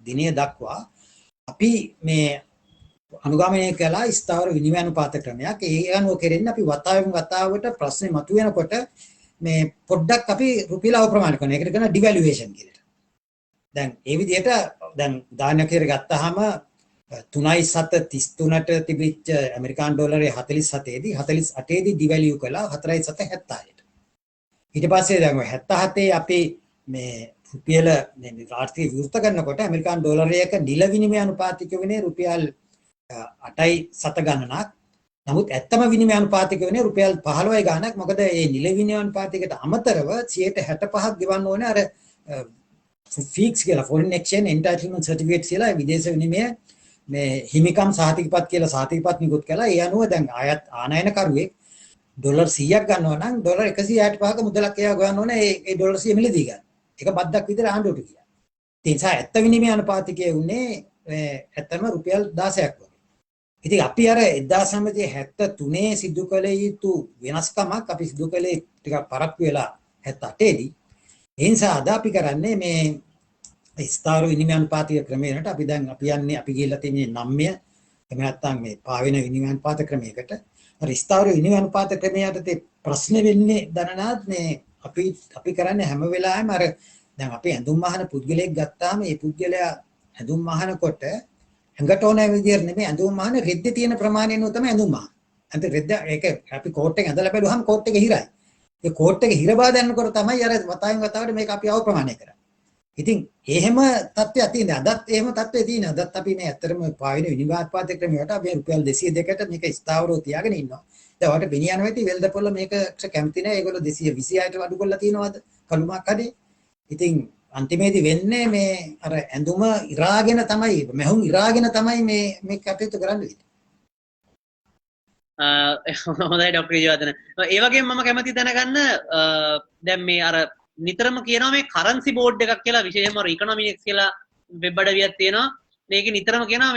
දිනය දක්වා අපි මේ අනුගමනය කළා ස්ථාවර විනිමය අනුපාත ක්‍රමයක්. ඒ අනුව කෙරෙන්නේ අපි වතාවෙන් වතාවට ප්‍රශ්නේ මතුවෙනකොට මේ පොඩ්ඩක් අපි රුපියල අවප්‍රමාණ කරනවා. ඒකට කියනවා ඩිවැලුවේෂන් කියලා. දැන් ඒ විදිහට දැන් උදාහරණයක් විදිහට ගත්තාම 3.733ට තිබිච්ච ඇමරිකානු ඩොලරේ 47 දී 48 දී ඩිවැලියු කළා 4.76ට. ඊට පස්සේ දැන් 77 අපි මේ රුපියල ආර්ථික විවෘත කරනකොට ඇමරිකානු ඩොලරයක නිල විනිමය අනුපාතික වෙන්නේ රුපියල් 8.7 ගණනක්. නමුත් ඇත්තම විනිමය අනුපාතික වෙන්නේ රුපියල් 15 ගණනක්. මොකද මේ නිල විනිමය අනුපාතිකට අමතරව 65%ක් ගෙවන්න ඕනේ අර ෆීක්ස් කියලා foreign exchange entitlement certificate කියලා විදේශ විනිමය මේ හිමිකම් සහතිකපත් කියලා සහතිකපත් නිකුත් කළා. ඒ අනුව දැන් ආයත් ආනයන කරුවෙක් ඩොලර් 100ක් ගන්නවා නම් ඩොලර් 165ක මුදලක් එයා ගන්න ඕනේ ඒ ඩොලර් 100 මිලදී ගන්න. ඒක බද්දක් විතර ආණ්ඩුවට ගියා. ඒ නිසා ඇත්ත විනිමය අනුපාතිකයේ උනේ ඇත්තම රුපියල් 16ක් වගේ. ඉතින් අපි අර 1973 සිදු කළ යුතු වෙනස්කමක් අපි සිදු කළේ ටිකක් පරක්කු වෙලා 78 දී. ඒ නිසා අද අපි කරන්නේ මේ ස්ථාවර විනිමය අනුපාතික ක්‍රමයකට අපි යන්නේ අපි ගිහිල්ලා තියෙන්නේ 9 එහෙම නැත්නම් මේ පාවෙන විනිමය අනුපාත ක්‍රමයකට. අර ස්ථාවර විනිමය අනුපාත ක්‍රමයට ප්‍රශ්නේ වෙන්නේ දනනාත් මේ අපි කරන්නේ හැම වෙලාවෙම අර දැන් අපි ඇඳුම් මහන පුද්ගලයෙක් ගත්තාම ඒ පුද්ගලයා ඇඳුම් මහනකොට ඇඟට ඕන විදියට නෙමෙයි ඇඳුම් මහන රෙද්දේ තියෙන ප්‍රමාණය නෝ තමයි ඇඳුම් මහන. අන්තිම රෙද්ද ඒක අපි කෝට් එක ඇඳලා බැලුවහම කෝට් එක හිරයි. ඒ කෝට් එක හිර බව දැනනකොට තමයි අර වතාවෙන් වතාවට මේක අපි අවප්‍රමාණය කරන්නේ. ඉතින් එහෙම තත්ත්වයක් තියෙනවා. අදත් එහෙම තත්ත්වයක් තියෙනවා. අදත් අපි මේ ඇත්තටම පාවින විනිවාදපාත ක්‍රමයට අපි රුපියල් 202කට මේක ස්ථාවරව තියාගෙන ඉන්නවා. දැන් ඔයාලට බෙනියන වෙති වෙල්දපොළ මේක කැමති නැහැ. ඒගොල්ලෝ 226ට අඩු කරලා තියෙනවද? කළුමක් හදේ. ඉතින් අන්තිමේදී වෙන්නේ මේ අර ඇඳුම ඉරාගෙන තමයි මැහුම් ඉරාගෙන තමයි මේ කටයුතු කරන්නේ. හොඳයි ડોක්ටර් විජේවර්ධන. ඒ වගේම මම කැමති දැනගන්න දැන් මේ අර නිතරම කියනවා මේ කරන්සි බෝඩ් එකක් කියලා විශේෂයෙන්ම ඉකොනොමික්ස් කියලා වෙබ් අඩවියක් තියෙනවා. මේක නිතරම කියනවා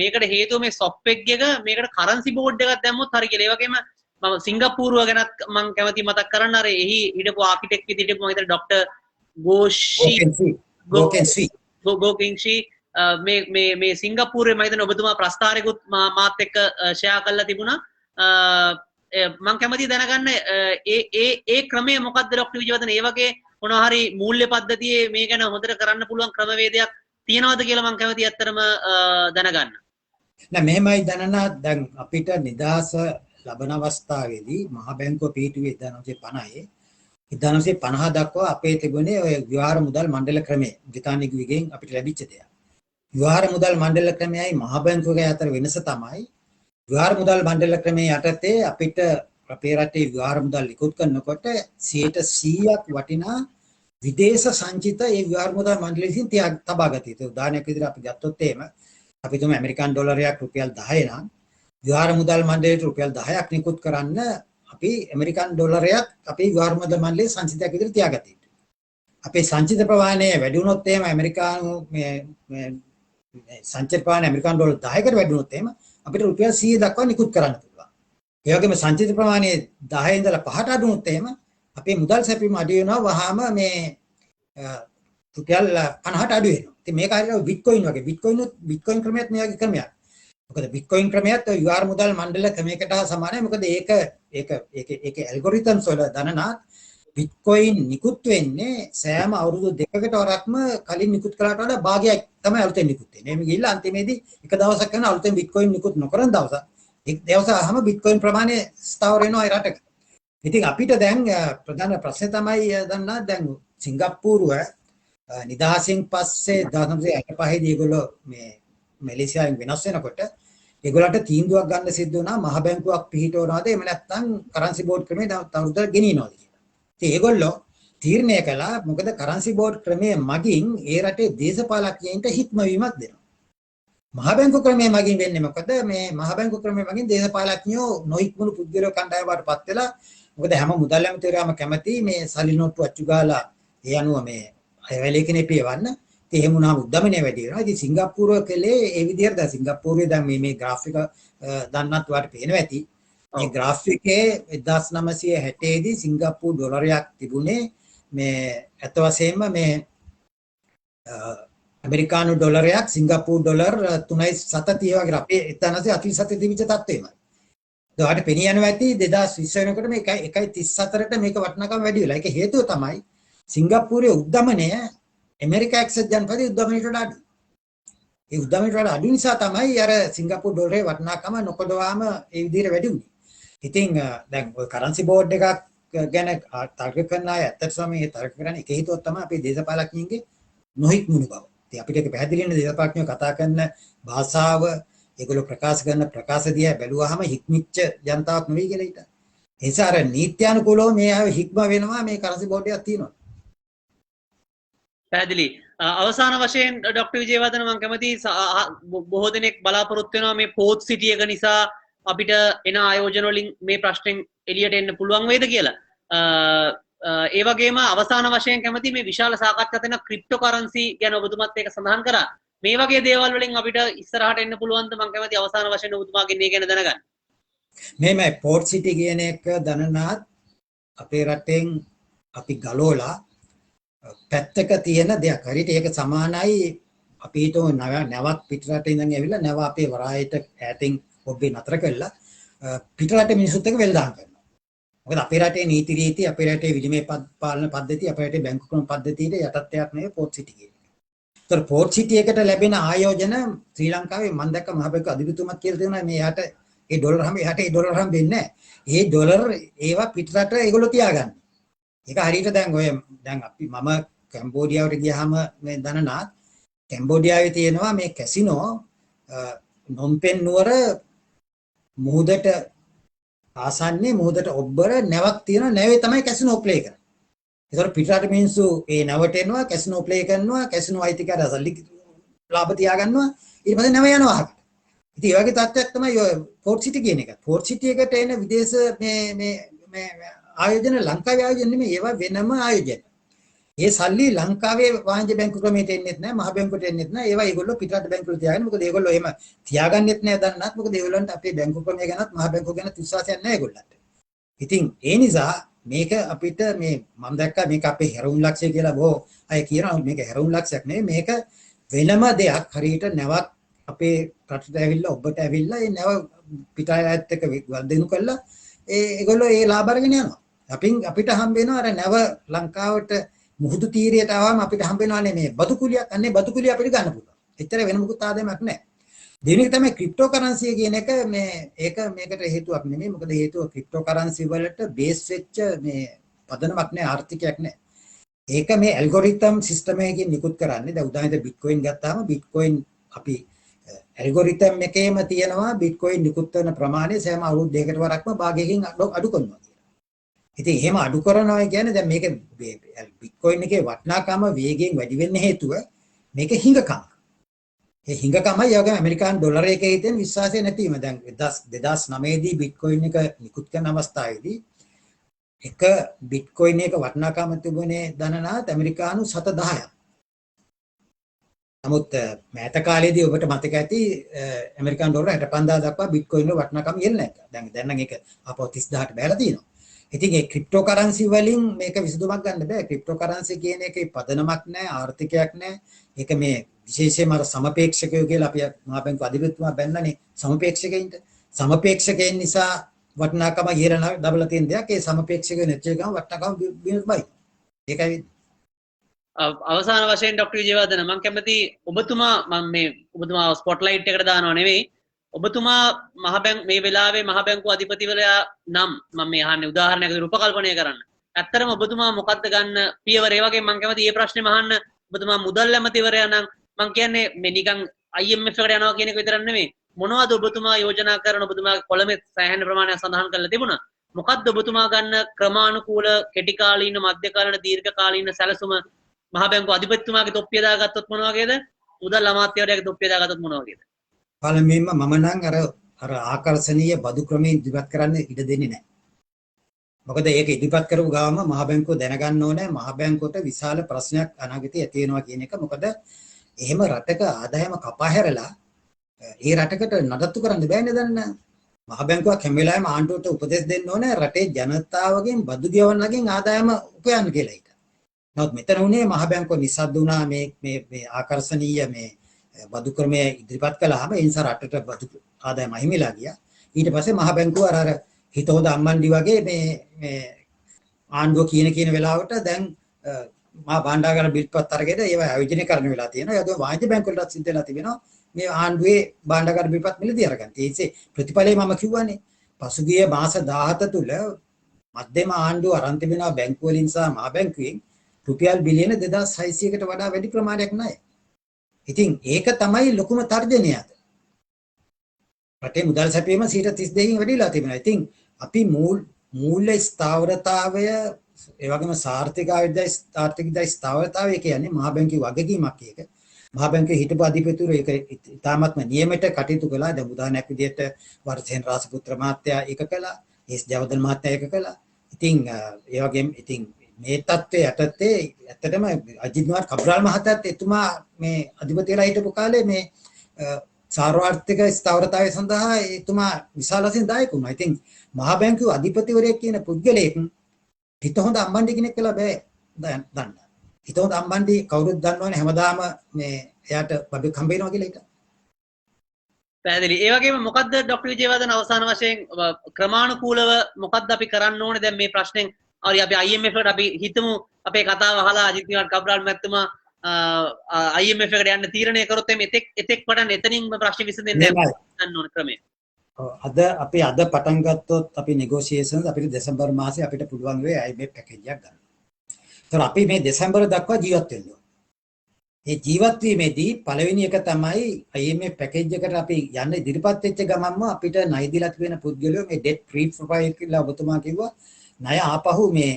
මේකට හේතුව මේ සොෆ්ට්වෙක් එක මේකට කරන්සි බෝඩ් එකක් දැම්මොත් හරි කියලා. ඒ වගේම මම සිංගප්පූරුව ගැනත් මම කැමති මතක් කරන්න අර එහි හිටපු ආකිටෙක්ට් විදිහට මම හිතන්නේ ડોක්ටර් ගෝකින්ෂි මේ සිංගප්පූරුවේ මම හිතන්නේ ඔබතුමා ප්‍රස්තාරයකුත් මාත් එක්ක ෂෙයා කරලා තිබුණා. මම කැමතියි දැනගන්න ඒ ක්‍රමය මොකක්ද ડોක්ටර් විජේවර්ධන? ඒ වගේ මොනවා හරි මූල්‍ය පද්ධතියේ මේ ගැන හොඳට කරන්න පුළුවන් ක්‍රමවේදයක් තියනවද කියලා මම කැමතියි අත්‍තරම දැනගන්න. නෑ මෙහෙමයි දැනනා දැන් අපිට නිදාස ලබන අවස්ථාවේදී මහ බැංකුව පිහිටුවේ 1950 දක්වා අපේ තිබුණේ ඔය ව්‍යවහාර මුදල් මණ්ඩල ක්‍රමය බ්‍රිතාන්‍ය විගෙන් අපිට ලැබිච්ච දෙයක්. ව්‍යවහාර මුදල් මණ්ඩල ක්‍රමයයි මහ බැංකුවගේ අතර වෙනස තමයි ව්‍යවහාර මුදල් මණ්ඩල ක්‍රමයේ යටතේ අපිට අපේ රටේ විවහාර මුදල් නිකුත් කරනකොට 100% වටිනා විදේශ සංචිත ඒ විවහාර මුදල් මණ්ඩලය විසින් තබා ගත යුතුයි. උදාහරණයක් විදිහට අපි ගත්තොත් එහෙම අපි තුමු ඇමරිකන් ඩොලරයක් රුපියල් 10 නම් විවහාර මුදල් මණ්ඩලයට රුපියල් 10ක් නිකුත් කරන්න අපි ඇමරිකන් ඩොලරයක් අපේ විවහාර මුදල් මණ්ඩලයේ සංචිතයක් විදිහට තියාගත යුතුයි. අපේ සංචිත ප්‍රමාණය වැඩි වුණොත් එහෙම ඇමරිකානු මේ සංචිත ප්‍රමාණය ඇමරිකන් ඩොලර් 10කට වැඩි වුණොත් එහෙම අපිට රුපියල් 100 දක්වා නිකුත් කරන්න පුළුවන්. ඒ වගේම සංචිත ප්‍රමාණය 10 ඉඳලා 5ට අඩු වුණොත් එහෙම අපේ මුදල් සැපීම අඩු වෙනවා වහාම මේ රුපියල් 50ට අඩු වෙනවා. ඉතින් මේක හරියට බිට්කොයින් වගේ. බිට්කොයින් ක්‍රමයක් මේ වගේ ක්‍රමයක්. මොකද බිට්කොයින් ක්‍රමයත් විවහාර මුදල් මණ්ඩල ක්‍රමයකට සමානයි. මොකද ඒක ඇල්ගොරිතම්ස් වල දනනාත් බිට්කොයින් නිකුත් වෙන්නේ සෑම අවුරුදු දෙකකට වරක්ම කලින් නිකුත් කළාට වඩා භාගයක් තමයි අලුතෙන් නිකුත් වෙන්නේ. මේ ගිහිල්ලා අන්තිමේදී එක දවසක් කරන අලුතෙන් බිට්කොයින් නිකුත් නොකරන දවසක් එක් දවසකම බිට්කොයින් ප්‍රමාණය ස්ථාවර වෙනවා ඒ රටක. ඉතින් අපිට දැන් ප්‍රධාන ප්‍රශ්නේ තමයි දන්නා දැන් සිංගප්පූරුව නිදහසින් පස්සේ 1965 දී ඒගොල්ලෝ මේ මැලේසියාවෙන් වෙනස් වෙනකොට ඒගොල්ලන්ට තීන්දුවක් ගන්න සිද්ධ වුණා මහ බැංකුවක් පිහිටවනවාද එහෙම නැත්නම් කරන්සි බෝඩ් ක්‍රමය තවදුරටත් ගෙනියනවාද කියලා. ඉතින් ඒගොල්ලෝ තීරණය කළා මොකද කරන්සි බෝඩ් ක්‍රමය මගින් ඒ රටේ දේශපාලකයන්ට හික්මවීමක් දෙනවා. මහ බැංකු ක්‍රමය මගින් වෙන්නේ මොකද මේ මහ බැංකු ක්‍රමය මගින් දේශපාලකයෝ නොහික්මුණු පුද්ගලයෝ කණ්ඩායමකටපත් වෙලා මොකද හැම මුදල් ඇමතිවරයාම කැමති මේ සල්ලි නෝට්ටු අච්චු ගාලා ඒ අනුව මේ අයවැලේකනේ පියවන්න. ඉතින් එහෙම වුණාම උද්දමනය වැඩි වෙනවා. ඉතින් සිංගප්පූරුව කලේ ඒ විදිහට දැන් සිංගප්පූරුවේ දැන් මේ ග්‍රාෆික දන්නත් වාට පේනවා ඇති. මේ ග්‍රාෆිකේ 1960 දී සිංගප්පූරු ඩොලරයක් තිබුණේ මේ අත වශයෙන්ම මේ ඇමරිකානු ඩොලරයක් සිංගප්පූරු ඩොලර් 3.7 වගේ අපේ 1937 තිබිච්ච තත්ත්වෙමයි. ඒකට පෙනී යනවා ඇති 2020 වෙනකොට මේ 1.34ට මේක වටිනාකම වැඩි වෙලා. ඒක හේතුව තමයි සිංගප්පූරුවේ උද්දමනය ඇමරිකා එක්සත් ජනපදයේ උද්දමනයට වඩා අඩුයි. ඒ උද්දමනයට වඩා අඩු නිසා තමයි අර සිංගප්පූරු ඩොලරේ වටිනාකම නොකඩවාම ඒ විදිහට වැඩි වුනේ. ඉතින් දැන් ඔය කරන්සි බෝඩ් එකක් ගැන තර්ක කරන අය ඇත්තටම මේ තර්ක කරන්නේ එක හේතුවක් තමයි අපේ දේශපාලකයන්ගේ නොහික්මුණු බව. ඉතින් අපිට ඒක පැහැදිලි වෙන දේශපාලකයෝ කතා කරන භාෂාව ඒගොල්ලෝ ප්‍රකාශ කරන ප්‍රකාශ දිහා බැලුවාම හික්මිච්ච ජනතාවක් නෙවෙයි කියලා හිතන්න. ඒ නිසා අර නීත්‍යානුකූලව මේ අය හික්ම වෙනවා මේ කරන්සි බෝඩ් එකක් තියෙනවා. පැහැදිලි. අවසාන වශයෙන් ඩොක්ටර් විජේවර්ධන මම කැමති බොහෝ දෙනෙක් බලාපොරොත්තු වෙනවා මේ පෝත් සිටි එක නිසා අපිට එන ආයෝජන වලින් මේ ප්‍රශ්නෙන් එළියට එන්න පුළුවන් වේද කියලා. ඒ වගේම අවසාන වශයෙන් කැමති මේ විශාල සාකච්ඡා කරන ක්‍රිප්ටෝ කරන්සි ගැන ඔබතුමාත් ඒක සඳහන් කරා. මේ වගේ දේවල් වලින් අපිට ඉස්සරහට එන්න පුළුවන්ද මම කැමති අවසාන වශයෙන් ඔබතුමාගෙන් මේ ගැන දැනගන්න. මේ පෝට් සිටි කියන එක දනනාත් අපේ රටෙන් අපි ගලෝලා පැත්තක තියෙන දෙයක්. හරියට ඒක සමානයි අපි හිතමු නැවක් පිටරට ඉඳන් ඇවිල්ලා නැව අපේ වරායට ඈතින් ඔබේ නතර කළා පිටරට මිනිස්සුත් එක්ක වෙල්දාම් කරනවා. මොකද අපේ රටේ නීති රීති අපේ රටේ විනිමය පාලන පද්ධතිය අපේ රටේ බැංකු ක්‍රම පද්ධතියට යටත් දෙයක් නෙවෙයි පෝට් සිටි කියන්නේ. ඒතර පෝට් සිටි එකට ලැබෙන ආයෝජන ශ්‍රී ලංකාවේ මම දැක්ක මහ බැංකු අධිපතිතුමත් කියලා දෙනවා මේ යට ඒ ඩොලර් හැම එහාට ඒ ඩොලර් හැම වෙන්නේ නැහැ. ඒ ඩොලර් ඒවා පිටරට ඒගොල්ලෝ තියාගන්න. ඒක හරියට දැන් අපි මම කැම්බෝඩියාවට ගියාම මේ දනනාත් කැම්බෝඩියාවේ තියෙනවා මේ කැසිනෝ නොම්පෙන් නුවර මුහුදට ආසන්නේ මුහුදට ඔබ්බර නැවක් තියෙනවා. නැවේ තමයි කැසිනෝ ප්ලේ කරන්නේ. ඒතර පිටරට මිනිස්සු ඒ නැවට එනවා කැසිනෝ ප්ලේ කරනවා කැසිනෝ අයිතිකාරය සල්ලි ලාභ තියාගන්නවා ඊට පස්සේ නැව යනවා අහකට. ඉතින් ඒ වගේ තත්ත්වයක් තමයි ඔය පෝට් සිටි කියන එක. පෝට් සිටි එකට එන විදේශ මේ ආයෝජන ලංකාවේ ආයෝජන නෙමෙයි ඒවා වෙනම ආයෝජන. ඒ සල්ලි ලංකාවේ වාණිජ්‍ය බැංකු ක්‍රමයට එන්නේත් නැහැ මහ බැංකුවට එන්නේත් නැහැ. ඒවා ඒගොල්ලෝ පිටරට බැංකුවල තියාගෙන මොකද ඒගොල්ලෝ එහෙම තියාගන්නෙත් නැහැ දන්නත් මොකද ඒගොල්ලන්ට අපේ බැංකු ක්‍රමය ගැනත් මහ බැංකුව ගැනත් විශ්වාසයක් නැහැ ඒගොල්ලන්ට. ඉතින් ඒ නිසා මේක අපිට මේ මම දැක්කා මේක අපේ හැරවුම් ලක්ෂය කියලා බොහෝ අය කියනවා මේක හැරවුම් ලක්ෂයක් නෙවෙයි මේක වෙනම දෙයක්. හරියට නැවක් අපේ රටට ඇවිල්ලා ඔබට ඇවිල්ලා ඒ නැව පිටායත් එක්ක වර්ධනු කළා ඒගොල්ලෝ ඒ ලාභ අරගෙන යනවා. අපිට හම්බ වෙනවා අර නැව ලංකාවට මුහුදු තීරයට ආවම අපිට හම්බ වෙනවානේ මේ බදු කුලියක්. අන්නේ බදු කුලිය අපිට ගන්න පුළුවන්. එච්චර වෙන මොකුත් ආදායමක් නැහැ. දෙවෙනි එක තමයි ක්‍රිප්ටෝ කරන්සි කියන එක ඒක මේකට හේතුවක් නෙමෙයි. මොකද හේතුව ක්‍රිප්ටෝ කරන්සි වලට බේස් වෙච්ච මේ පදනමක් නැහැ ආර්ථිකයක් නැහැ. ඒක මේ ඇල්ගොරිතම් සිස්ටම් එකකින් නිකුත් කරන්නේ. දැන් උදාහරණයක් බිට්කොයින් ගත්තාම බිට්කොයින් අපි ඇල්ගොරිතම් එකේම තියෙනවා බිට්කොයින් නිකුත් කරන ප්‍රමාණය සෑම අවුරුදු දෙකකට වරක්ම භාගයකින් අඩු කරනවා. ඉතින් එහෙම අඩු කරනවා කියන්නේ දැන් මේක බිට්කොයින් එකේ වටිනාකම වේගයෙන් වැඩි වෙන්න හේතුව මේක හිඟකම. ඒ හිඟකමයි යෝගම ඇමරිකානු ඩොලර් එකේ තියෙන විශ්වාසය නැතිවීම. දැන් 2009 දී බිට්කොයින් එක නිකුත් කරන අවස්ථාවේදී එක බිට්කොයින් එක වටිනාකම තිබුණේ දනනාත් ඇමරිකානු 710ක්. නමුත් මෑත කාලේදී ඔබට මතක ඇති ඇමරිකානු ඩොලර් 65000 දක්වා බිට්කොයින් වල වටිනාකම ඉහළ නැත්තා. දැන් නම් ඒක අපව 30000ට බැලලා තියෙනවා. ඉතින් ඒ ක්‍රිප්ටෝ කරන්සි වලින් මේක විසඳුමක් ගන්න බෑ. ක්‍රිප්ටෝ කරන්සි කියන එකේ පදනමක් නැහැ, ආර්ථිකයක් නැහැ. ඒක මේ විශේෂයෙන්ම අර සමපේක්ෂකයෝ කියලා අපි මහා බැංකු අධිපතිතුමා බැන්නනේ සමපේක්ෂකයින්ට. සමපේක්ෂකයන් නිසා වටිනාකම ඉහළ දබලා තියෙන දෙයක්. ඒ සමපේක්ෂකයෝ නැති එකම වටිනාකම බිඳුයි. ඒකයි අවසාන වශයෙන් ඩොක්ටර් විජේවර්ධන මම කැමති ඔබතුමා ස්පොට්ලයිට් එකට දානවා නෙවෙයි ඔබතුමා මේ වෙලාවේ මහ බැංකුව අධිපතිවරයා නම් මම මේ අහන්නේ උදාහරණයක් විදිහට උපකල්පනය කරන්න. ඇත්තටම ඔබතුමා මොකද්ද ගන්න පියවර ඒ වගේ මම කැමති මේ ප්‍රශ්නේ අහන්න ඔබතුමා මුදල් ඇමතිවරයා නම් මම කියන්නේ මේ නිකන් IMF එකට යනවා කියන එක විතරක් නෙමෙයි මොනවද ඔබතුමා යෝජනා කරන ඔබතුමා කොළමේ සෑහෙන ප්‍රමාණයක් සඳහන් කරලා තිබුණා. මොකද්ද ඔබතුමා ගන්න ක්‍රමානුකූල කෙටි කාලීන මධ්‍ය කාලීන දීර්ඝ කාලීන සැලසුම මහ බැංකුව අධිපතිතුමාගේ තොප්පිය දාගත්තොත් මොන වගේද? මුදල් අමාත්‍යවරයාගේ තොප්පිය දාගත්තොත් මොන වගේද? පළමුවෙන්ම මම නම් අර ආකර්ෂණීය බදු ක්‍රමයෙන් ඉදිරිපත් කරන්න ඉඩ දෙන්නේ නැහැ. මොකද ඒක ඉදිරිපත් කරපු ගාම මහ බැංකුව දැනගන්න ඕනේ මහ බැංකුවට විශාල ප්‍රශ්නයක් අනාගතයේ ඇති වෙනවා කියන එක. මොකද එහෙම රටක ආදායම කපා හැරලා ඒ රටකට නඩත්තු කරන්න බෑනේ දැන්. මහ බැංකුවක් හැම වෙලාවෙම ආණ්ඩුවට උපදෙස් දෙන්න ඕනේ රටේ ජනතාවගෙන් බදු ගෙවන්නගෙන් ආදායම උපයන්න කියලා. නමුත් මෙතන උනේ මහ බැංකුව නිසද්ද වුණා මේ ආකර්ෂණීය මේ බදු ක්‍රමය ඉදිරිපත් කළාම ඒ නිසා රටට බදු ආදායම අහිමිලා ගියා. ඊට පස්සේ මහ බැංකුව අර හිත හොඳ අම්මන්ඩි වගේ මේ ආණ්ඩුව කියන වෙලාවට දැන් මහා භාණ්ඩාගාර බිල්පත් අරගෙන ඒවා ආයෝජනය කරන්න වෙලා තියෙනවා. ඒ වගේම වාණිජ්‍ය බැංකුවලට සිද්ධ වෙලා තිබෙනවා මේ ආණ්ඩුවේ භාණ්ඩාගාර බිල්පත් මිලදී අරගන්න. ඒකේ ප්‍රතිඵලය මම කිව්වනේ. පසුගිය මාස 17 තුල මධ්‍යම ආණ්ඩුව අරන් තිබෙනවා බැංකුව වලින් සහ මහා බැංකුවෙන් රුපියල් බිලියන 2600කට වඩා වැඩි ප්‍රමාණයක් නැහැ. ඉතින් ඒක තමයි ලොකුම තර්ජනය අද. රටේ මුදල් සැපයීම 32කින් වැඩිලා තිබෙනවා. ඉතින් අපි මූල්‍ය ස්ථාවරතාවය ඒ වගේම ආර්ථික ස්ථාවරතාවය කියන්නේ මහා බැංකුවේ වගකීමක් ඒක. මහා බැංකුවේ හිටපු අධිපතිවරු ඒක ඉතාමත්ම නියමයට කටයුතු කළා. දැන් උදාහරණයක් විදිහට වර්ෂෙන් රාසපුත්‍ර මහත්තයා ඒක කළා. එස් ජයවර්ධන මහත්තයා ඒක කළා. ඉතින් ඒ වගේම ඉතින් මේ තත්ත්වයේ යටතේ ඇත්තටම අජිත් කුමාර් කබ්‍රාල් මහතාත් එතුමා මේ අධිපතිලා හිටපු කාලේ මේ සාර්වත්‍රික ස්ථාවරතාවය සඳහා එතුමා විශාල වශයෙන් දායක වුණා. ඉතින් මහා බැංකුව අධිපතිවරයෙක් කියන පුද්ගලයෙක් හිත හොඳ අම්බන්ඩි කෙනෙක් කියලා බෑ දන්න. හිත හොඳ අම්බන්ඩි කවුරුත් දන්නවනේ හැමදාම මේ එයාට බබෙක් හම්බ වෙනවා කියලා හිත. පැහැදිලි. ඒ වගේම මොකද්ද ඩොක්ටර් විජේවර්ධන අවසාන වශයෙන් ක්‍රමානුකූලව මොකද්ද අපි කරන්න ඕනේ දැන් මේ ප්‍රශ්නෙන් අපි IMF එකට අපි හිතමු අපේ කතාව අහලා අජිත් කුමාර් කබ්‍රාල් මහත්මයා IMF එකට යන්න තීරණය කරොත් එතෙක් පටන් එතනින් ප්‍රශ්න විසඳෙන්න ගන්න ඕන ක්‍රමය. අපි අද පටන් ගත්තොත් අපි negotiations අපිට දෙසැම්බර් මාසේ අපිට පුළුවන් වෙයි IMF පැකේජ් එකක් ගන්න. ඒතර අපි මේ දෙසැම්බර දක්වා ජීවත් වෙන්න ඕන. මේ ජීවත් වීමේදී පළවෙනි එක තමයි IMF පැකේජ් එකට අපි යන්න ඉදිරිපත් වෙච්ච ගමන්ම අපිට ණය දීලා තියෙන පුද්ගලයෝ මේ debt free profile කියලා ඔබතුමා කිව්වා ණය ආපහු මේ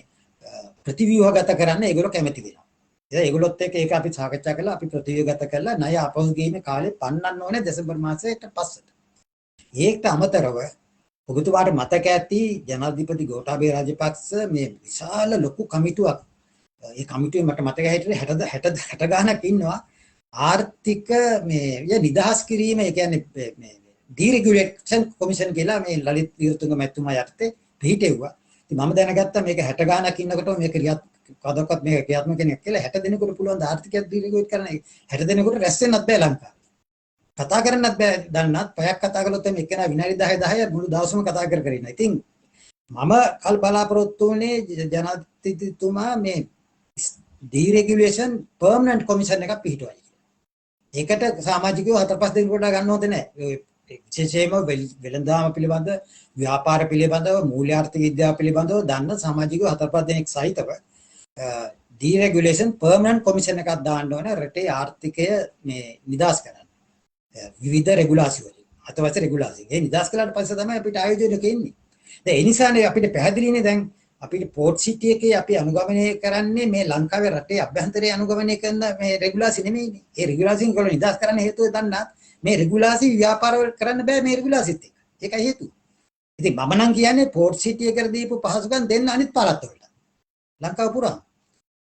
ප්‍රතිව්‍යුහගත කරන්න ඒගොල්ලෝ කැමති වෙනවා. ඒගොල්ලොත් එක්ක ඒක අපි සාකච්ඡා කළා අපි ප්‍රතිව්‍යුහගත කළා ණය ආපහු ගීමේ කාලේ පන්නන්න ඕනේ දෙසැම්බර් මාසයට පස්සට. ඒකට අමතරව ඔබතුමාට මතක ඇති ජනාධිපති ගෝඨාභය රාජපක්ෂ මේ විශාල ලොකු කමිටුවක් ඒ කමිටුවේ මට මතක හිටියේ 60 ගාණක් ඉන්නවා ආර්ථික මේ නිදහස් කිරීම ඒ කියන්නේ මේ ඩිරෙගුලේෂන් කොමිෂන් කියලා මේ ලලිත් විරුතුංග මැතිතුමා යටතේ පිහිටෙව්වා. ඉතින් මම දැනගත්තා මේක 60 ගාණක් ඉන්නකොට මේක කවදාවත් මේක ක්‍රියාත්මක කෙනෙක් කියලා 60 දෙනෙකුට පුළුවන් ද ආර්ථිකය ඩිරෙගුලේට් කරන්න 60 දෙනෙකුට රැස් වෙන්නත් බෑ ලංකාවේ. කතා කරන්නත් බෑ දන්නත් පැයක් කතා කළොත් එimhe එක්කෙනා විනාඩි 10 මුළු දවසම කතා කර ඉන්නවා. ඉතින් මම කල් බලාපොරොත්තු වුණේ ජනාධිපතිතුමා මේ ඩිරෙගුලේෂන් පර්මනන්ට් කොමිෂන් එකක් පිහිටුවයි. ඒකට සමාජිකයෝ 4-5 දෙනෙකුට ගන්න හොඳ නැහැ. විශේෂයෙන්ම වෙළඳාම පිළිබඳ ව්‍යාපාර පිළිබඳව මූල්‍ය ආර්ථික විද්‍යාව පිළිබඳව දන්න සමාජිකයෝ 4-5 දෙනෙක් සහිතව ඩිරෙගුලේෂන් පර්මනන්ට් කොමිෂන් එකක් දාන්න ඕන රටේ ආර්ථිකය මේ නිදාස් කරන්න. විවිධ රෙගුලාසි වලින් අතවැස රෙගුලාසි. ඒ නිදාස් කළාට පස්සේ තමයි අපිට ආයෝජනයක ඉන්නේ. දැන් ඒ නිසානේ අපිට පැහැදිලිනේ දැන් අපිට පෝට් සිටි එකේ අපි අනුගමනය කරන්නේ මේ ලංකාවේ රටේ අභ්‍යන්තරයේ අනුගමනය කරන මේ රෙගුලාසි නෙමෙයිනේ. ඒ රෙගුලාසින් වල නිදාස් කරන්න හේතුව දන්නා මේ රෙගුලාසි ව්‍යාපාර කරන්න බෑ මේ රෙගුලාසිත් එක්ක. ඒකයි හේතුව. ඉතින් මම නම් කියන්නේ පෝට් සිටි එකට දීපු පහසුකම් දෙන්න අනිත් පාරත් වලට. ලංකාව පුරා.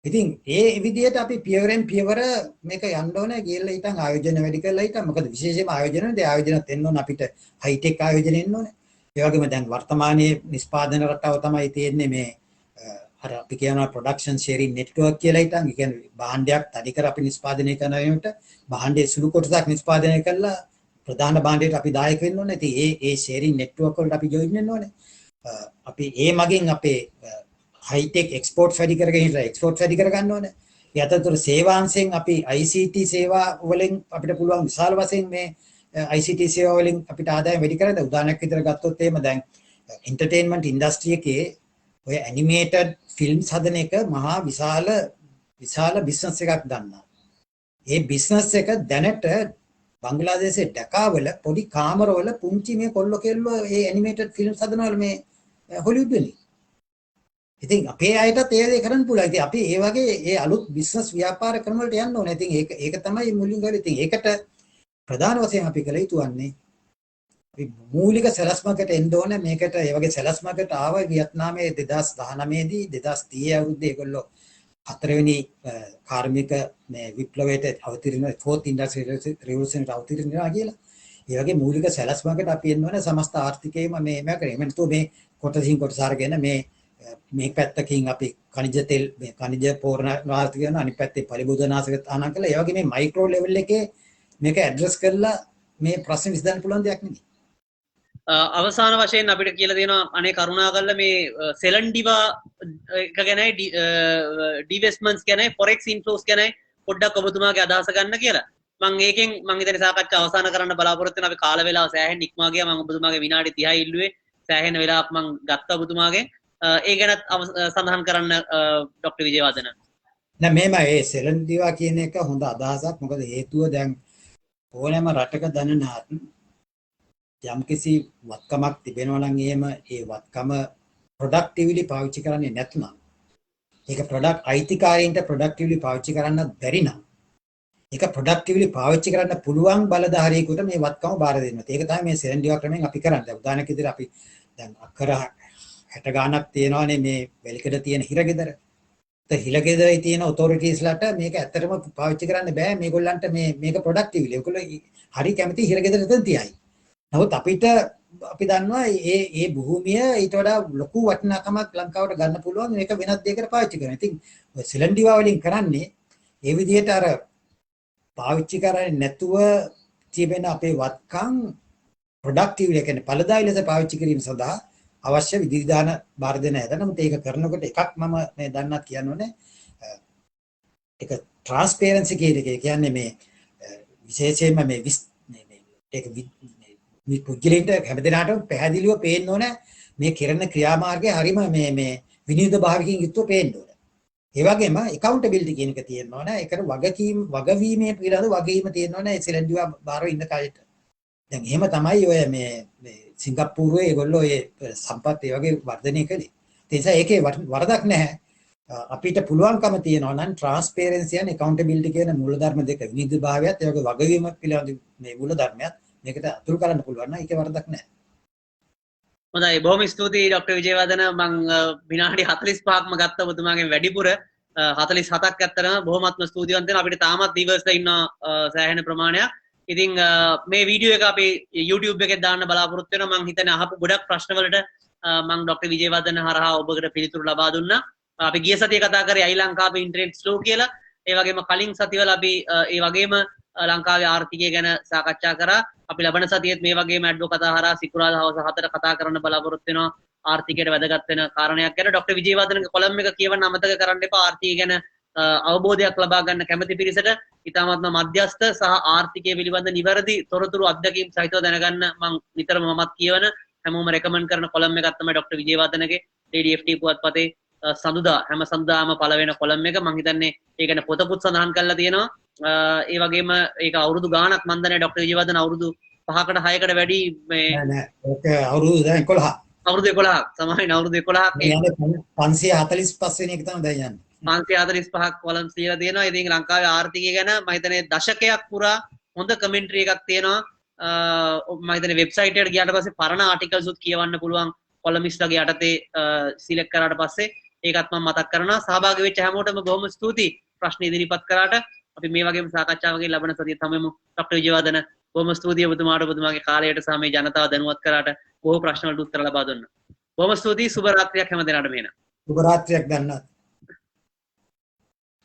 ඉතින් ඒ විදිහට අපි පියවරෙන් පියවර මේක යන්න ඕනේ ගිහලා ඊටන් ආයෝජන වැඩි කරලා ඊටන් මොකද විශේෂයෙන්ම ආයෝජන ආයෝජනත් එන්න ඕනේ අපිට හයිටෙක් ආයෝජන එන්න ඕනේ. ඒ වගේම දැන් වර්තමානයේ නිෂ්පාදන රටාව තමයි තියෙන්නේ මේ අර අපි කියනවා ප්‍රොඩක්ෂන් ෂෙයාරින් නෙට්වර්ක් කියලා ඊටන්. ඒ කියන්නේ භාණ්ඩයක් තනිකර අපි නිෂ්පාදනය කරන වෙනකොට භාණ්ඩයේ සුළු කොටසක් නිෂ්පාදනය කළා ප්‍රධාන භාණ්ඩයට අපි දායක වෙන්න ඕනේ. ඉතින් ඒ ෂෙයාරින් නෙට්වර්ක් වලට අපි ජොයින් වෙන්න ඕනේ. අපි ඒ මගින් අපේ හයිටෙක් එක්ස්පෝර්ට් වැඩි කරගෙන ඉඳලා එක්ස්පෝර්ට් වැඩි කර ගන්න ඕනේ. ඒ අතරතුර සේවාංශයෙන් අපි ICT සේවා වලින් අපිට පුළුවන් විශාල වශයෙන් මේ ICT සේවා වලින් අපිට ආදායම වැඩි කරගන්න. උදාහරණයක් විදිහට ගත්තොත් එහෙම දැන් එන්ටර්ටේන්මන්ට් ඉන්ඩස්ට්‍රි එකේ ඔය ඇනිමේටඩ් ෆිල්ම්ස් හදන එක මහා විශාල බිස්නස් එකක් ගන්නවා. ඒ බිස්නස් එක දැනට බංග්ලාදේශයේ ඩකාවල පොඩි කාමරවල පුංචි මේ කොල්ල කෙල්ලෝ ඒ ඇනිමේටඩ් ෆිල්ම්ස් හදනවල මේ හොලිවුඩ් වලින්. ඉතින් අපේ අයටත් ඒ දේ කරන්න පුළුවන්. ඉතින් අපි ඒ වගේ ඒ අලුත් බිස්නස් ව්‍යාපාර ක්‍රම වලට යන්න ඕනේ. ඉතින් ඒක තමයි මුලින් ගාවේ. ඉතින් ඒකට ප්‍රධාන වශයෙන් අපි කළ යුතු වන්නේ අපි මූලික සැලැස්මකට එන්න ඕනේ. මේකට ඒ වගේ සැලැස්මකට ආව වියට්නාමයේ 2019 දී 2030 අවුරුද්දේ ඒගොල්ලෝ හතරවෙනි කාර්මික මේ විප්ලවයට අවතීර්ණ ෆෝර්ත් ඉන්ඩස්ට්‍රියල් රිවොලුෂන් අවතීර්ණ වෙනවා කියලා. ඒ වගේ මූලික සැලැස්මකට අපි එන්න ඕනේ සමස්ත ආර්ථිකයේම මේ කරේ. එමෙන්න මේ කොටසින් කොටස අරගෙන මේ පැත්තකින් අපි khනිජ තෙල් මේ khනිජ පෝරණ වාර්ථ කරන අනිත් පැත්තේ පරිබෝධනාශක තහනම් කළා. ඒ වගේ මේ මයික්‍රෝ ලෙවල් එකේ මේක ඇඩ්‍රස් කරලා මේ ප්‍රශ්න විසඳන්න පුළුවන් දෙයක් නෙමෙයි. අවසාන වශයෙන් අපිට කියලා දෙනවා අනේ කරුණා කරලා මේ සෙලන්ඩිවා එක ගැනයි ඩිවෙස්ට්මන්ට්ස් ගැනයි ෆොරෙක්ස් ඉන්ෆ්ලෝස් ගැනයි පොඩ්ඩක් ඔබතුමාගේ අදහස ගන්න කියලා. මම ඒකෙන් මම හිතන්නේ සාකච්ඡා අවසන් කරන්න බලාපොරොත්තු වෙන අපි කාල වේලාව සෑහෙන ඉක්මවා ගියා. මම ඔබතුමාගේ විනාඩි 30යි ඉල්ලුවේ. සෑහෙන වෙලාවක් මම ගත්තා ඔබතුමාගේ. ඒ ගැනත් සඳහන් කරන්න ඩොක්ටර් විජේවර්ධන. නෑ මේම ඒ සෙලන්ඩිවා කියන එක හොඳ අදහසක්. මොකද හේතුව දැන් ඕනෑම රටක දැනනහත් යම්කිසි වත්කමක් තිබෙනවා නම් එහෙම ඒ වත්කම ප්‍රොඩක්ටිව්ලි පාවිච්චි කරන්නේ නැත්නම් ඒක ප්‍රොඩක්ට් අයිතිකාරයින්ට ප්‍රොඩක්ටිව්ලි පාවිච්චි කරන්න බැරි නම් ඒක ප්‍රොඩක්ටිව්ලි පාවිච්චි කරන්න පුළුවන් බලධාරියෙකුට මේ වත්කම බාර දෙන්න. ඒක තමයි මේ සෙලන්ඩිවා ක්‍රමෙන් අපි කරන්නේ. උදාහරණයක් විදිහට අපි දැන් අක්කර 60 ගාණක් තියෙනවානේ මේ වෙලිකඩ තියෙන හිරගෙදර. ඒ හිරගෙදරේ තියෙන ඔතොරිටිස්ලාට මේක ඇත්තටම පාවිච්චි කරන්න බෑ. මේගොල්ලන්ට මේක ප්‍රොඩක්ටිව්ලි. ඒගොල්ලෝ හරි කැමති හිරගෙදර එතන තියයි. නමුත් අපිට අපි දන්නවා මේ භූමිය ඊට වඩා ලොකු වටිනාකමක් ලංකාවට ගන්න පුළුවන් මේක වෙනත් දෙයකට පාවිච්චි කරනවා. ඉතින් ඔය සෙලන්ඩිවා වලින් කරන්නේ ඒ විදිහට අර පාවිච්චි කරන්නේ නැතුව තිබෙන අපේ වත්කම් ප්‍රොඩක්ටිව්ලි කියන්නේ ඵලදායී ලෙස පාවිච්චි කිරීම සඳහා අවශ්‍ය විධිවිධාන බාර දෙන හැද. නමුත් ඒක කරනකොට එකක් මම මේ දන්නත් කියනෝනේ ඒක ට්‍රාන්ස්පරන්සි කියන එක කියන්නේ මේ විශේෂයෙන්ම මේ ඒක මේ පුද්ගලයන්ට හැමදෙනාටම පැහැදිලිව පේන්න ඕන මේ කරන ක්‍රියාමාර්ගය හරීම මේ විනීත භාවිකයෙන් යුක්තව පේන්න ඕන. ඒ වගේම accountability කියන එක තියෙන්න ඕන. ඒකට වගවීමේ පිළිබඳ වගකීම තියෙන්න ඕන. ඒ සෙලන්ඩිවා බාරව ඉන්න කලට. දැන් එහෙම තමයි ඔය මේ සිංගප්පූරුවේ ඒගොල්ලෝ ඒ සම්පත් ඒ වගේ වර්ධනය කළේ. ඒ නිසා ඒකේ වරදක් නැහැ. අපිට පුළුවන්කම තියෙනවා නම් ට්‍රාන්ස්පරන්සි and accountability කියන මූලධර්ම දෙක විනීත භාවයත් ඒ වගේ වගවීම පිළිබඳ මේ මූලධර්මයක් මේකට අතුරු කරන්න පුළුවන් නම් ඒකේ වරදක් නැහැ. හොඳයි බොහොම ස්තුතියි ඩොක්ටර් විජේවර්ධන. මම විනාඩි 45ක්ම ගත්ත ඔබතුමාගෙන් වැඩිපුර 47ක් ඇත්තටම බොහොමත්ම ස්තුතිවන්ත වෙනවා. අපිට තාමත් විවර්ස්ලා ඉන්න සෑහෙන ප්‍රමාණයක්. ඉතින් මේ වීඩියෝ එක අපි YouTube එකේ දාන්න බලාපොරොත්තු වෙනවා. මම හිතන්නේ අහපු ගොඩක් ප්‍රශ්න වලට මම ඩොක්ටර් විජේවර්ධන හරහා ඔබකට පිළිතුරු ලබා දුන්නා. අපි ගිය සතියේ කතා කරේ අයි ලංකාවේ ඉන්ටර්නෙට් ස්ලෝ කියලා. ඒ වගේම කලින් සතිවල අපි ඒ වගේම ලංකාවේ ආර්ථිකය ගැන සාකච්ඡා කරා. අපි ලබන සතියේත් මේ වගේම ඇඩ්වෝ කතා හරහා සිකුරාදා හවස 4ට කතා කරන්න බලාපොරොත්තු වෙනවා. ආර්ථිකයට වැදගත් වෙන කාරණයක් ගැන ඩොක්ටර් විජේවර්ධනගේ කොලම් එක කියවන්න අමතක කරන්න එපා. ආර්ථිකය ගැන අවබෝධයක් ලබා ගන්න කැමති පිරිසට ඉතාමත්ම මධ්‍යස්ථ සහ ආර්ථිකය පිළිබඳ නිවැරදි තොරතුරු අත්දැකීම් සහිතව දැනගන්න මම නිතරම මමත් කියවන හැමෝම රෙකමන්ඩ් කරන කොලම් එකක් තමයි ඩොක්ටර් විජේවර්ධනගේ DDFT පුවත්පතේ සඳුදා හැම සඳුදාම පළ වෙන කොලම් එක. මම හිතන්නේ ඒ ගැන පොතපුත් සඳහන් කරලා තියෙනවා. ඒ වගේම ඒක අවුරුදු ගාණක් මන් දන්නේ ડોක්ටර් විජේවර්ධන අවුරුදු 5කට 6කට වැඩි මේ නෑ නෑ ඒක අවුරුදු දැන් 11 අවුරුදු 11ක් සමාවෙන්න අවුරුදු 11ක් මේ යන්නේ 545 වෙනි එක තමයි දැන් යන්නේ 545ක් කොලම්ස් ලියලා තියෙනවා. ඉතින් ලංකාවේ ආර්ථිකය ගැන මම හිතන්නේ දශකයක් පුරා හොඳ කමෙන්ටරි එකක් තියෙනවා. මම හිතන්නේ වෙබ්සයිට් එකට ගියාට පස්සේ පරණ ආටිකල්ස් උත් කියවන්න පුළුවන් කොලමිස්ට්ලාගේ යටතේ සිලෙක්ට් කරාට පස්සේ ඒකත් මම මතක් කරනවා. සහභාගී වෙච්ච හැමෝටම බොහොම ස්තුතියි ප්‍රශ්න ඉදිරිපත් කරාට. අපි මේ වගේම සාකච්ඡාවකින් ලබන සතිය තමෙමු. ડોක්ටර් විජේවර්ධන බොහොම ස්තුතියි ඔබතුමාට ඔබතුමාගේ කාලයට සහ මේ ජනතාව දැනුවත් කරාට බොහෝ ප්‍රශ්න වලට උත්තර ලබා දුන්නා. බොහොම ස්තුතියි සුබ රාත්‍රියක් හැම දිනකටම එන. සුබ රාත්‍රියක් ගන්න